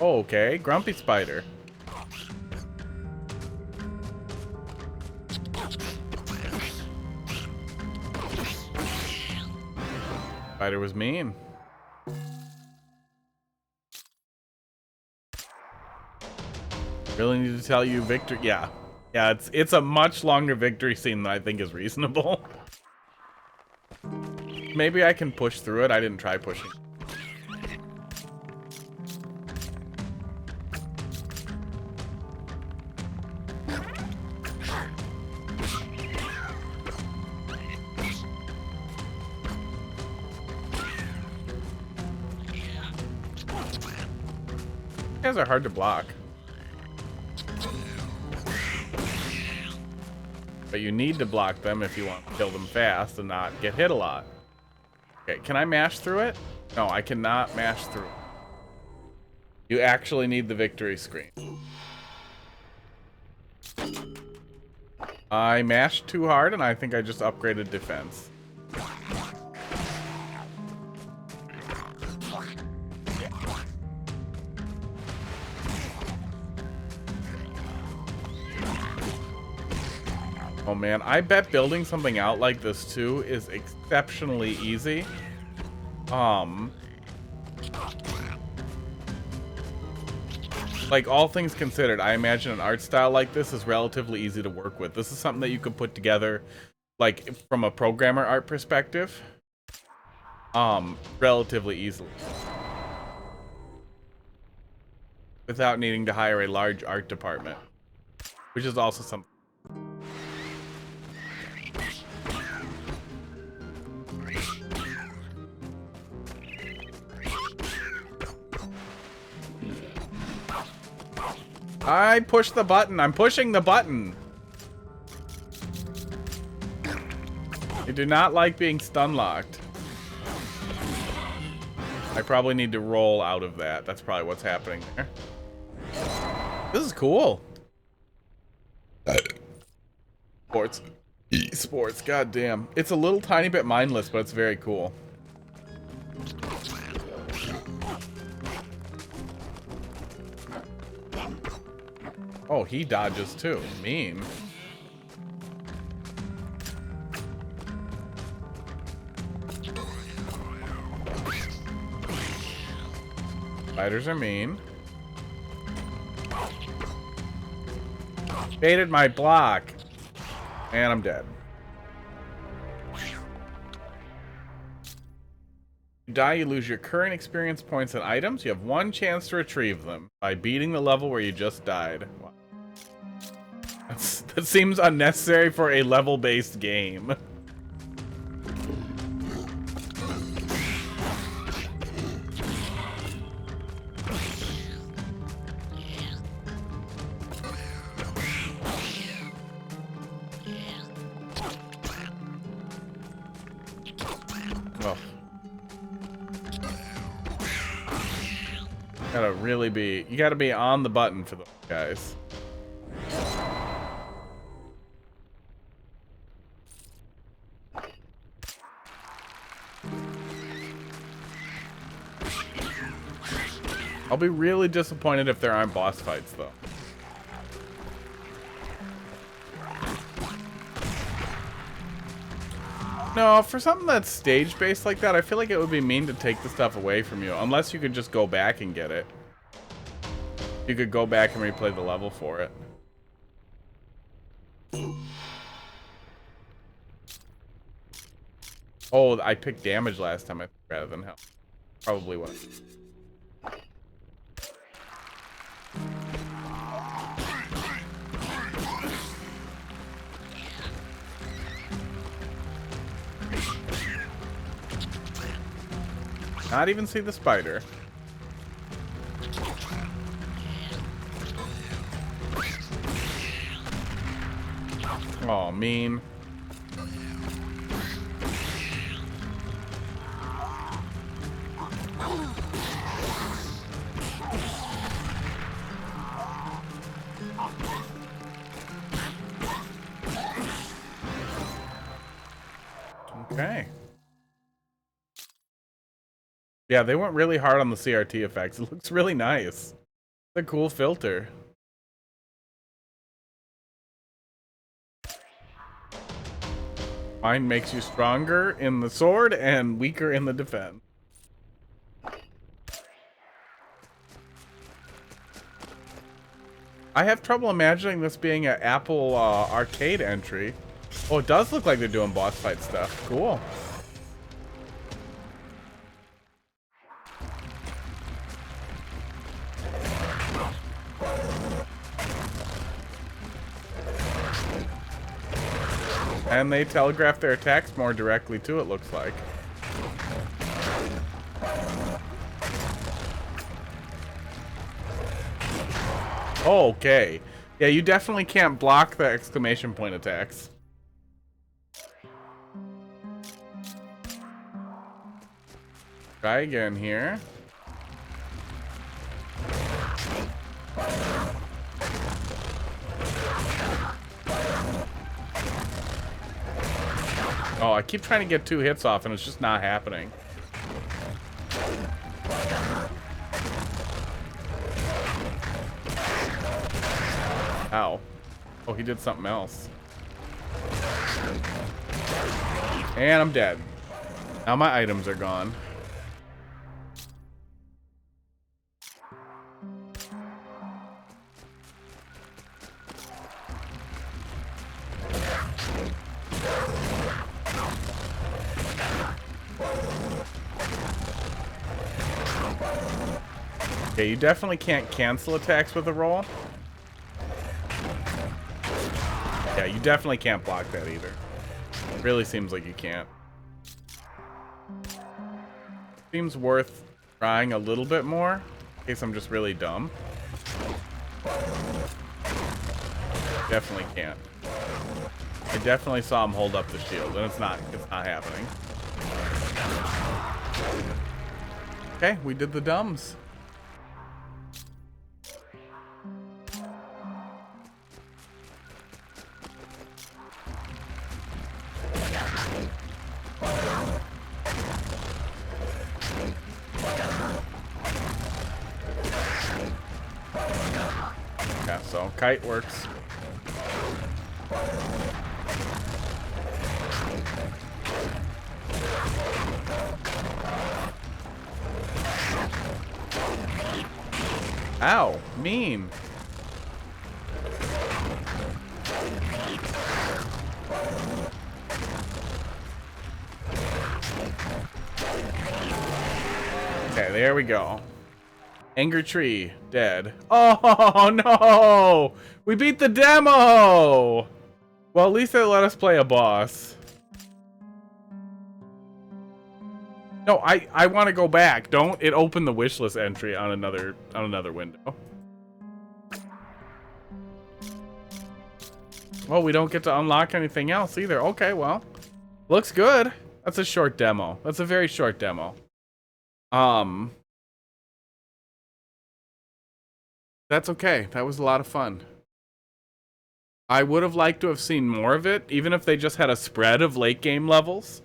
Okay, Grumpy Spider. Spider was mean. Really need to tell you victory. Yeah, it's a much longer victory scene than I think is reasonable. Maybe I can push through it. I didn't try pushing. These guys are hard to block. But you need to block them if you want to kill them fast and not get hit a lot. Okay, can I mash through it? No, I cannot mash through it. You actually need the victory screen. I mashed too hard and I think I just upgraded defense. Oh man, I bet building something out like this too is exceptionally easy. Like, all things considered, I imagine an art style like this is relatively easy to work with. This is something that you could put together, like, from a programmer art perspective, relatively easily. Without needing to hire a large art department, which is also something. I pushed the button. I'm pushing the button. I do not like being stun locked. I probably need to roll out of that. That's probably what's happening there. This is cool. Sports. Esports, goddamn. It's a little tiny bit mindless, but it's very cool. Oh, he dodges too. Mean. Spiders are mean. Baited my block. And I'm dead. You die, you lose your current experience points and items. You have one chance to retrieve them by beating the level where you just died. Wow. That seems unnecessary for a level-based game. Oh. You gotta be on the button for those guys. I'll be really disappointed if there aren't boss fights, though. No, for something that's stage-based like that, I feel like it would be mean to take the stuff away from you, unless you could just go back and get it. You could go back and replay the level for it. Oh, I picked damage last time, I think, rather than health. Probably was. Not even see the spider. Oh, mean. Okay. Yeah, they went really hard on the CRT effects. It looks really nice. It's a cool filter. Mine makes you stronger in the sword and weaker in the defense. I have trouble imagining this being an Apple arcade entry. Oh, it does look like they're doing boss fight stuff. Cool. And they telegraph their attacks more directly too, it looks like. Okay. Yeah, you definitely can't block the exclamation point attacks. Try again here. Oh, I keep trying to get 2 hits off and it's just not happening. Ow. Oh, he did something else. And I'm dead. Now my items are gone. Okay, you definitely can't cancel attacks with a roll. Yeah, you definitely can't block that either. It really seems like you can't. Seems worth trying a little bit more, in case I'm just really dumb. Definitely can't. I definitely saw him hold up the shield, and it's not happening. Okay, we did the dumbs. Yeah, so kite works. Ow, mean. Okay, there we go. Anger Tree, dead. Oh, no! We beat the demo! Well, at least they let us play a boss. No, I want to go back. Don't it open the wishlist entry on another window. Well, we don't get to unlock anything else either. Okay, well. Looks good. That's a short demo. That's a very short demo. That's okay. That was a lot of fun. I would have liked to have seen more of it, even if they just had a spread of late game levels.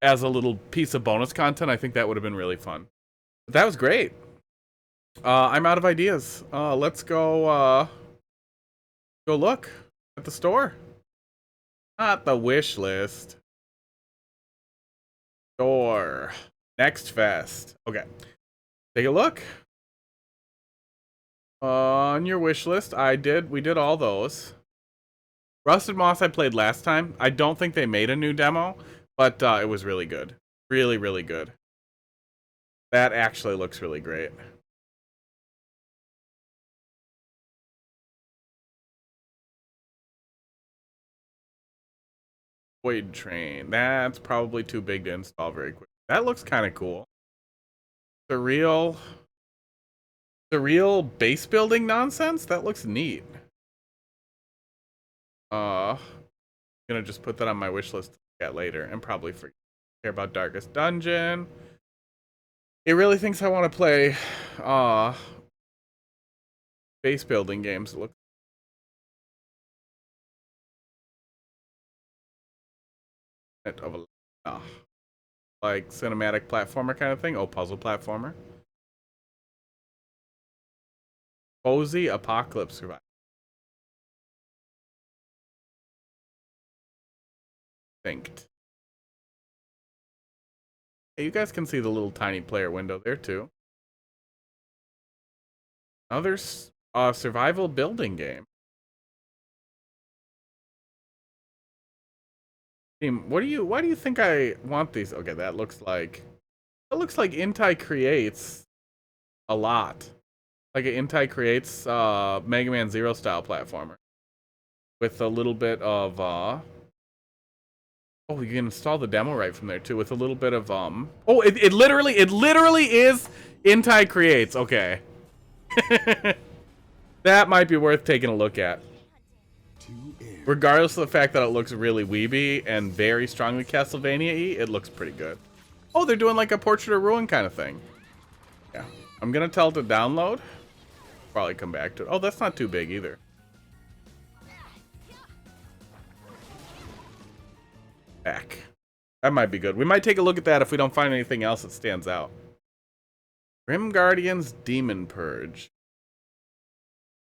As a little piece of bonus content, I think that would have been really fun. But that was great. I'm out of ideas. Let's go go look at the store. Not the wish list. Store. Next fest. Okay. Take a look. On your wish list, we did all those. Rusted Moss I played last time. I don't think they made a new demo, but it was really good. Really, really good. That actually looks really great. Void Train. That's probably too big to install very quick. That looks kind of cool. The real base building nonsense? That looks neat. I'm gonna just put that on my wish list to look at later and probably forget. Care about Darkest Dungeon. It really thinks I want to play base building games. Look. Of a like cinematic platformer kind of thing. Oh, puzzle platformer. Cozy Apocalypse Survival. Synced. Hey, you guys can see the little tiny player window there too. Another survival building game. Team, why do you think I want these? Okay, that looks like Intai creates a lot. Like Intai creates Mega Man Zero style platformer. With a little bit of oh, you can install the demo right from there too with a little bit of oh, it literally is Intai creates. Okay. That might be worth taking a look at. Regardless of the fact that it looks really weeby and very strongly Castlevania-y, it looks pretty good. Oh, they're doing like a Portrait of Ruin kind of thing. Yeah. I'm gonna tell it to download. Probably come back to it. Oh, that's not too big either. Back. That might be good. We might take a look at that if we don't find anything else that stands out. Grim Guardians Demon Purge.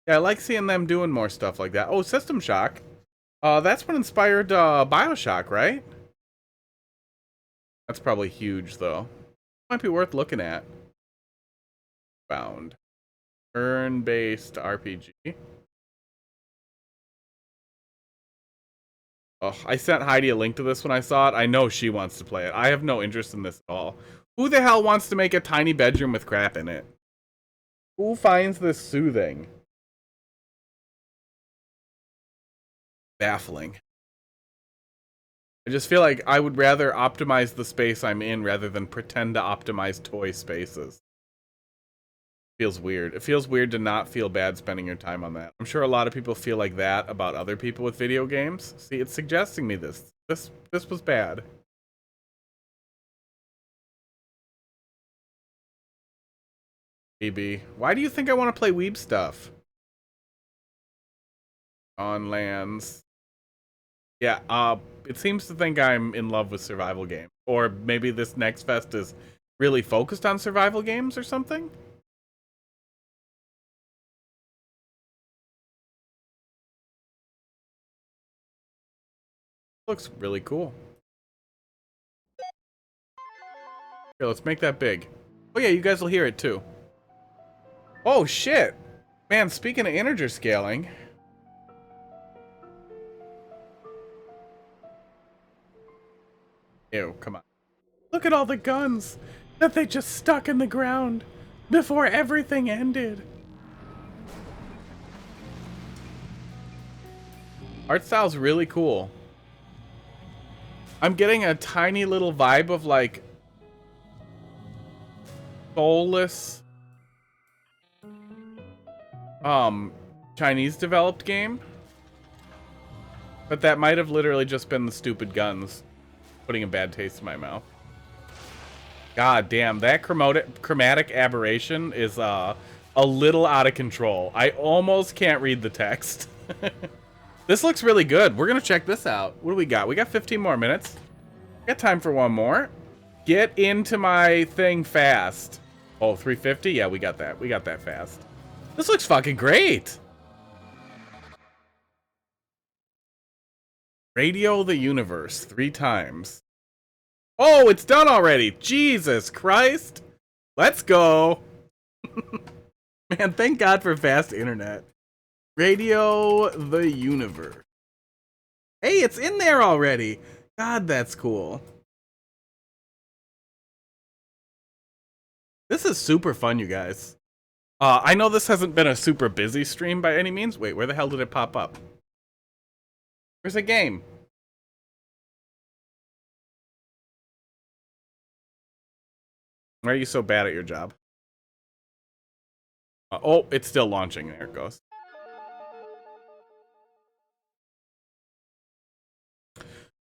Yeah, I like seeing them doing more stuff like that. Oh, System Shock. That's what inspired BioShock, right? That's probably huge, though. Might be worth looking at. Found. Turn-based RPG. Oh, I sent Heidi a link to this when I saw it. I know she wants to play it. I have no interest in this at all. Who the hell wants to make a tiny bedroom with crap in it? Who finds this soothing? Baffling. I just feel like I would rather optimize the space I'm in rather than pretend to optimize toy spaces. Feels weird. It feels weird to not feel bad spending your time on that. I'm sure a lot of people feel like that about other people with video games. See, it's suggesting me this. This was bad. BB. Why do you think I want to play Weeb stuff? On lands. Yeah, it seems to think I'm in love with survival games. Or maybe this next fest is really focused on survival games or something? Looks really cool. Here, let's make that big. Oh yeah, you guys will hear it too. Oh shit! Man, speaking of integer scaling... Ew, come on. Look at all the guns that they just stuck in the ground before everything ended. Art style's really cool. I'm getting a tiny little vibe of like soulless Chinese developed game. But that might have literally just been the stupid guns putting a bad taste in my mouth. God damn, that chromatic aberration is a little out of control. I almost can't read the text. This looks really good. We're gonna check this out. What do we got? We got 15 more minutes. Got time for one more. Get into my thing fast. Oh, 350? Yeah, we got that. We got that fast. This looks fucking great. Radio the universe 3 times. Oh, it's done already. Jesus Christ. Let's go. Man, thank God for fast internet. Radio the universe. Hey, it's in there already. God, that's cool. This is super fun, you guys. I know this hasn't been a super busy stream by any means. Wait, where the hell did it pop up? There's a game. Why are you so bad at your job? Oh, it's still launching. There it goes.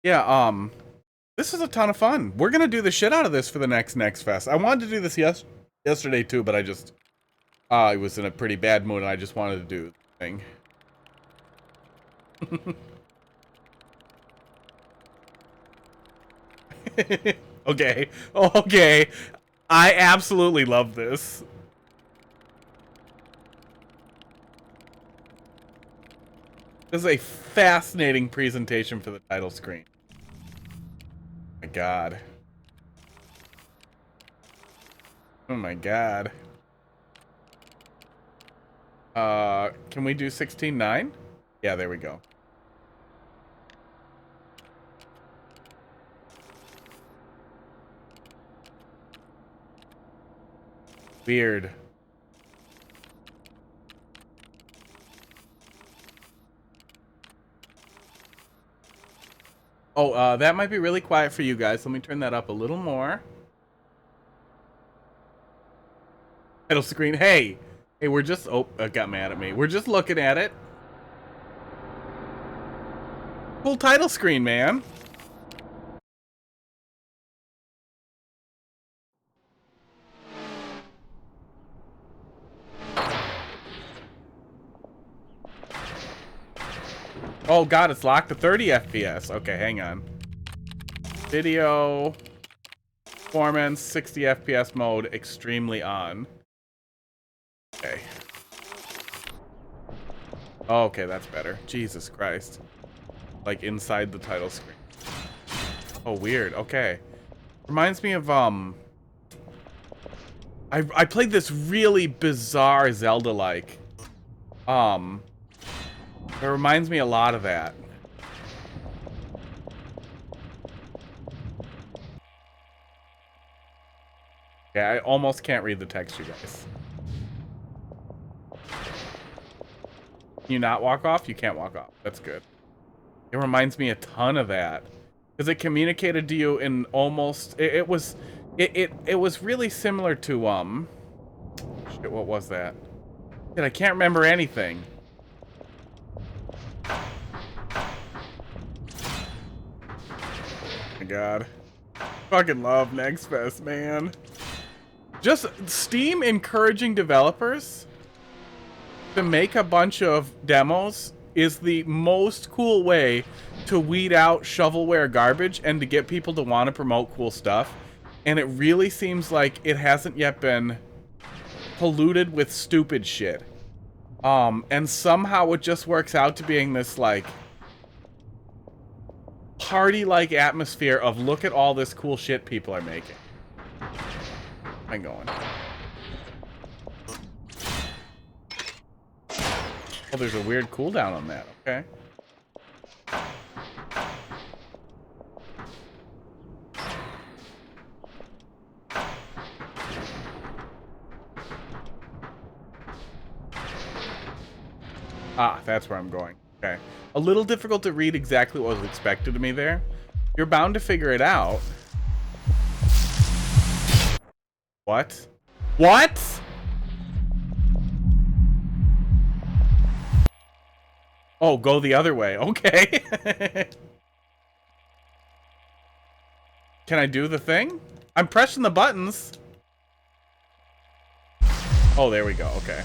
Yeah, this is a ton of fun. We're gonna do the shit out of this for the next fest. I wanted to do this yesterday too, but I just I was in a pretty bad mood and I just wanted to do the thing. Okay. Okay. I absolutely love this. This is a fascinating presentation for the title screen. Oh my god. Oh my god. Can we do 16:9? Yeah, there we go. Weird. Oh, that might be really quiet for you guys. Let me turn that up a little more. Title screen. Hey! Hey, we're just... Oh, it got mad at me. We're just looking at it. Cool title screen, man. Oh god, it's locked to 30 FPS. Okay, hang on. Video performance 60 FPS mode extremely on. Okay. Okay, that's better. Jesus Christ. like inside the title screen. Oh, weird. Okay. Reminds me of I played this really bizarre Zelda-like. It reminds me a lot of that. Yeah, I almost can't read the text, you guys. Can you not walk off? You can't walk off. That's good. It reminds me a ton of that. Because it communicated to you in almost... It was really similar to, Shit, what was that? Shit, I can't remember anything. Oh my god. Fucking love Next Fest, man. Just Steam encouraging developers to make a bunch of demos is the most cool way to weed out shovelware garbage and to get people to want to promote cool stuff. And it really seems like it hasn't yet been polluted with stupid shit. And somehow it just works out to being this, like, party-like atmosphere of look at all this cool shit people are making. I'm going. Oh, there's a weird cooldown on that. Okay. Ah, that's where I'm going. Okay. A little difficult to read exactly what was expected of me there. You're bound to figure it out. What? What? Oh, go the other way. Okay. Can I do the thing? I'm pressing the buttons. Oh, there we go. Okay.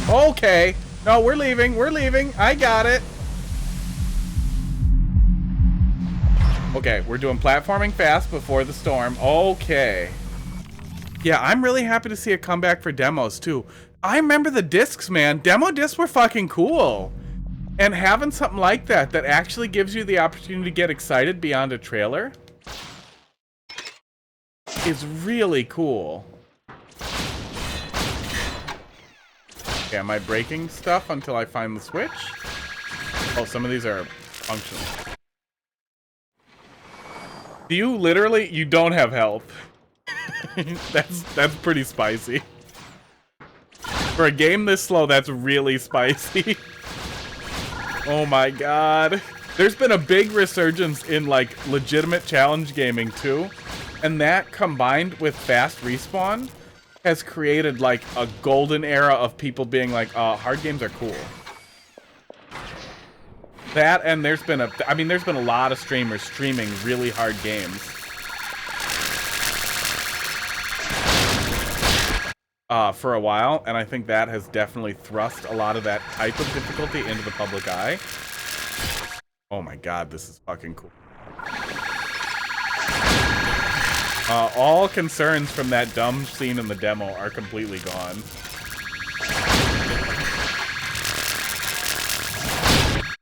Okay. No, we're leaving. We're leaving. I got it. Okay, we're doing platforming fast before the storm. Okay. Yeah, I'm really happy to see a comeback for demos, too. I remember the discs, man. Demo discs were fucking cool. And having something like that that actually gives you the opportunity to get excited beyond a trailer is really cool. Okay, am I breaking stuff until I find the switch? Oh, some of these are functional. Do you literally... You don't have health. That's pretty spicy. For a game this slow, that's really spicy. Oh my god. There's been a big resurgence in, like, legitimate challenge gaming, too. And that, combined with fast respawn, has created, like, a golden era of people being like, hard games are cool. That, and there's been a lot of streamers streaming really hard games. For a while, and I think that has definitely thrust a lot of that type of difficulty into the public eye. Oh my god, this is fucking cool. All concerns from that dumb scene in the demo are completely gone.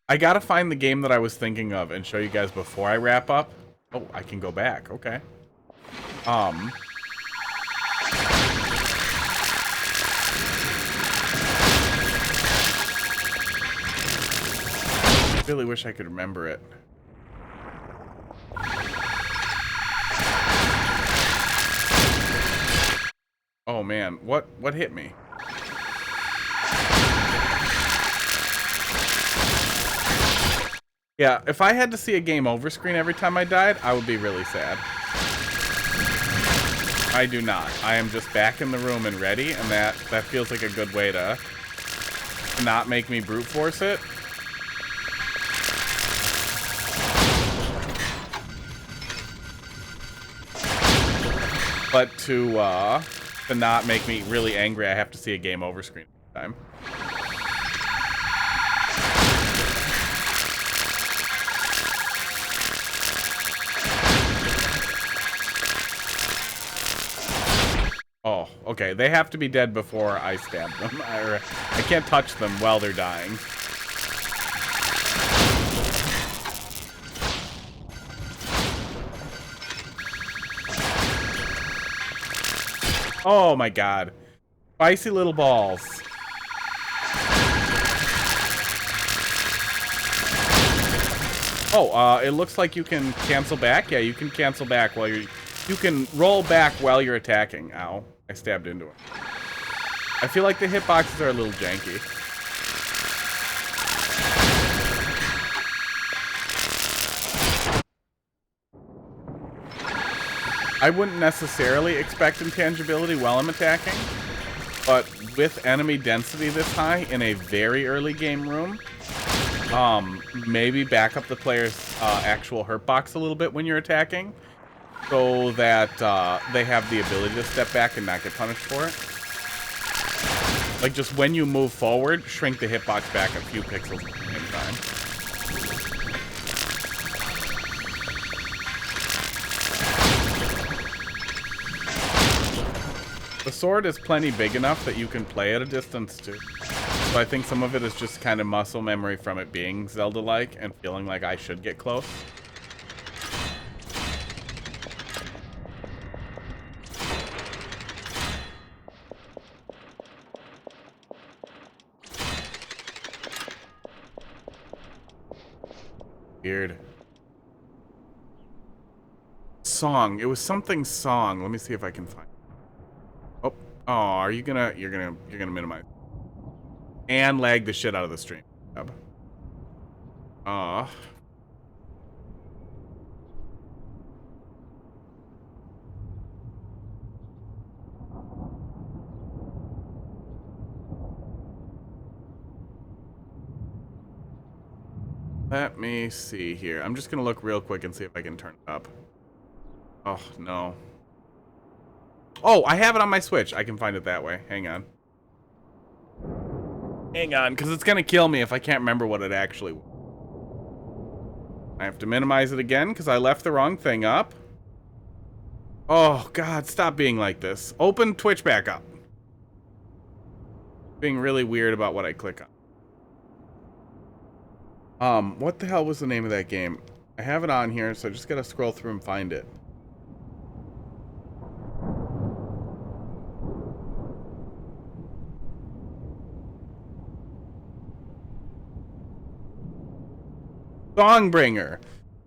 I gotta find the game that I was thinking of and show you guys before I wrap up. Oh, I can go back. Okay. Really wish I could remember it. Oh man, what hit me? Yeah, if I had to see a game over screen every time I died, I would be really sad. I do not. I am just back in the room and ready, and that feels like a good way to not make me brute force it. But to not make me really angry, I have to see a game over screen every time. okay. They have to be dead before I stab them. I can't touch them while they're dying. Oh my god. Spicy little balls. Oh, it looks like you can cancel back. Yeah, you can cancel back while you're... You can roll back while you're attacking. Ow. I stabbed into it. I feel like the hitboxes are a little janky. I wouldn't necessarily expect intangibility while I'm attacking, but with enemy density this high in a very early game room, maybe back up the player's actual hurt box a little bit when you're attacking, so that they have the ability to step back and not get punished for it. Like, just when you move forward, shrink the hitbox back a few pixels at the same time. The sword is plenty big enough that you can play at a distance too. So I think some of it is just kind of muscle memory from it being Zelda-like and feeling like I should get close. Weird. Song. It was something song. Let me see if I can find it. Oh, are you gonna... You're gonna minimize. And lag the shit out of the stream. Let me see here. I'm just gonna look real quick and see if I can turn it up. Oh, no. Oh, I have it on my Switch. I can find it that way. Hang on. Hang on, because it's going to kill me if I can't remember what it actually was. I have to minimize it again because I left the wrong thing up. Oh, God, stop being like this. Open Twitch back up. Being really weird about what I click on. What the hell was the name of that game? I have it on here, so I just got to scroll through and find it. Songbringer.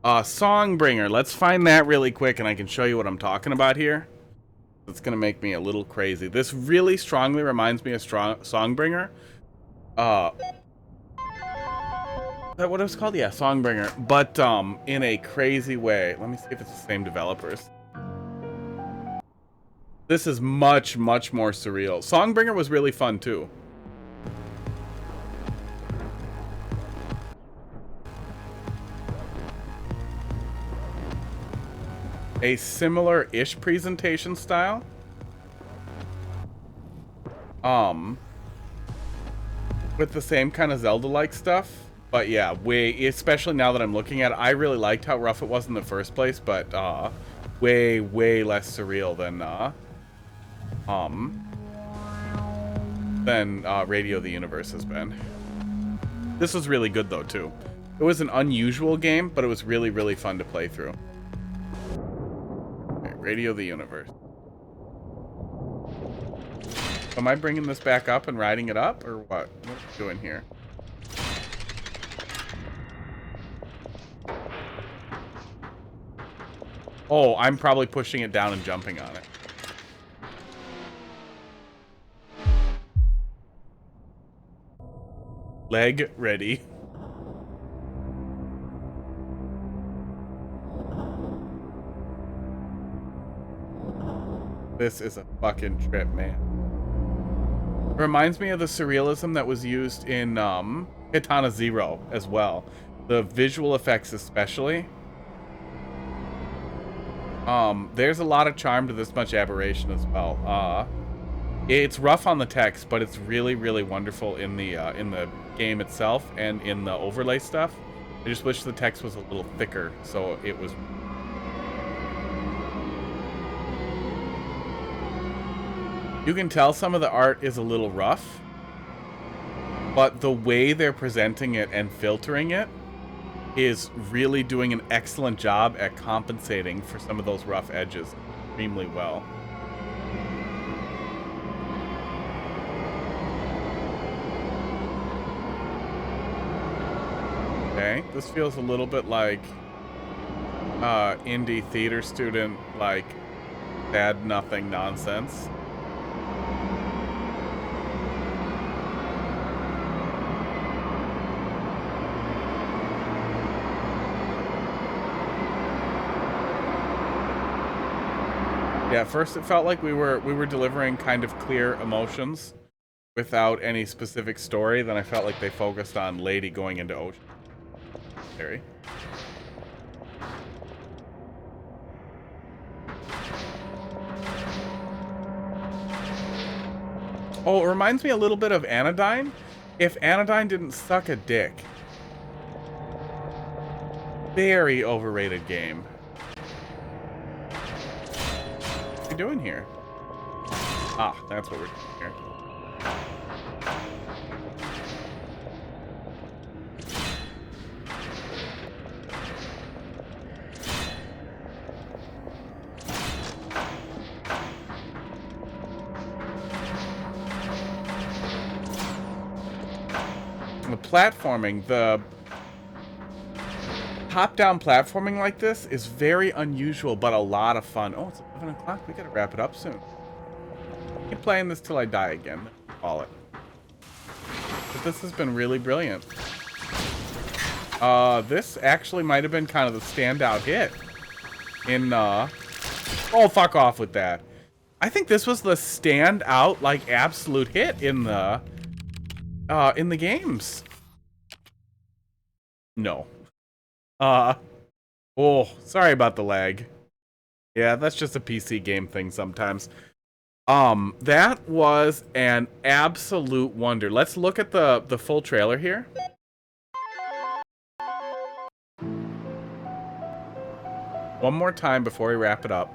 Songbringer. Let's find that really quick and I can show you what I'm talking about here. It's going to make me a little crazy. This really strongly reminds me of Songbringer. Is that what it was called? Yeah, Songbringer. But in a crazy way. Let me see if it's the same developers. This is much, much more surreal. Songbringer was really fun too. A similar-ish presentation style. With the same kind of Zelda-like stuff. But yeah, especially now that I'm looking at it, I really liked how rough it was in the first place, but way, way less surreal than Radio the Universe has been. This was really good though too. It was an unusual game, but it was really, really fun to play through. Radio the Universe. Am I bringing this back up and riding it up, or what? What are we doing here? Oh, I'm probably pushing it down and jumping on it. Leg ready. This is a fucking trip, man. Reminds me of the surrealism that was used in Katana Zero as well. The visual effects especially. There's a lot of charm to this much aberration as well. It's rough on the text, but it's really, really wonderful in the game itself and in the overlay stuff. I just wish the text was a little thicker, so it was... You can tell some of the art is a little rough, but the way they're presenting it and filtering it is really doing an excellent job at compensating for some of those rough edges extremely well. Okay, this feels a little bit like indie theater student, like bad nothing nonsense. Yeah, at first it felt like we were delivering kind of clear emotions without any specific story. Then I felt like they focused on Lady going into ocean. Scary. Oh, it reminds me a little bit of Anodyne. If Anodyne didn't suck a dick. Very overrated game. What are we doing here? Ah, that's what we're doing here. The platforming, the top-down platforming like this is very unusual, but a lot of fun. Oh, it's 11 o'clock. We gotta wrap it up soon. Keep playing this till I die again. Call it. But this has been really brilliant. This actually might have been kind of the standout hit in, oh, fuck off with that. I think this was the standout, like, absolute hit in the games. No. Oh, sorry about the lag. Yeah, that's just a PC game thing sometimes. That was an absolute wonder. Let's look at the full trailer here. One more time before we wrap it up.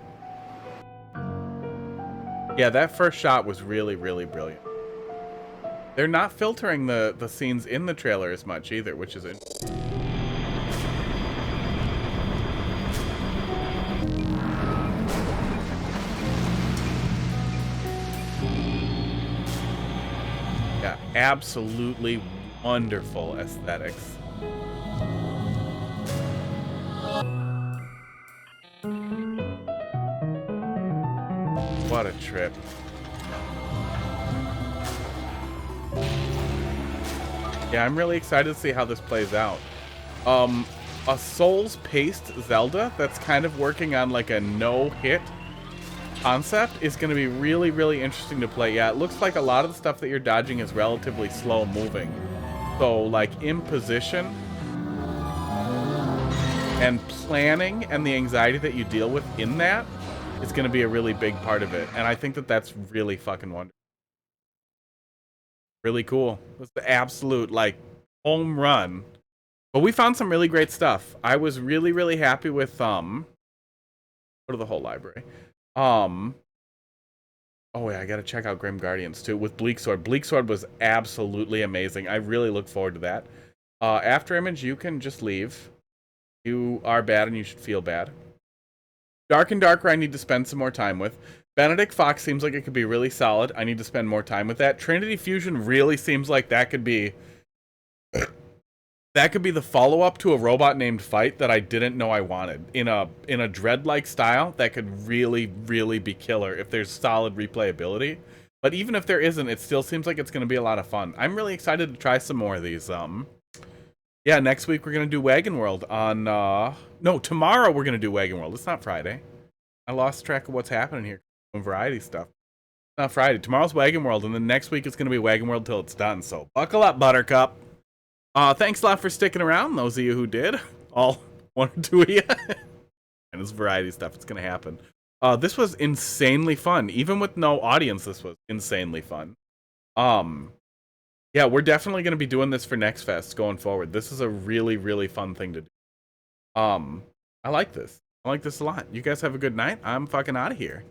Yeah, that first shot was really, really brilliant. They're not filtering the scenes in the trailer as much either, which is interesting. Yeah, absolutely wonderful aesthetics. What a trip. Yeah, I'm really excited to see how this plays out. A Souls-paced Zelda that's kind of working on like a no-hit concept is going to be really, really interesting to play. Yeah, it looks like a lot of the stuff that you're dodging is relatively slow moving. So, like, imposition and planning and the anxiety that you deal with in that is going to be a really big part of it. And I think that that's really fucking wonderful. Really cool. It's the absolute, like, home run. But we found some really great stuff. I was really, really happy with, go to the whole library. Oh yeah, I gotta check out Grim Guardians too with Bleak Sword. Bleak Sword was absolutely amazing. I really look forward to that. After Image, you can just leave. You are bad and you should feel bad. Dark and Darker I need to spend some more time with. Benedict Fox seems like it could be really solid. I need to spend more time with that. Trinity Fusion really seems like that could be the follow-up to a robot named Fight that I didn't know I wanted. In a Dread-like style, that could really, really be killer if there's solid replayability. But even if there isn't, it still seems like it's going to be a lot of fun. I'm really excited to try some more of these. Yeah, next week we're going to do Wagon World on... No, tomorrow we're going to do Wagon World. It's not Friday. I lost track of what's happening here. Variety stuff. It's not Friday. Tomorrow's Wagon World, and then next week it's going to be Wagon World till it's done. So buckle up, Buttercup. Thanks a lot for sticking around, those of you who did. All one or two of you. And it's variety stuff. It's going to happen. This was insanely fun. Even with no audience, this was insanely fun. Yeah, we're definitely going to be doing this for Next Fest going forward. This is a really, really fun thing to do. I like this. I like this a lot. You guys have a good night. I'm fucking out of here.